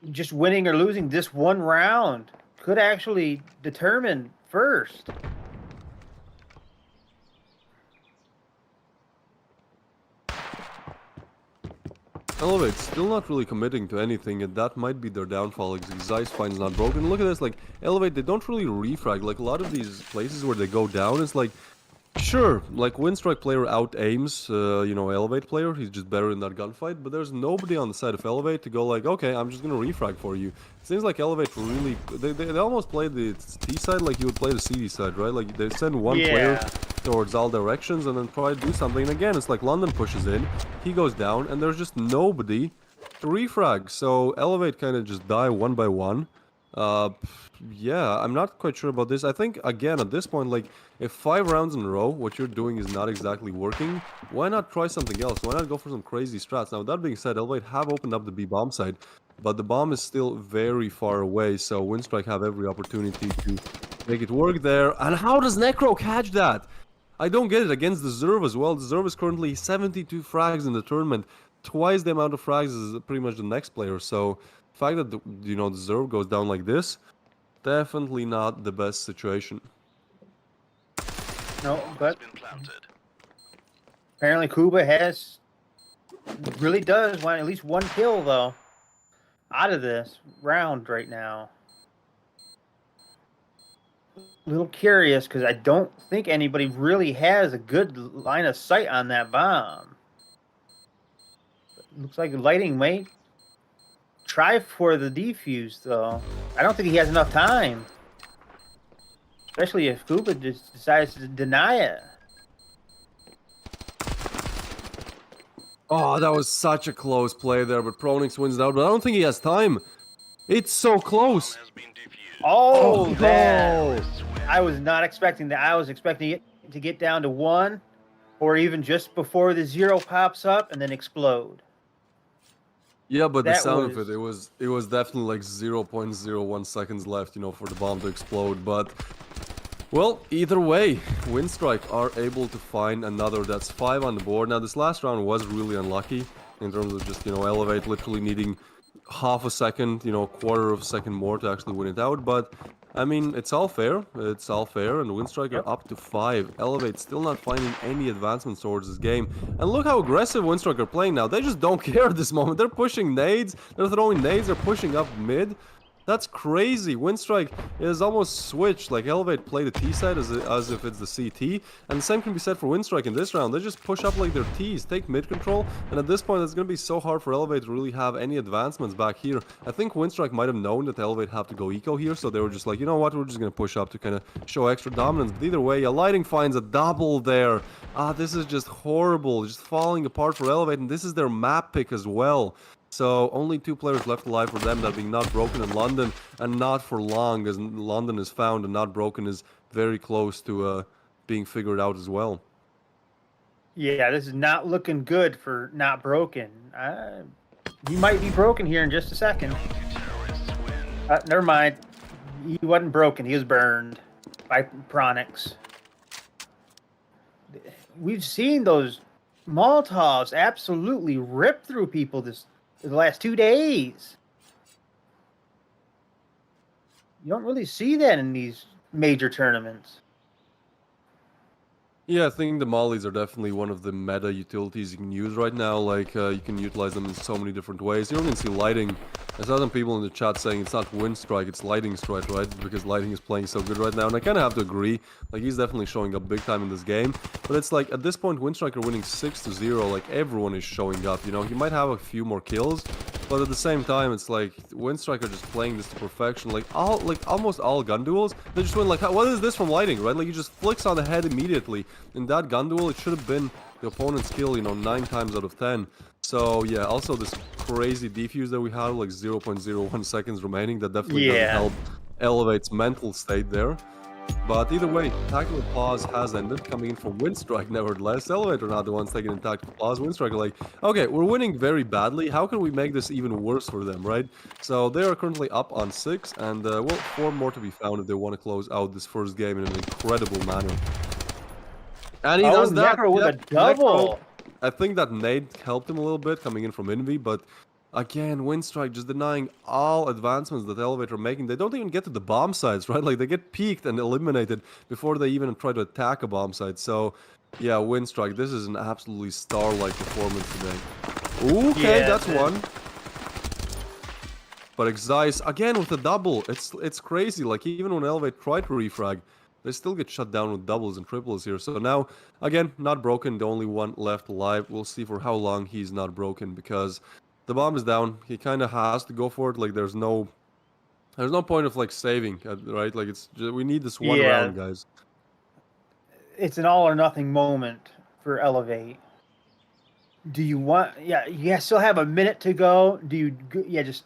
Just winning or losing this one round could actually determine first. Elevate still not really committing to anything, and that might be their downfall. Zeiss finds not broken. Look at this, like Elevate, they don't really refrag. Like a lot of these places where they go down, it's like, sure, like Winstrike player out aims, you know, Elevate player, he's just better in that gunfight, but there's nobody on the side of Elevate to go like, okay, I'm just gonna refrag for you. It seems like Elevate really, they almost play the T side like you would play the CD side, right? Like they send one player towards all directions and then try to do something. And again, it's like London pushes in, he goes down, and there's just nobody to refrag. So Elevate kind of just die one by one. Yeah, I'm not quite sure about this. I think, again, at this point, like, if 5 rounds in a row, what you're doing is not exactly working, why not try something else? Why not go for some crazy strats? Now, that being said, Elevate have opened up the B bomb side, but the bomb is still very far away, so Winstrike have every opportunity to make it work there. And how does Necro catch that? I don't get it. Against the Zerv as well. The Zerv is currently 72 frags in the tournament. Twice the amount of frags is pretty much the next player, so the fact that, you know, the Zerv goes down like this, definitely not the best situation. No, but apparently Kuba really does want at least 1 kill, though, out of this round right now. A little curious, because I don't think anybody really has a good line of sight on that bomb. Looks like lighting may try for the defuse, though. I don't think he has enough time. Especially if Kuba just decides to deny it. Oh, that was such a close play there, but Pronix wins out, but I don't think he has time. It's so close. Oh, no. I was not expecting that. I was expecting it to get down to 1, or even just before the 0 pops up and then explode. Yeah, but the sound of it was definitely like 0.01 seconds left, you know, for the bomb to explode. But, well, either way, Winstrike are able to find another. That's 5 on the board. Now, this last round was really unlucky in terms of just, you know, Elevate literally needing half a second, you know, quarter of a second more to actually win it out. But, I mean, it's all fair. It's all fair, and Winstrike are up to 5. Elevate still not finding any advancements towards this game. And look how aggressive Winstrike are playing now. They just don't care at this moment. They're pushing nades. They're throwing nades. They're pushing up mid. That's crazy. Winstrike is almost switched. Like, Elevate play the T side as if it's the CT. And the same can be said for Winstrike in this round. They just push up like their Ts, take mid control. And at this point, it's going to be so hard for Elevate to really have any advancements back here. I think Winstrike might have known that Elevate have to go eco here. So they were just like, you know what, we're just going to push up to kind of show extra dominance. But either way, Lighting finds a double there. Ah, this is just horrible. Just falling apart for Elevate. And this is their map pick as well. So only 2 players left alive for them, that being Not Broken in London, and not for long, as London is found and Not Broken is very close to being figured out as well. Yeah, this is not looking good for Not Broken. He might be broken here in just a second. Never mind. He wasn't broken. He was burned by Pronix. We've seen those Molotovs absolutely rip through people the last 2 days. You don't really see that in these major tournaments. Yeah, I think the mollies are definitely one of the meta utilities you can use right now. Like, you can utilize them in so many different ways. You're going to see lighting. I saw some people in the chat saying it's not Winstrike, it's Lighting Strike, right? Because Lighting is playing so good right now, and I kind of have to agree. Like, he's definitely showing up big time in this game. But it's like, at this point, Winstrike are winning 6-0. Like, everyone is showing up, you know? He might have a few more kills, but at the same time, it's like, Winstrike are just playing this to perfection. Like, almost all gun duels, they just win, like, what is this from Lighting, right? Like, he just flicks on the head immediately. In that gun duel, it should have been the opponent's kill, you know, 9 times out of 10. So, yeah, also this crazy defuse that we had, like 0.01 seconds remaining, that definitely doesn't help Elevate's mental state there. But either way, tactical pause has ended, coming in from Winstrike nevertheless. Elevate are not the ones taking in tactical pause. Winstrike are like, okay, we're winning very badly. How can we make this even worse for them, right? So they are currently up on 6, and well, 4 more to be found if they want to close out this first game in an incredible manner. And he does that. Necro with a double. Necro, I think that nade helped him a little bit coming in from Envy, but again, Winstrike just denying all advancements that Elevate are making. They don't even get to the bomb sites, right? Like, they get peeked and eliminated before they even try to attack a bomb site. So, yeah, Winstrike, this is an absolutely star-like performance today. Okay, that's one. But Exise, again with a double. It's crazy. Like, even when Elevate tried to refrag, they still get shut down with doubles and triples here. So now, again, Not Broken, the only one left alive. We'll see for how long he's not broken, because the bomb is down. He kind of has to go for it. Like, there's no point of, like, saving, right? Like, it's just, we need this one round, guys. It's an all or nothing moment for Elevate. Do you want... Yeah, you still have a minute to go. Do you... Yeah, just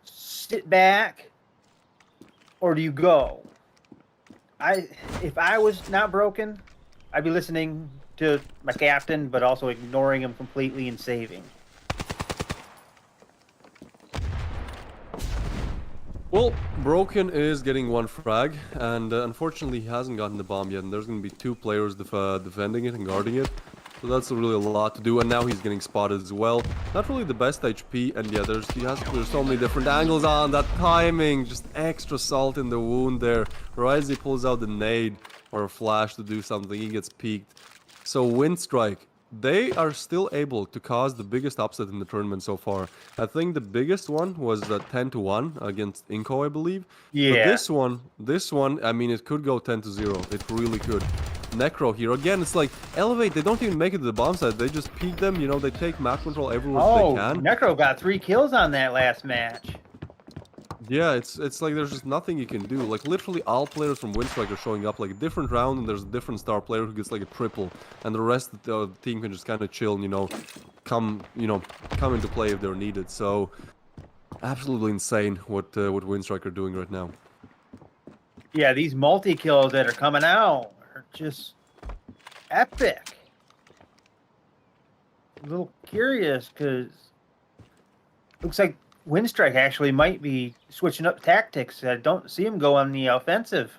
sit back? Or do you go? If I was Not Broken, I'd be listening to my captain, but also ignoring him completely and saving. Well, Broken is getting 1 frag, and unfortunately he hasn't gotten the bomb yet, and there's going to be 2 players defending it and guarding it. So that's really a lot to do, and now he's getting spotted as well. Not really the best HP, and yeah, there's so many different angles on that timing. Just extra salt in the wound there. Right as he pulls out the nade or a flash to do something, he gets peeked. So Winstrike, they are still able to cause the biggest upset in the tournament so far. I think the biggest one was 10-1 against INCO, I believe. Yeah. But this one, I mean, it could go 10-0. It really could. Necro here again. It's like Elevate. They don't even make it to the bomb site. They just peek them. You know, they take map control everywhere they can. Necro got 3 kills on that last match. Yeah, it's like there's just nothing you can do. Like, literally all players from Winstrike are showing up like a different round, and there's a different star player who gets like a triple, and the rest of the team can just kind of chill and, you know, come into play if they're needed. So absolutely insane what Winstrike are doing right now. Yeah, these multi-kills that are coming out are just epic. A little curious, because looks like Winstrike actually might be switching up tactics. I don't see him go on the offensive.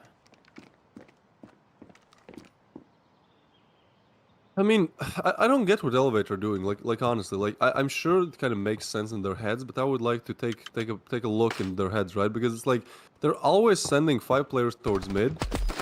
I mean, I don't get what Elevate are doing. Like honestly, like I'm sure it kind of makes sense in their heads, but I would like to take a look in their heads, right? Because it's like they're always sending 5 players towards mid,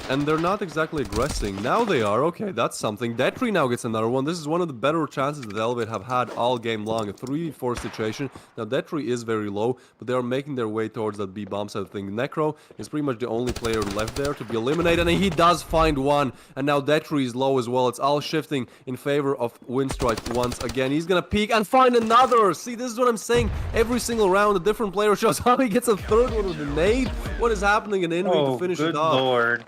and they're not exactly aggressing. Now they are. Okay, that's something. Detri now gets another one. This is one of the better chances that Elevate have had all game long. A 3v4 situation. Now Detri is very low, but they are making their way towards that B bomb side thing. Necro is pretty much the only player left there to be eliminated, and he does find one. And now Detri is low as well. It's all shifting in favor of Winstrike once again. He's gonna peek and find another. See, this is what I'm saying. Every single round, a different player shows how he gets a third one with a nade. What is happening in Envy to finish it off? Lord.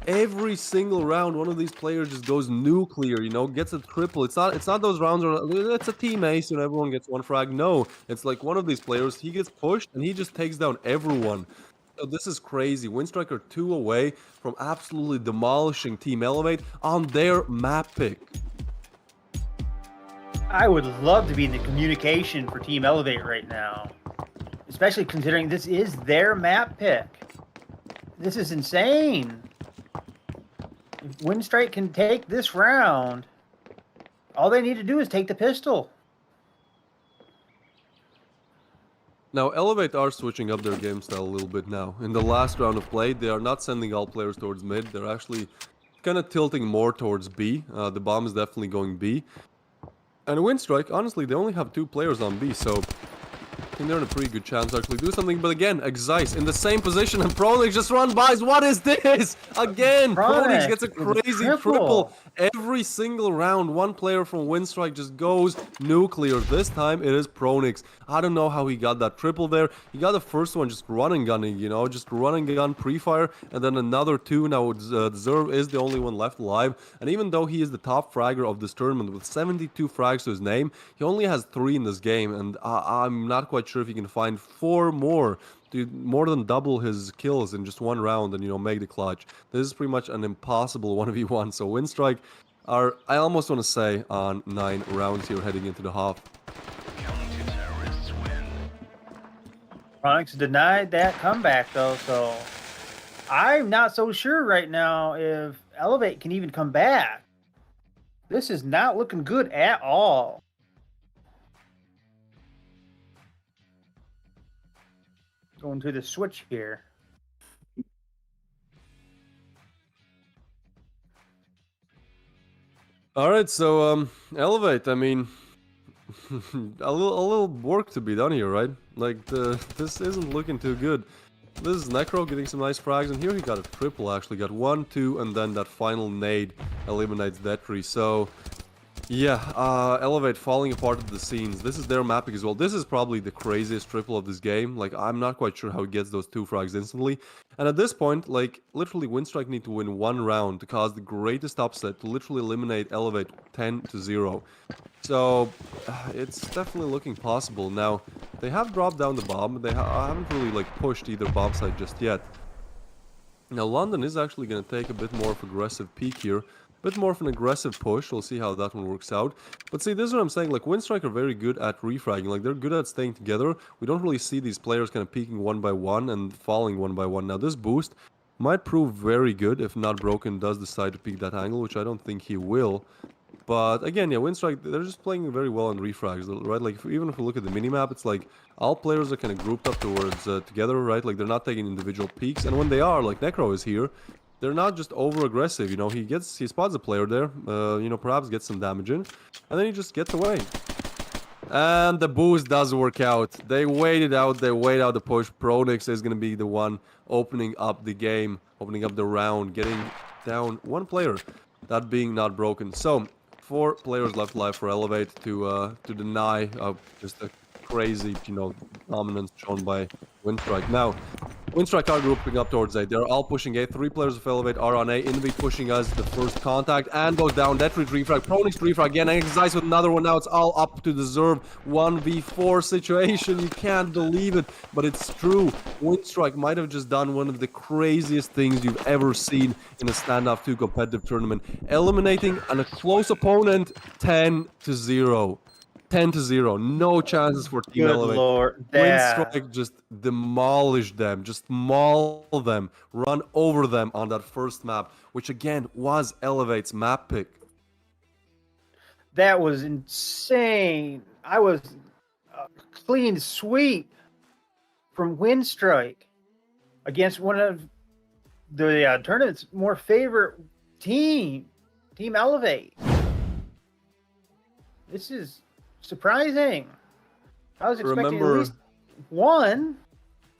every single round, one of these players just goes nuclear, you know, gets a triple. It's not those rounds where it's a team ace and everyone gets one frag. No, it's like one of these players, he gets pushed and he just takes down everyone. So this is crazy. Winstrike are 2 away from absolutely demolishing Team Elevate on their map pick. I would love to be in the communication for Team Elevate right now, especially considering this is their map pick. This is insane. If Winstrike can take this round, all they need to do is take the pistol. Now, Elevate are switching up their game style a little bit now. In the last round of play, they are not sending all players towards mid. They're actually kind of tilting more towards B. The bomb is definitely going B. And Winstrike, honestly, they only have 2 players on B, so I think they're in a pretty good chance to actually do something. But again, Exice in the same position, and Pronix just run by. What is this? Again, Pronix gets a crazy triple. Every single round, one player from Winstrike just goes nuclear. This time, it is Pronix. I don't know how he got that triple there. He got the first one just run and gunning, you know, just run and gun pre-fire, and then another 2. Now, Zerv is the only one left alive. And even though he is the top fragger of this tournament with 72 frags to his name, he only has 3 in this game, and I'm not quite sure if he can find 4 more to more than double his kills in just one round and, you know, make the clutch. This is pretty much an impossible 1v1. So Winstrike are, I almost want to say, on 9 rounds here heading into the half. Pronix denied that comeback though, so I'm not so sure right now if Elevate can even come back. This is not looking good at all. Going to the switch here. All right, so Elevate, I mean, a little work to be done here, right? Like, this isn't looking too good. This is Necro getting some nice frags, and here he got a triple, actually. Got 1, 2, and then that final nade eliminates Detri. So, yeah, Elevate falling apart at the scenes. This is their mapping as well. This is probably the craziest triple of this game. Like, I'm not quite sure how he gets those 2 frags instantly. And at this point, like, literally Winstrike need to win 1 round to cause the greatest upset to literally eliminate Elevate 10-0. So, it's definitely looking possible. Now, they have dropped down the bomb. They haven't really, like, pushed either bomb site just yet. Now, London is actually going to take a bit more of aggressive peek here. Bit more of an aggressive push. We'll see how that one works out. But see, this is what I'm saying. Like, Winstrike are very good at refragging. Like, they're good at staying together. We don't really see these players kind of peeking one by one and falling one by one. Now, this boost might prove very good if not Broken does decide to peek that angle, which I don't think he will. But again, yeah, Winstrike, they're just playing very well on refrags, right? Like, even if we look at the minimap, it's like all players are kind of grouped up towards together, right? Like, they're not taking individual peeks. And when they are, like Necro is here, they're not just over-aggressive, you know, he spots a player there, you know, perhaps gets some damage in, and then he just gets away. And the boost does work out. They waited out, they wait out the push. Pronix is going to be the one opening up the game, opening up the round, getting down 1 player, that being not Broken. So, 4 players left alive for Elevate to deny just a crazy, you know, dominance shown by Winstrike. Now, Winstrike are grouping up towards A. They're all pushing A. 3 players of Elevate are on A. Invi pushing us the first contact and goes down. Detri refrag. Pronix refrag again. Exice with another one. Now it's all up to deserve 1v4 situation. You can't believe it, but it's true. Winstrike might have just done one of the craziest things you've ever seen in a Standoff 2 competitive tournament. Eliminating a close opponent 10-0. 10-0, no chances for Team Elevate. Good lord, Winstrike just demolished them, just maul them, run over them on that first map, which again was Elevate's map pick. That was insane. I was a clean sweep from Winstrike against one of the tournament's more favorite team, Team Elevate. This is surprising. I was expecting at least 1.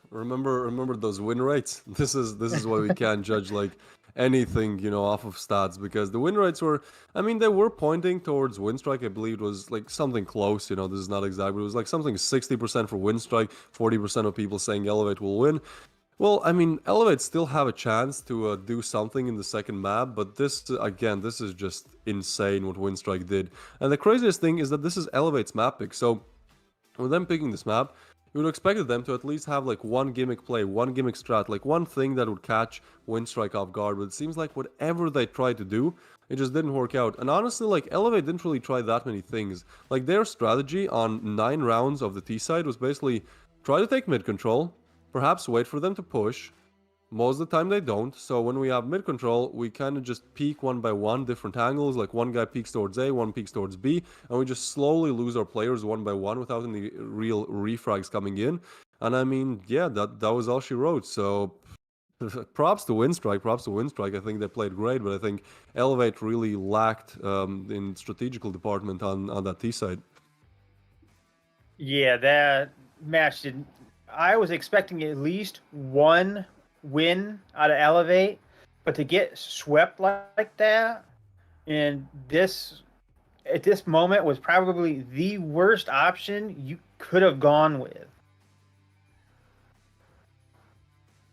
Remember those win rates? This is why we can't judge like anything, you know, off of stats, because the win rates were, I mean, they were pointing towards Winstrike. I believe it was like something close, you know, this is not exact, but it was like something 60% for Winstrike, 40% of people saying Elevate will win. Well, I mean, Elevate still have a chance to do something in the second map, but this, again, this is just insane what Winstrike did. And the craziest thing is that this is Elevate's map pick, so with them picking this map, you would expect them to at least have like one gimmick play, one gimmick strat, like one thing that would catch Winstrike off guard, but it seems like whatever they tried to do, it just didn't work out. And honestly, like, Elevate didn't really try that many things. Like, their strategy on 9 rounds of the T side was basically try to take mid control, perhaps wait for them to push. Most of the time they don't, so when we have mid control, we kind of just peek one by one, different angles, like one guy peeks towards A, one peeks towards B, and we just slowly lose our players one by one without any real refrags coming in. And I mean, yeah, that was all she wrote, so props to Winstrike. I think they played great, but I think Elevate really lacked in strategical department on that T side. Yeah, that match didn't. I was expecting at least one win out of Elevate, but to get swept like that, and this at this moment was probably the worst option you could have gone with.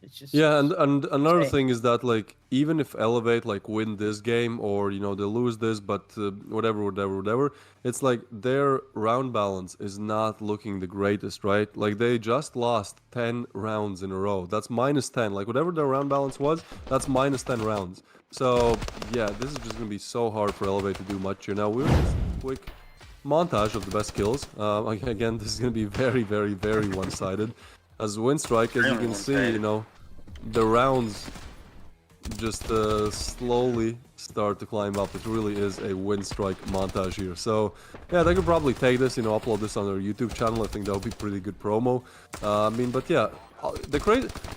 It's just Yeah, and another insane. thing is that, like, even if Elevate like win this game, or they lose this, but whatever, it's like their round balance is not looking the greatest, right? Like, they just lost 10 rounds in a row. That's -10. Like, whatever their round balance was, that's -10 rounds. So yeah, this is just gonna be so hard for Elevate to do much here. Now we're just quick montage of the best kills. Again, this is gonna be very, very, very one-sided. As Winstrike, as you can see, the rounds just slowly start to climb up. It really is a Winstrike montage here. So yeah, they could probably take this, upload this on their YouTube channel. I think that would be pretty good promo. I mean, but yeah, the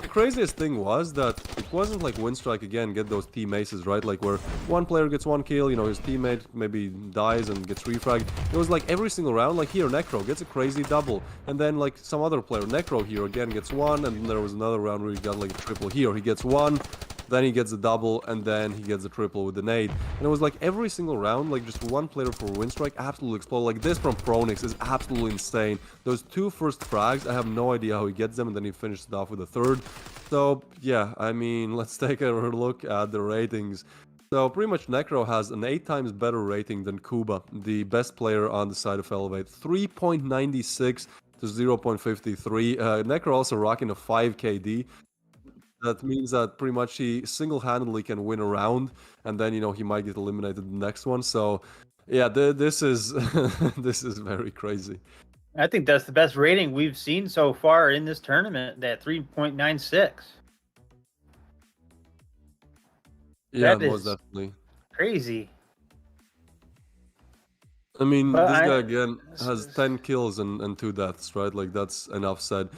craziest thing was that it wasn't like Winstrike again get those team aces, right? Like where one player gets one kill, his teammate maybe dies and gets refragged. It was like every single round, like here Necro gets a crazy double, and then like some other player, Necro here again gets one, and then there was another round where he got like a triple here. He gets one, then he gets a double, and then he gets a triple with the nade. And it was like every single round, like just one player for Winstrike absolutely explode. Like this from Pronix is absolutely insane. Those 2 first frags, I have no idea how he gets them, and then he finishes it off with a third. So yeah, I mean, let's take a look at the ratings. So pretty much Necro has an 8 times better rating than Kuba, the best player on the side of Elevate. 3.96 to 0.53. Necro also rocking a 5 KD. That means that pretty much he single-handedly can win a round, and then he might get eliminated the next one. So yeah, this is this is very crazy. I think that's the best rating we've seen so far in this tournament. That 3.96. Yeah, That most is definitely. crazy. I mean, But this guy again has 10 kills and 2 deaths, right? Like, that's enough said.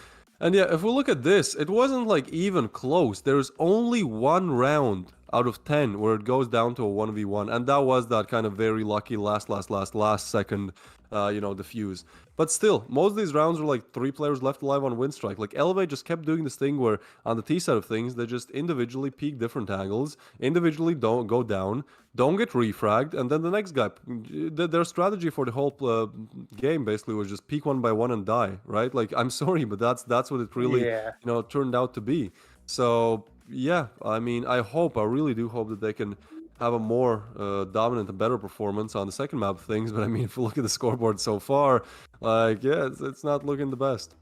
And yeah, if we look at this, it wasn't like even close. There's only 1 round out of 10 where it goes down to a 1v1, and that was that kind of very lucky last second defuse. But still, most of these rounds were like 3 players left alive on Winstrike. Like, Elevate just kept doing this thing where on the T side of things, they just individually peek different angles, individually don't go down, don't get refragged, and then the next guy, their strategy for the whole game basically was just peek one by one and die, right? Like, I'm sorry, but that's what it really turned out to be. So yeah, I mean, I really do hope that they can have a more dominant and better performance on the second map of things. But I mean, if you look at the scoreboard so far, like, yeah, it's not looking the best.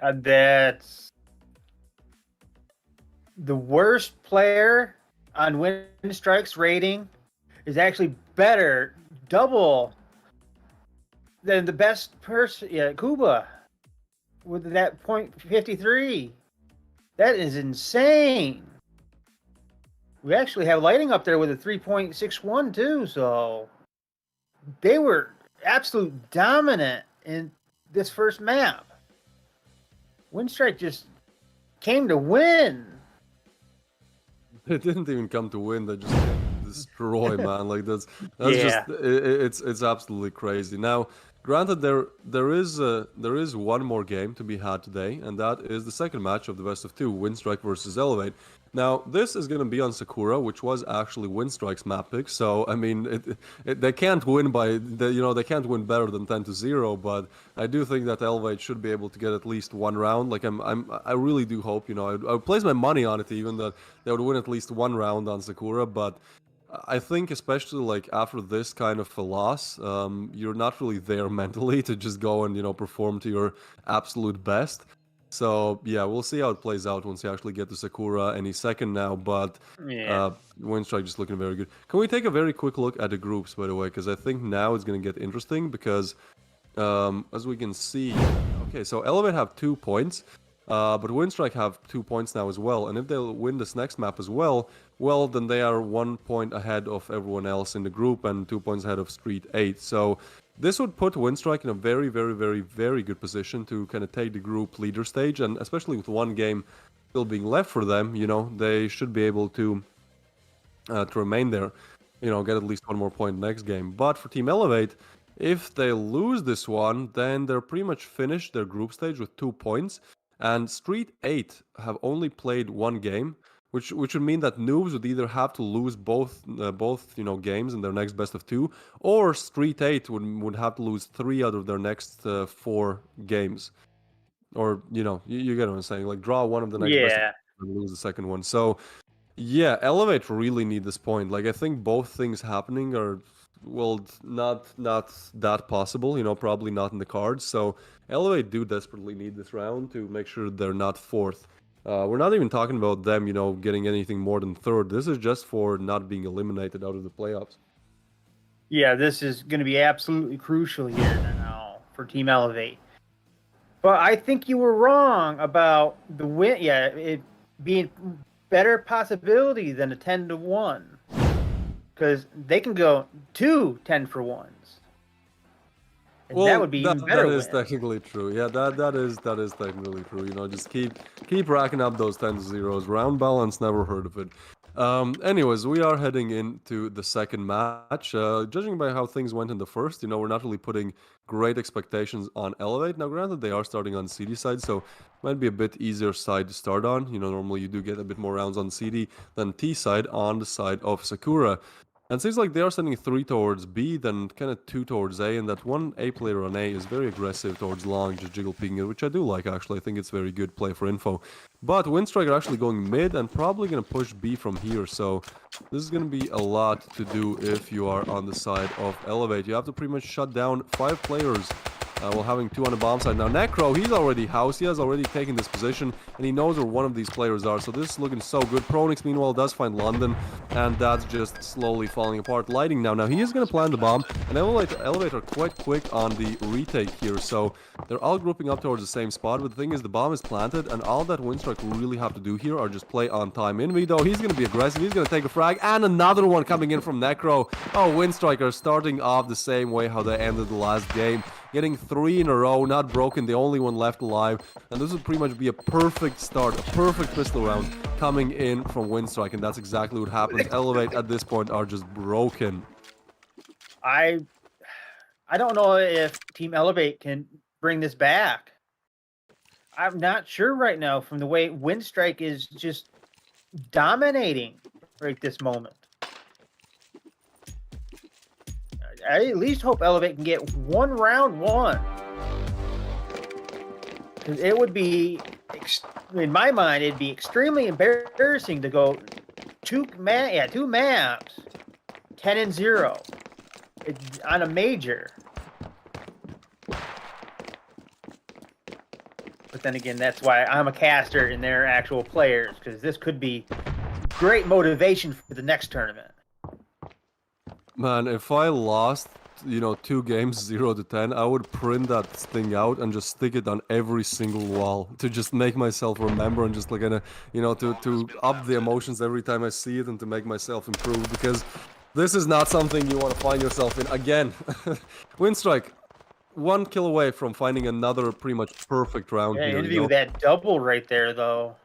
That's the worst player on Winstrike's rating is actually better, double, than the best person, Kuba, with that 0.53. That is insane. We actually have lighting up there with a 3.61 too, so they were absolute dominant in this first map. Winstrike just came to win. They didn't even come to win. They just came to destroy, man. Like that's Yeah. just it's absolutely crazy. Now, Granted, there is one more game to be had today, and that is the second match of the best of two, Winstrike versus Elevate. Now, this is going to be on Sakura, which was actually Winstrike's map pick. So, I mean, they can't win they can't win better than 10-0. But I do think that Elevate should be able to get at least one round. Like, I really do hope. I would place my money on it even that they would win at least one round on Sakura. But I think especially like after this kind of a loss, you're not really there mentally to just go and perform to your absolute best. So yeah, we'll see how it plays out once you actually get to Sakura any second now. But Yeah. Winstrike just looking very good. Can we take a very quick look at the groups, by the way? Because I think now it's going to get interesting because as we can see, okay, so Elevate have 2 points, but Winstrike have 2 points now as well. And if they'll win this next map as well, then they are 1 point ahead of everyone else in the group and 2 points ahead of STREETEIGHT. So this would put Winstrike in a very, very, very, very good position to kind of take the group leader stage, and especially with one game still being left for them, they should be able to remain there, get at least one more point next game. But for Team Elevate, if they lose this one, then they're pretty much finished their group stage with 2 points, and STREETEIGHT have only played one game. Which would mean that Noobs would either have to lose both games in their next best of two, or STREETEIGHT would have to lose 3 out of their next 4 games, or you get what I'm saying, like draw one of the next best of Yeah. two and lose the second one. So yeah, Elevate really need this point. Like I think both things happening are not that possible. Probably not in the cards. So Elevate do desperately need this round to make sure they're not fourth. We're not even talking about them, getting anything more than third. This is just for not being eliminated out of the playoffs. Yeah, this is going to be absolutely crucial here now for Team Elevate. But I think you were wrong about the win. Yeah, it being better possibility than a 10-1, because they can go 2 10-for-1s. And that would be even better. That is technically true. Yeah, that is technically true. Just keep racking up those 10-0s. Round balance, never heard of it. Anyways, we are heading into the second match. Judging by how things went in the first, we're not really putting great expectations on Elevate. Now, granted, they are starting on CD side, so might be a bit easier side to start on. Normally you do get a bit more rounds on CD than T side on the side of Sakura. And it seems like they are sending 3 towards B, then kind of 2 towards A, and that one A player on A is very aggressive towards long, just jiggle peeking it, which I do like, actually. I think it's very good play for info. But Winstrike are actually going mid and probably going to push B from here, so this is going to be a lot to do if you are on the side of Elevate. You have to pretty much shut down 5 players while having 2 on the bomb side. Now, Necro, he's already housed. He has already taken this position, and he knows where one of these players are. So this is looking so good. Pronix, meanwhile, does find London, and that's just slowly falling apart. Lighting now. Now, he is going to plant the bomb, and Elevate are quite quick on the retake here. So they're all grouping up towards the same spot, but the thing is, the bomb is planted, and all that Winstrike really have to do here are just play on time. Invi, though, he's going to be aggressive. He's going to take a frag, and another one coming in from Necro. Oh, Winstrike are starting off the same way how they ended the last game. Getting 3 in a row, not broken, the only one left alive. And this would pretty much be a perfect start, a perfect pistol round coming in from Winstrike, and that's exactly what happens. Elevate at this point are just broken. I don't know if Team Elevate can bring this back. I'm not sure right now from the way Winstrike is just dominating right this moment. I at least hope Elevate can get one round one. Because it would be, in my mind, it'd be extremely embarrassing to go two maps, 10-0, on a major. But then again, that's why I'm a caster and they're actual players, because this could be great motivation for the next tournament. Man, if I lost, 2 games 0-10, I would print that thing out and just stick it on every single wall to just make myself remember and just like to up the emotions every time I see it and to make myself improve, because this is not something you want to find yourself in again. Winstrike, 1 kill away from finding another pretty much perfect round here. Interview with that double right there, though.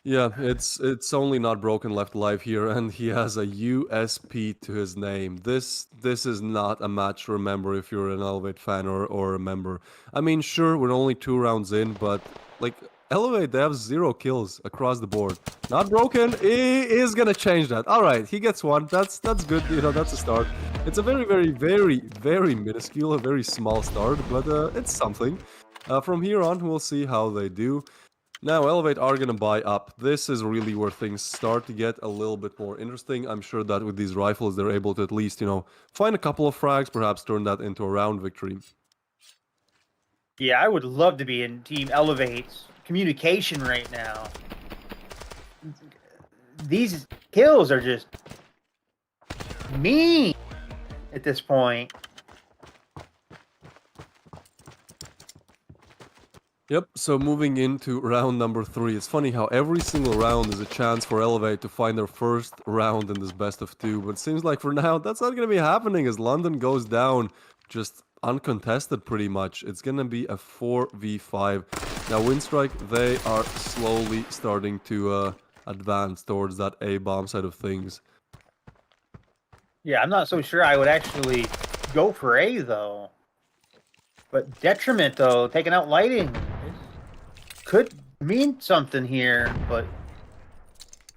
Yeah, it's only not broken left alive here, and he has a USP to his name. This is not a match to remember if you're an Elevate fan or a member. I mean, sure, we're only 2 rounds in, but like Elevate, they have 0 kills across the board. Not broken. He is gonna change that. All right, he gets one. That's good. You know, that's a start. It's a very minuscule, a very small start, but it's something. From here on, we'll see how they do. Now, Elevate are going to buy up. This is really where things start to get a little bit more interesting. I'm sure that with these rifles, they're able to at least, you know, find a couple of frags, perhaps turn that into a round victory. Yeah, I would love to be in Team Elevate's communication right now. These kills are just mean at this point. Yep, so moving into round number 3. It's funny how every single round is a chance for Elevate to find their first round in this best of 2, but it seems like for now that's not going to be happening as London goes down just uncontested pretty much. It's going to be a 4v5. Now Winstrike, they are slowly starting to advance towards that A-bomb side of things. Yeah, I'm not so sure I would actually go for A, though. But Detriment, though, taking out Lighting could mean something here, but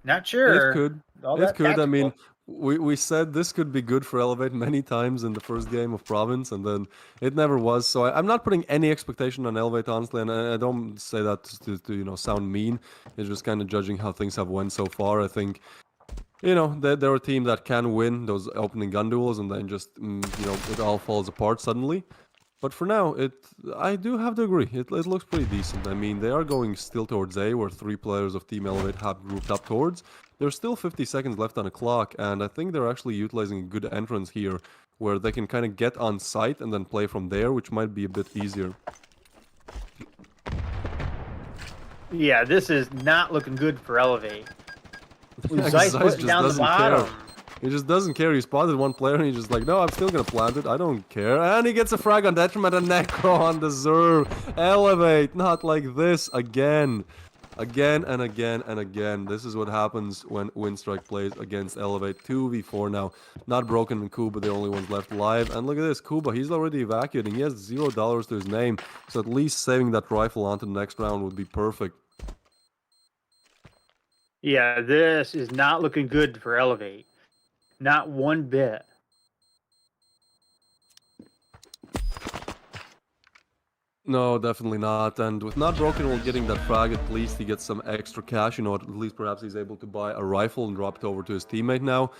not sure. It could. It could. I mean, we said this could be good for Elevate many times in the first game of Province, and then it never was. So I'm not putting any expectation on Elevate, honestly, and I don't say that to you know, sound mean. It's just kind of judging how things have went so far. I think, you know, they're a team that can win those opening gun duels, and then just, you know, it all falls apart suddenly. But for now, I do have to agree. It looks pretty decent. I mean, they are going still towards A, where 3 players of Team Elevate have grouped up towards. There's still 50 seconds left on the clock, and I think they're actually utilizing a good entrance here, where they can kind of get on site and then play from there, which might be a bit easier. Yeah, this is not looking good for Elevate. Yeah, Zeiss Zeiss putting just down the doesn't bottom. care. He just doesn't care. He spotted one player and he's just like, no, I'm still gonna plant it. I don't care. And he gets a frag on Detriment and Necro on Deserve. Elevate, not like this again. Again and again and again. This is what happens when Winstrike plays against Elevate. 2v4 now. Not Broken and Kuba, the only ones left alive. And look at this, Kuba, he's already evacuating. He has $0 to his name. So at least saving that rifle onto the next round would be perfect. Yeah, this is not looking good for Elevate. Not one bit. No, definitely not. And with Not Broken while getting that frag, at least he gets some extra cash. You know, at least perhaps he's able to buy a rifle and drop it over to his teammate now.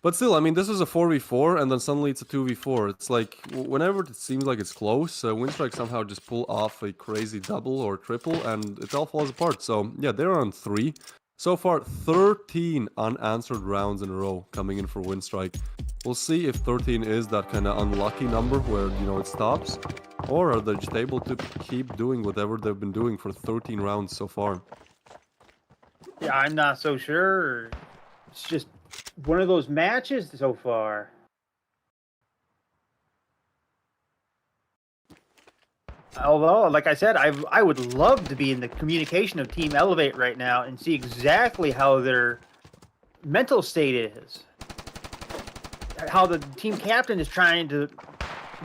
But still, I mean, this is a 4v4, and then suddenly it's a 2v4. It's like, whenever it seems like it's close, Winstrike somehow just pull off a crazy double or triple, and it all falls apart. So, yeah, they're on 3. So far, 13 unanswered rounds in a row coming in for Winstrike. We'll see if 13 is that kind of unlucky number where, you know, it stops. Or are they just able to keep doing whatever they've been doing for 13 rounds so far? Yeah, I'm not so sure. It's just one of those matches so far. Although, like I said, I would love to be in the communication of Team Elevate right now and see exactly how their mental state is. How the team captain is trying to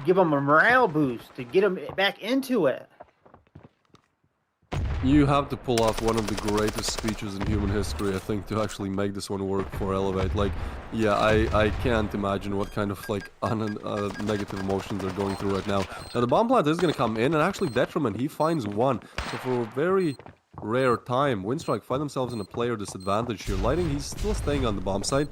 give them a morale boost to get them back into it. You have to pull off one of the greatest speeches in human history, I think, to actually make this one work for Elevate. Like, yeah, I can't imagine what kind of, like, negative emotions they're going through right now. Now, the bomb plant is going to come in, and actually Detriment, he finds one. So for a very rare time, Winstrike find themselves in a player disadvantage here. Lighting, he's still staying on the bomb site.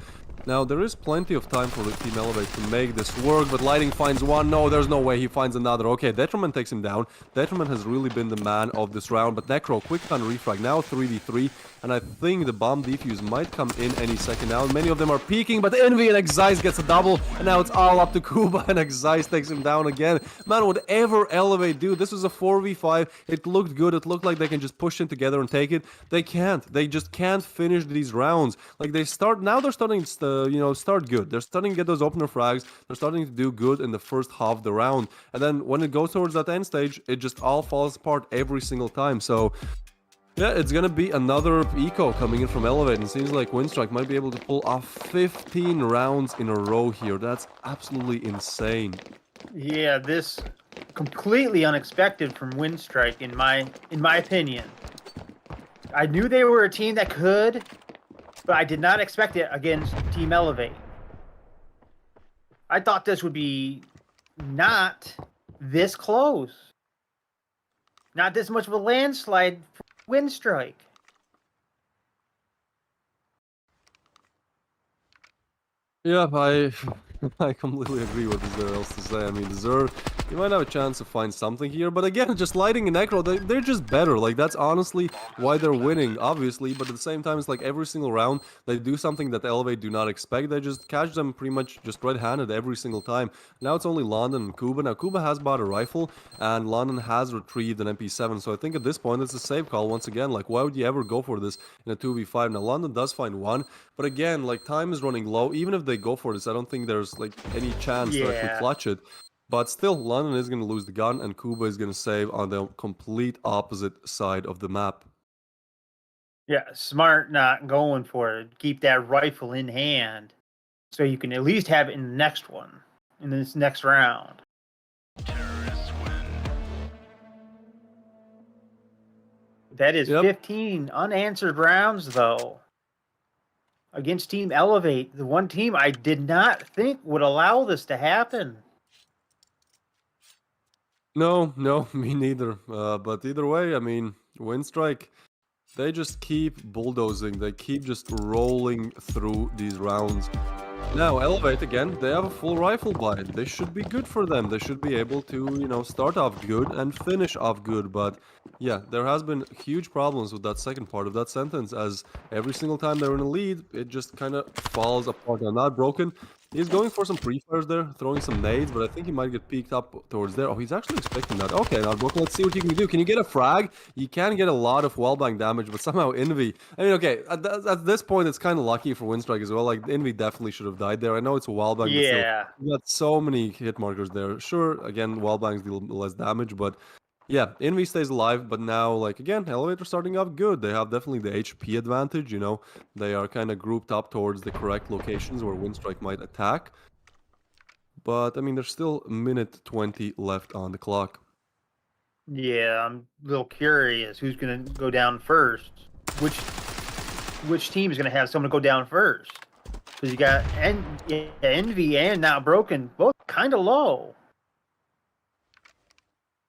Now, there is plenty of time for the Team Elevate to make this work, but Lighting finds one. No, there's no way he finds another. Okay, Detriment takes him down. Detriment has really been the man of this round, but Necro, quick on refrag, now 3v3, and I think the bomb defuse might come in any second now. Many of them are peeking, but Envy and Exise gets a double, and now it's all up to Kuba, and Exise takes him down again. Man, whatever Elevate do, this was a 4v5. It looked good. It looked like they can just push in together and take it. They can't. They just can't finish these rounds. Like, they're starting to you know, start good. They're starting to get those opener frags. They're starting to do good in the first half of the round. And then when it goes towards that end stage, it just all falls apart every single time. So, Yeah, it's gonna be another eco coming in from Elevate, and it seems like Winstrike might be able to pull off 15 rounds in a row here. That's absolutely insane. Yeah, this completely unexpected from Winstrike in my opinion. I knew they were a team that could, but I did not expect it against Team Elevate. I thought this would be not this close. Not this much of a landslide for Winstrike. Yeah, I completely agree with what there else to say. I mean, Deserve, you might have a chance to find something here, but again, just Lighting and Necro, they're just better. Like, that's honestly why they're winning, obviously, but at the same time, it's like every single round, they do something that Elevate do not expect. They just catch them pretty much just red-handed every single time. Now it's only London and Kuba. Now, Kuba has bought a rifle, and London has retrieved an MP7, so I think at this point, it's a safe call once again. Like, why would you ever go for this in a 2v5? Now, London does find one, but again, like, time is running low. Even if they go for this, I don't think there's like any chance to actually clutch it. But still, London is going to lose the gun, and Kuba is going to save on the complete opposite side of the map. Yeah, smart not going for it. Keep that rifle in hand so you can at least have it in the next one, in this next round. That is 15 unanswered rounds, though, against Team Elevate, the one team I did not think would allow this to happen. No, me neither. But either way, I mean, Winstrike, they just keep bulldozing. They keep just rolling through these rounds. Now, Elevate, again, they have a full rifle buy. They should be good for them. They should be able to, you know, start off good and finish off good. But, yeah, there has been huge problems with that second part of that sentence, as every single time they're in a lead, it just kind of falls apart. Now, not broken. He's going for some pre-fires there, throwing some nades, but I think he might get peeked up towards there. Oh, he's actually expecting that. Okay, now, broken, let's see what you can do. Can you get a frag? You can get a lot of wallbang damage, but somehow Envy... I mean, okay, at this point, it's kind of lucky for Winstrike as well. Like, Envy definitely should have died there. I know it's a wallbang, but still, you got so many hit markers there. Sure, again, wallbangs deal less damage, but yeah, Envy stays alive, but now, like, again, Elevator starting off good. They have definitely the HP advantage, you know. They are kind of grouped up towards the correct locations where Winstrike might attack. But, I mean, there's still a minute 20 left on the clock. Yeah, I'm a little curious who's going to go down first. Which team is going to have someone go down first? Because you got Envy and now Broken, both kind of low.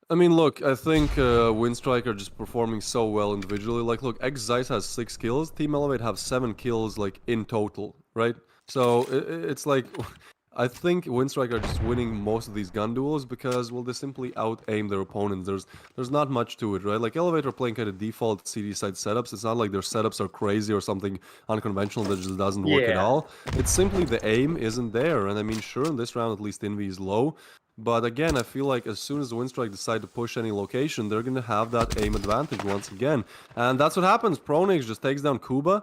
I mean, look, I think Winstrike are just performing so well individually. Like, look, X-Zeiss has 6 kills, Team Elevate have 7 kills, like, in total, right? So, it's like, I think Winstrike are just winning most of these gun duels because, well, they simply out-aim their opponents. There's not much to it, right? Like, Elevate are playing kind of default CD side setups. It's not like their setups are crazy or something unconventional that just doesn't work at all. It's simply the aim isn't there. And I mean, sure, in this round, at least Envy is low. But again, I feel like as soon as Winstrike decide to push any location, they're going to have that aim advantage once again. And that's what happens. Pronix just takes down Kuba.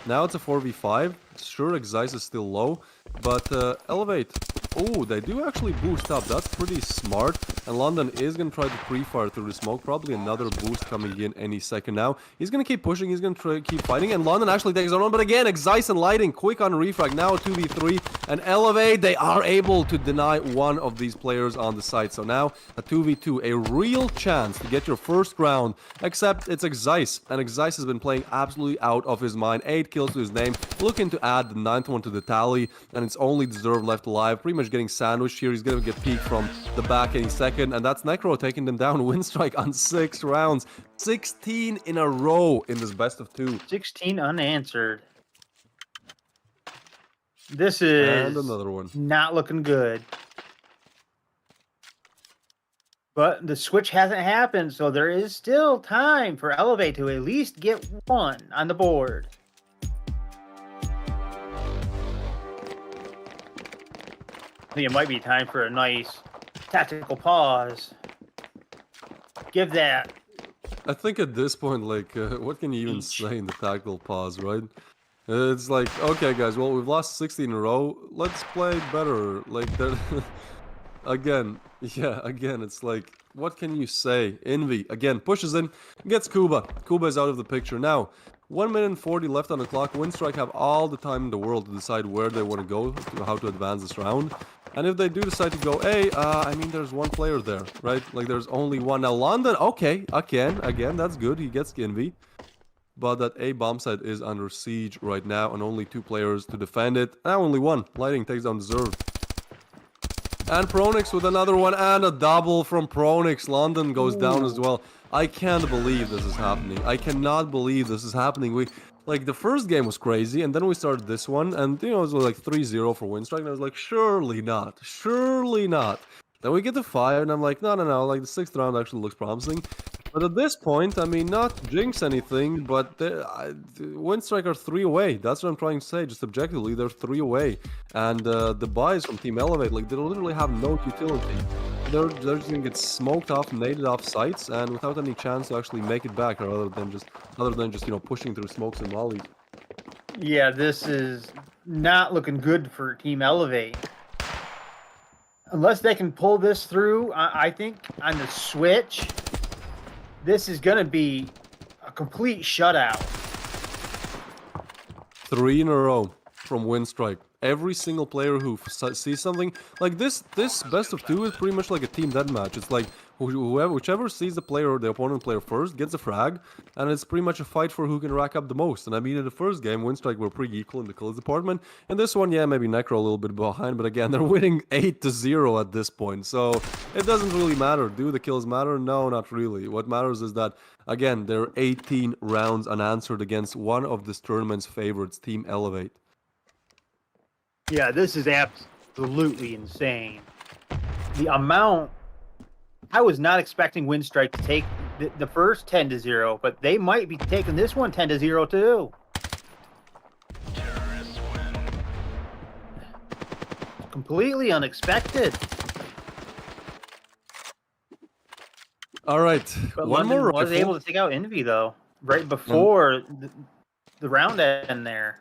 Now it's a 4v5. Sure, X-Zeiss is still low. But Elevate, oh, they do actually boost up. That's pretty smart. And London is going to try to pre-fire through the smoke. Probably another boost coming in any second now. He's going to keep pushing. He's going to try to keep fighting. And London actually takes on one. But again, X-Zeiss and Lighting, quick on refrag. Now a 2v3. And Elevate, they are able to deny one of these players on the site. So now a 2v2. A real chance to get your first round. Except it's X-Zeiss. And X-Zeiss has been playing absolutely out of his mind. 8 kills to his name. Looking to add the 9th one to the tally. And it's only Deserve left alive, pretty much getting sandwiched here. He's gonna get peeked from the back any second, and that's Necro taking them down. Winstrike on 6 rounds, 16 in a row in this best of 2. 16 unanswered. This is and another one. Not looking good. But the switch hasn't happened, so there is still time for Elevate to at least get one on the board. I think it might be time for a nice tactical pause. Give that. I think at this point, like, what can you even say in the tactical pause, right? It's like, okay, guys, well, we've lost 16 in a row. Let's play better. Like, again, yeah, again, it's like, what can you say? Envy, again, pushes in, gets Kuba. Kuba is out of the picture. Now, 1 minute and 40 left on the clock. Winstrike have all the time in the world to decide where they want to go, how to advance this round. And if they do decide to go A, I mean, there's one player there, right? Like, there's only one. Now, London, okay, again, that's good. He gets Envy. But that A bomb site is under siege right now, and only 2 players to defend it. Now only 1. Lighting takes down Deserve. And Pronix with another one, and a double from Pronix. London goes down as well. I can't believe this is happening. I cannot believe this is happening. Like, the first game was crazy, and then we started this one, and, you know, it was like 3-0 for Winstrike, and I was like, surely not. Surely not. Then we get to 5, and I'm like, no, like, the 6th round actually looks promising. But at this point, I mean, not jinx anything, but Winstrike are 3 away. That's what I'm trying to say. Just objectively, they're 3 away. And the buys from Team Elevate, like, they literally have no utility. They're just gonna get smoked off, naded off sites, and without any chance to actually make it back, other than just you know, pushing through smokes and mollies. Yeah, this is not looking good for Team Elevate. Unless they can pull this through, I think on the switch, this is going to be a complete shutout. 3 in a row from Winstrike. Every single player who sees something like this best of 2 is pretty much like a team deathmatch. It's like whichever sees the opponent player first gets a frag, and it's pretty much a fight for who can rack up the most. And I mean, in the first game, Winstrike were pretty equal in the kills department. In this one, yeah, maybe Necro a little bit behind, but again, they're winning 8-0 at this point. So it doesn't really matter. Do the kills matter? No, not really. What matters is that, again, there are 18 rounds unanswered against one of this tournament's favorites, Team Elevate. Yeah, this is absolutely insane. The amount... I was not expecting Winstrike to take the first 10-0, but they might be taking this one 10-0 too. Completely unexpected. All right, But one London more was rifle. able to take out Envy though, right before the round end there.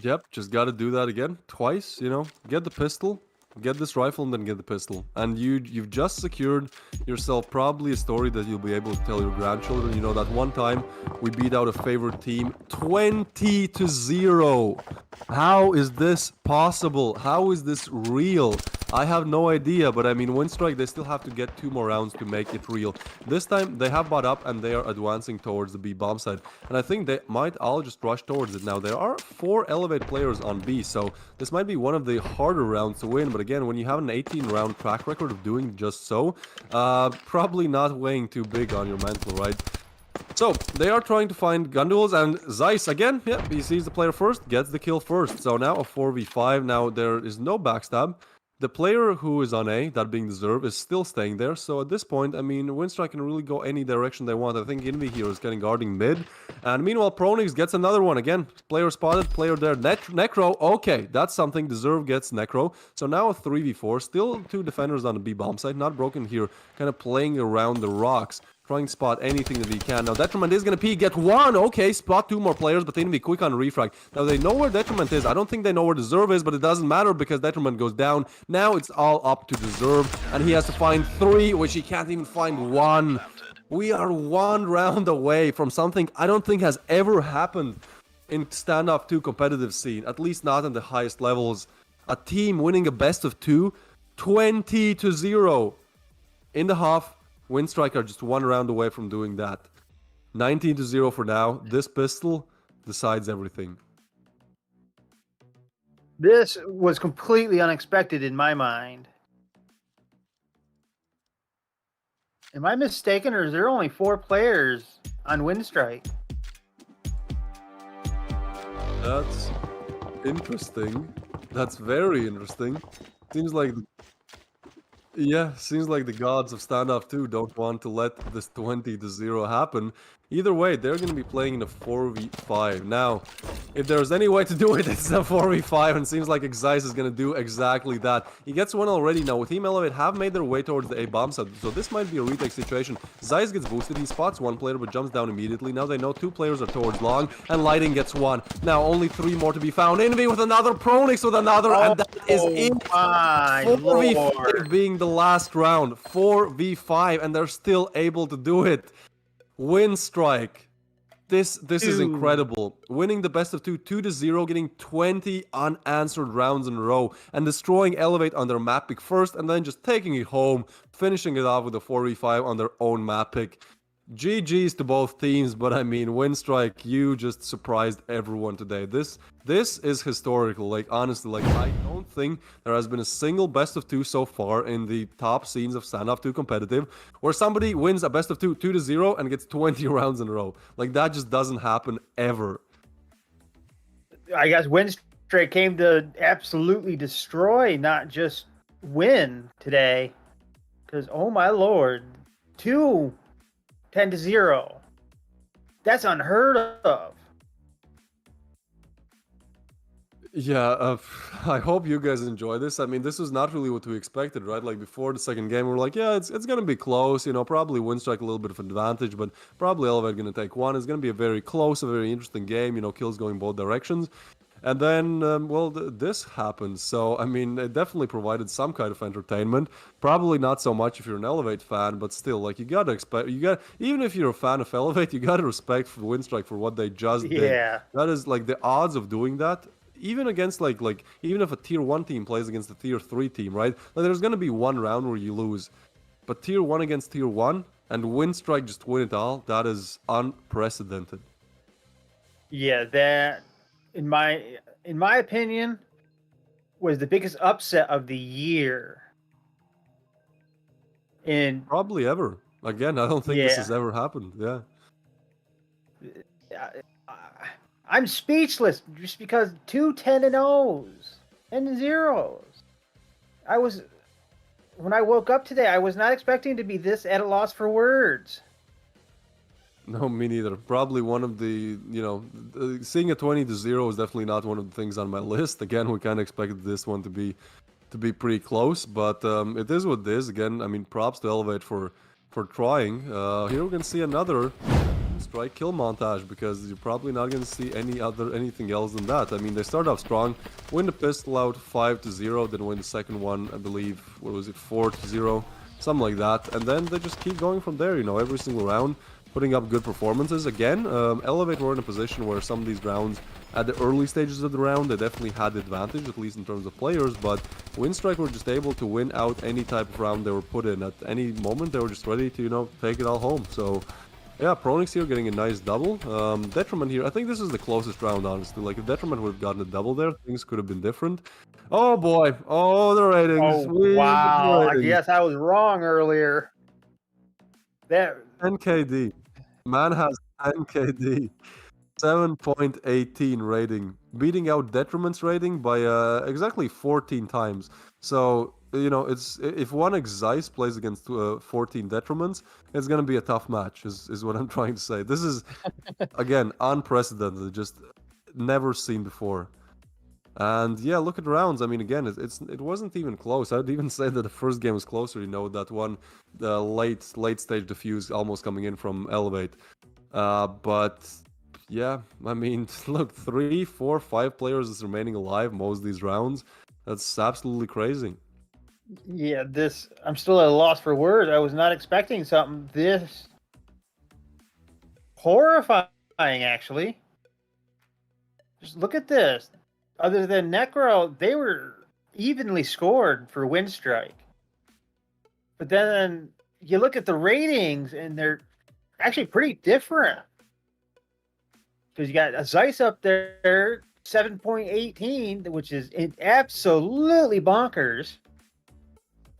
Yep, just gotta do that again, twice, you know, get the pistol, get this rifle, and then get the pistol. And you've just secured yourself probably a story that you'll be able to tell your grandchildren. You know, that one time we beat out a favorite team 20-0. How is this possible? How is this real? I have no idea, but I mean, Winstrike, they still have to get 2 more rounds to make it real. This time, they have bought up and they are advancing towards the B bomb site. And I think they might all just rush towards it now. There are 4 Elevate players on B, so this might be one of the harder rounds to win. But again, when you have an 18-round track record of doing just so, probably not weighing too big on your mental, right? So, they are trying to find gun duels, and Zeiss, again, yeah, he sees the player first, gets the kill first. So now a 4v5, now there is no backstab. The player who is on A, that being Deserve, is still staying there. So at this point, I mean, Winstrike can really go any direction they want. I think Envy here is getting guarding mid. And meanwhile, Pronix gets another one. Again, player spotted, player there. Necro, okay, that's something. Deserve gets Necro. So now a 3v4. Still 2 defenders on the B bomb site. Not broken here. Kind of playing around the rocks. Trying to spot anything that he can. Now, Detriment is going to get 1. Okay, spot 2 more players, but they need to be quick on refrag. Now, they know where Detriment is. I don't think they know where Deserve is, but it doesn't matter because Detriment goes down. Now, it's all up to Deserve, and he has to find 3, which he can't even find 1. We are 1 round away from something I don't think has ever happened in Standoff 2 competitive scene, at least not in the highest levels. A team winning a best of 2, 20-0 in the half. Winstrike are just 1 round away from doing that. 19-0 for now. This pistol decides everything. This was completely unexpected in my mind. Am I mistaken, or is there only 4 players on Winstrike? That's interesting. That's very interesting. Seems like... Yeah, seems like the gods of Standoff 2 don't want to let this 20-0 happen. Either way, they're going to be playing in a 4v5. Now, if there's any way to do it, it's a 4v5, and it seems like Xyz is going to do exactly that. He gets one already now. With Team Elevate have made their way towards the A bomb site, so this might be a retake situation. Xyz gets boosted, he spots one player but jumps down immediately. Now they know two players are towards long, and Lighting gets one. Now only three more to be found. Envy with another, Pronix with another, and that is it. 4v5 being the last round. 4v5, and they're still able to do it. Winstrike. This is incredible. Winning the best of two, 2-0, getting 20 unanswered rounds in a row, and destroying Elevate on their map pick first, and then just taking it home, finishing it off with a 4v5 on their own map pick. GG's to both teams, but I mean, Winstrike, you just surprised everyone today. This is historical. Like, honestly, like, I don't think there has been a single best of two so far in the top scenes of Standoff 2 competitive where somebody wins a best of two, 2-0, and gets 20 rounds in a row. Like, that just doesn't happen ever. I guess Winstrike came to absolutely destroy, not just win today. Because, oh my lord, 10-0. That's unheard of. Yeah, I hope you guys enjoy this. I mean, this was not really what we expected, right? Like, before the second game, we were like, yeah, it's going to be close, you know, probably Winstrike a little bit of advantage, but probably Elevate going to take one. It's going to be a very close, a very interesting game, you know, kills going both directions. And then, well, this happened. So, I mean, it definitely provided some kind of entertainment. Probably not so much if you're an Elevate fan, but still, like, you gotta expect, even if you're a fan of Elevate, you gotta respect for Winstrike for what they just did. Yeah. That is, like, the odds of doing that, even against, like, even if a tier 1 team plays against a tier 3 team, right? Like, there's gonna be one round where you lose. But tier 1 against tier 1, and Winstrike just win it all, that is unprecedented. Yeah, that in my opinion was the biggest upset of the year. And probably ever. Again, I don't think this has ever happened. Yeah. I'm speechless just because 2 10-0s and 0s. When I woke up today, I was not expecting to be this at a loss for words. No, me neither. Probably one of the, you know, seeing a 20-0 is definitely not one of the things on my list. Again, we kind of expected this one to be pretty close, but it is what it is. Again, I mean, props to Elevate for trying. Here we can see another strike kill montage, because you're probably not going to see anything else than that. I mean, they start off strong, win the pistol out 5-0, then win the second one, I believe, what was it, 4-0, something like that, and then they just keep going from there, you know, every single round, putting up good performances. Again, Elevate were in a position where some of these rounds, at the early stages of the round, they definitely had the advantage, at least in terms of players, but Winstrike were just able to win out any type of round they were put in. At any moment, they were just ready to, you know, take it all home. So, yeah, Pronix here getting a nice double. Detriment here, I think this is the closest round, honestly. Like, if Detriment would have gotten a double there, things could have been different. Oh, boy. Oh, the ratings. Oh, wow. I guess I was wrong earlier. 10 KD. Man has 10 KD. 7.18 rating. Beating out Detriment's rating by exactly 14 times. So, you know, it's if one Xyz plays against 14 Detriments, it's going to be a tough match, is what I'm trying to say. This is, again, unprecedented. Just never seen before. And yeah, look at rounds. I mean, again, it wasn't even close. I'd even say that the first game was closer. You know, that one, the late stage defuse almost coming in from Elevate. But yeah, I mean, look, 3, 4, 5 players is remaining alive most of these rounds. That's absolutely crazy. Yeah, I'm still at a loss for words. I was not expecting something this horrifying, actually. Just look at this. Other than Necro, they were evenly scored for Winstrike. But then you look at the ratings, and they're actually pretty different. Because you got a Zeiss up there, 7.18, which is absolutely bonkers.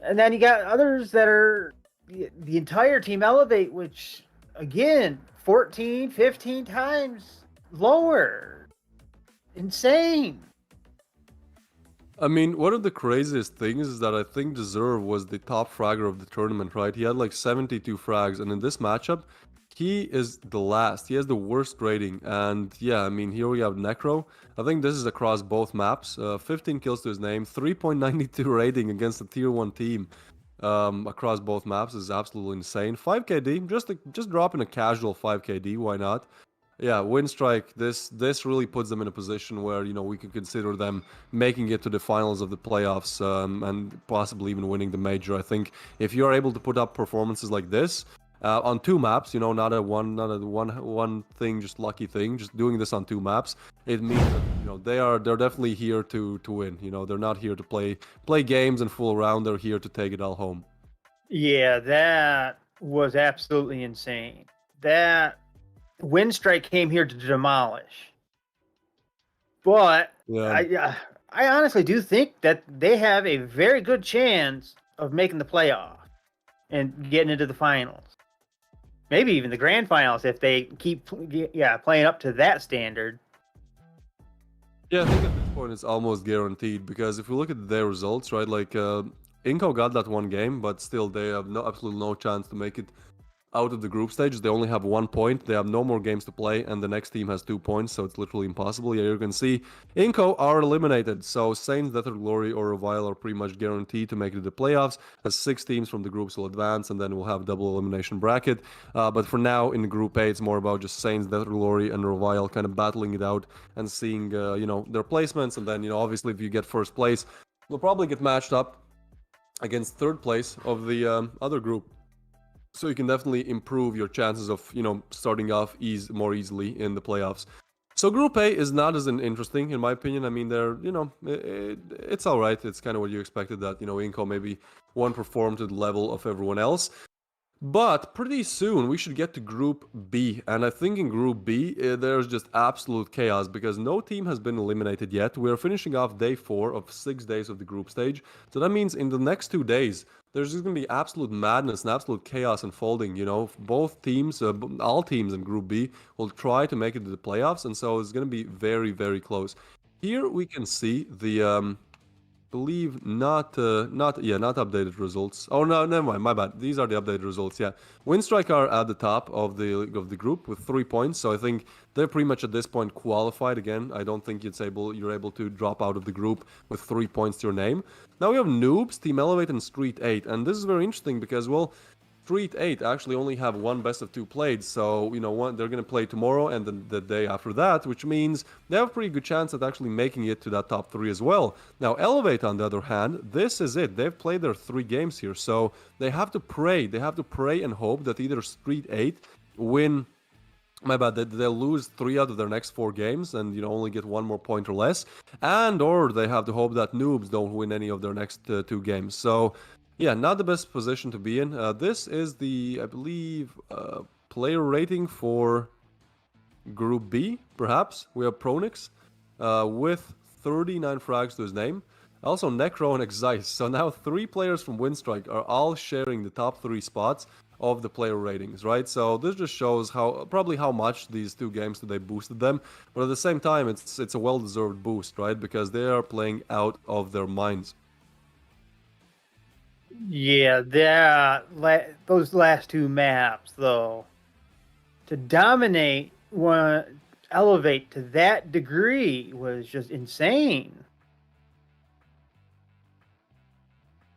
And then you got others that are the entire team Elevate, which, again, 14, 15 times lower. Insane. I mean, one of the craziest things is that I think Deserve was the top fragger of the tournament, right? He had like 72 frags, and in this matchup, he is the last. He has the worst rating. And yeah, I mean, here we have Necro. I think this is across both maps. 15 kills to his name, 3.92 rating against a tier 1 team across both maps is absolutely insane. 5KD, just dropping a casual 5KD, why not? Yeah, Winstrike, this really puts them in a position where, we could consider them making it to the finals of the playoffs and possibly even winning the major. I think if you're able to put up performances like this on 2 maps, not a one thing, just lucky thing, just doing this on 2 maps, it means that, they're definitely here to win. They're not here to play games and fool around. They're here to take it all home. Yeah, that was absolutely insane. That Winstrike came here to demolish. But Yeah. I honestly do think that they have a very good chance of making the playoff and getting into the finals. Maybe even the grand finals if they keep playing up to that standard. Yeah, I think at this point it's almost guaranteed because if we look at their results, right, like INCO got that 1 game, but still they have absolutely no chance to make it out of the group stage. They only have 1 point. They have no more games to play, and the next team has 2 points, so it's literally impossible. Yeah, you can see INCO are eliminated. So Saints, Death or Glory, or Revile are pretty much guaranteed to make it to the playoffs, as 6 teams from the groups will advance, and then we'll have double elimination bracket. But for now, in Group A, it's more about just Saints, Death or Glory, and Revile kind of battling it out and seeing, their placements. And then, obviously, if you get first place, you'll probably get matched up against third place of the other group. So you can definitely improve your chances of, starting off more easily in the playoffs. So Group A is not as interesting, in my opinion. I mean, they're, it's all right. It's kind of what you expected that, INCO maybe won't perform to the level of everyone else. But pretty soon we should get to Group B, and I think in Group B there's just absolute chaos because no team has been eliminated yet. We're finishing off day 4 of 6 days of the group stage, so that means in the next 2 days there's just going to be absolute madness and absolute chaos unfolding. Both teams, all teams in Group B will try to make it to the playoffs, and so it's going to be very, very close. Here we can see the believe not updated results. Oh no, never mind, my bad. These are the updated results. Yeah, Winstrike are at the top of the group with 3 points, so I think they're pretty much at this point qualified again. I don't think you're able to drop out of the group with 3 points to your name. Now we have Noobs, Team Elevate, and STREETEIGHT, and this is very interesting because, well, STREETEIGHT actually only have 1 best of 2 played, so they're going to play tomorrow and then the day after that, which means they have a pretty good chance at actually making it to that top 3 as well. Now Elevate, on the other hand, this is it. They've played their 3 games here, so they have to pray. They have to pray and hope that either STREETEIGHT win. My bad, they'll lose 3 out of their next 4 games and only get 1 more point or less, or they have to hope that Noobs don't win any of their next 2 games. So yeah, not the best position to be in. This is the, I believe, player rating for Group B, perhaps. We have Pronix with 39 frags to his name. Also Necro and Exice. So now 3 players from Winstrike are all sharing the top 3 spots of the player ratings, right? So this just shows probably how much these 2 games today boosted them. But at the same time, it's a well-deserved boost, right? Because they are playing out of their minds. Yeah, those last 2 maps, though, to dominate Elevate to that degree was just insane.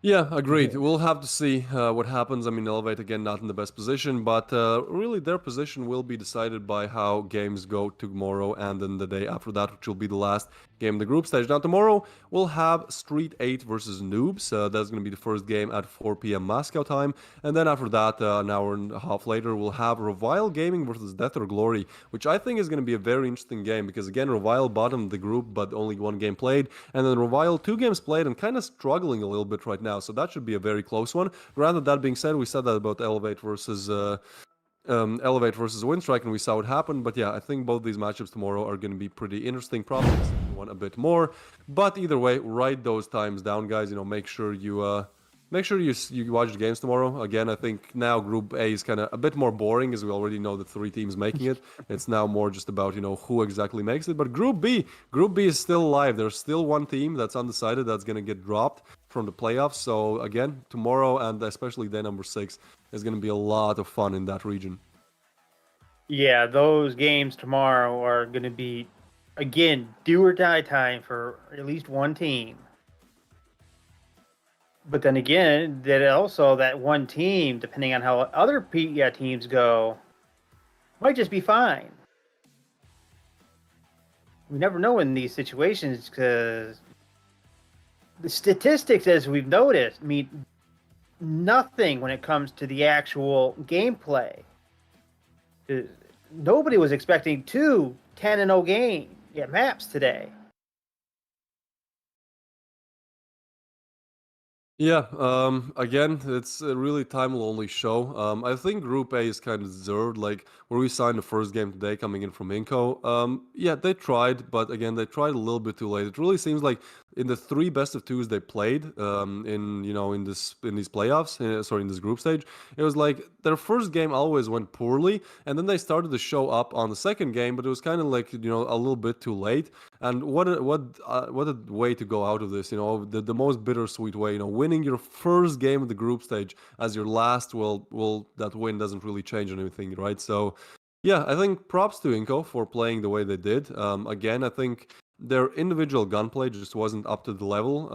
Yeah, agreed. We'll have to see what happens. I mean, Elevate, again, not in the best position, but really their position will be decided by how games go tomorrow and then the day after that, which will be the last game in the group stage. Now, tomorrow, we'll have STREETEIGHT versus Noobs. That's going to be the first game at 4 p.m. Moscow time. And then after that, an hour and a half later, we'll have RevialGG versus Death or Glory, which I think is going to be a very interesting game because, again, Revile bottomed the group, but only 1 game played. And then Revile, 2 games played and kind of struggling a little bit right now. So that should be a very close one. Granted, that being said, we said that about Elevate versus Winstrike, and we saw what happened. But yeah, I think both these matchups tomorrow are going to be pretty interesting. Probably one a bit more, but either way, write those times down, guys. Make sure you watch the games tomorrow. Again, I think now Group A is kind of a bit more boring as we already know the 3 teams making it. It's now more just about who exactly makes it. But Group B is still alive. There's still 1 team that's undecided that's going to get dropped from the playoffs. So again, tomorrow and especially day number 6 is going to be a lot of fun in that region. Yeah, those games tomorrow are going to be, again, do or die time for at least one team. But then again, that also that one team, depending on how other teams go, might just be fine. We never know in these situations because the statistics, as we've noticed, mean nothing when it comes to the actual gameplay. Nobody was expecting 2 10-0 maps today. Yeah, again, it's really time will only show. I think Group A is kind of deserved, like where we signed the first game today coming in from INCO. Yeah, they tried, but again, they tried a little bit too late. It really seems like in the 3 best of 2s they played, in in these playoffs, sorry, in this group stage, it was like their first game always went poorly, and then they started to show up on the second game, but it was kind of like a little bit too late. And what a way to go out of this, the most bittersweet way, winning your first game of the group stage as your last, well, that win doesn't really change anything, right? So, yeah, I think props to INCO for playing the way they did. Again, I think their individual gunplay just wasn't up to the level.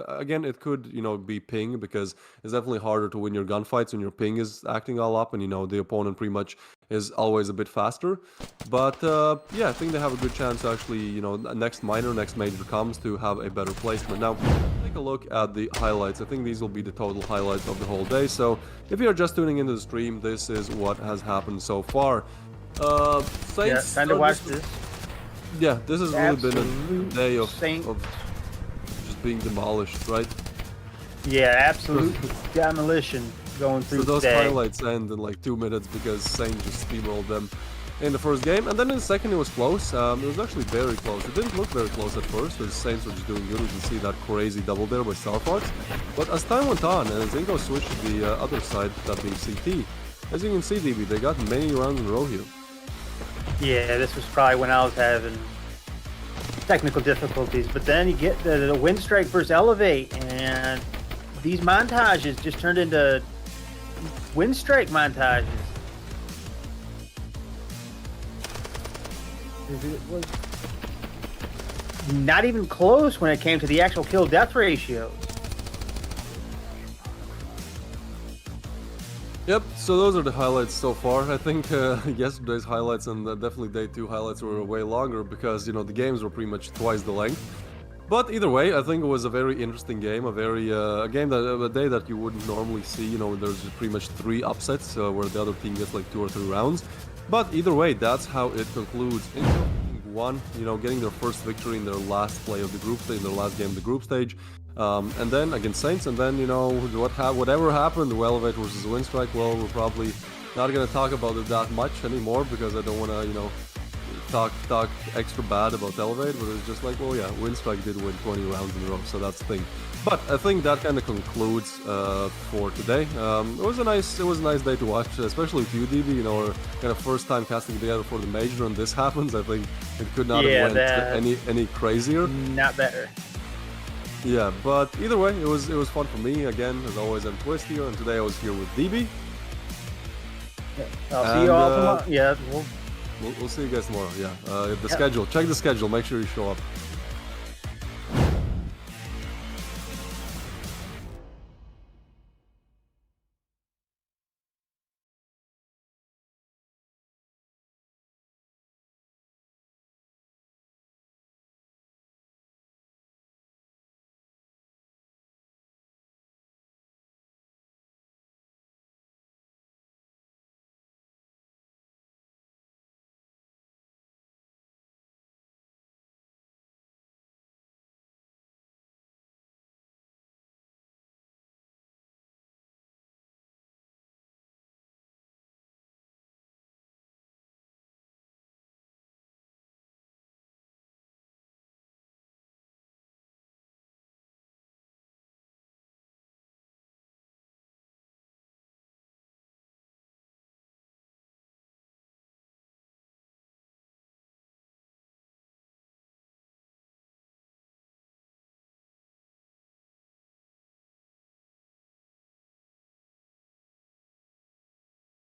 Again, it could, be ping because it's definitely harder to win your gunfights when your ping is acting all up and, the opponent pretty much is always a bit faster. But yeah, I think they have a good chance to actually, next major comes to have a better placement. Now, take a look at the highlights. I think these will be the total highlights of the whole day. So if you're just tuning into the stream, this is what has happened so far. Saints, time to watch this. Yeah, this has really been a day of Saints. just being demolished, right? Yeah, absolute demolition going through So those today. highlights end in like 2 minutes because Saints just steamrolled them in the first game, and then in the second it was close. It was actually very close. It didn't look very close at first, as Saints were just doing good. You can see that crazy double there by Star Fox. But as time went on, and as INCO switched to the other side, that being CT, as you can see, DB, they got many rounds in a row here. Yeah, this was probably when I was having technical difficulties. But then you get the Winstrike versus Elevate, and these montages just turned into Winstrike montages. It was not even close when it came to the actual kill-death ratios. Yep, so those are the highlights so far. I think yesterday's highlights and definitely day 2 highlights were way longer because, the games were pretty much twice the length. But either way, I think it was a very interesting game, a game a day that you wouldn't normally see. There's pretty much 3 upsets where the other team gets like 2 or 3 rounds. But either way, that's how it concludes. INCO won, getting their first victory in their last play of the group stage, in their last game of the group stage. And then against Saints, and then, whatever happened, the Elevate versus Winstrike, well, we're probably not going to talk about it that much anymore because I don't want to, talk extra bad about Elevate, but it's just like, well, yeah, Winstrike did win 20 rounds in a row, so that's the thing. But I think that kind of concludes for today. It was a nice day to watch, especially with you, DB. Our kind of first time casting together for the major, and this happens. I think it could not have went any crazier. Not better. Yeah, but either way, it was fun for me. Again, as always, I'm Twist here, and today I was here with DB. Yeah, I'll see you all tomorrow. Yeah, we'll see you guys tomorrow. Yeah, the schedule. Check the schedule. Make sure you show up.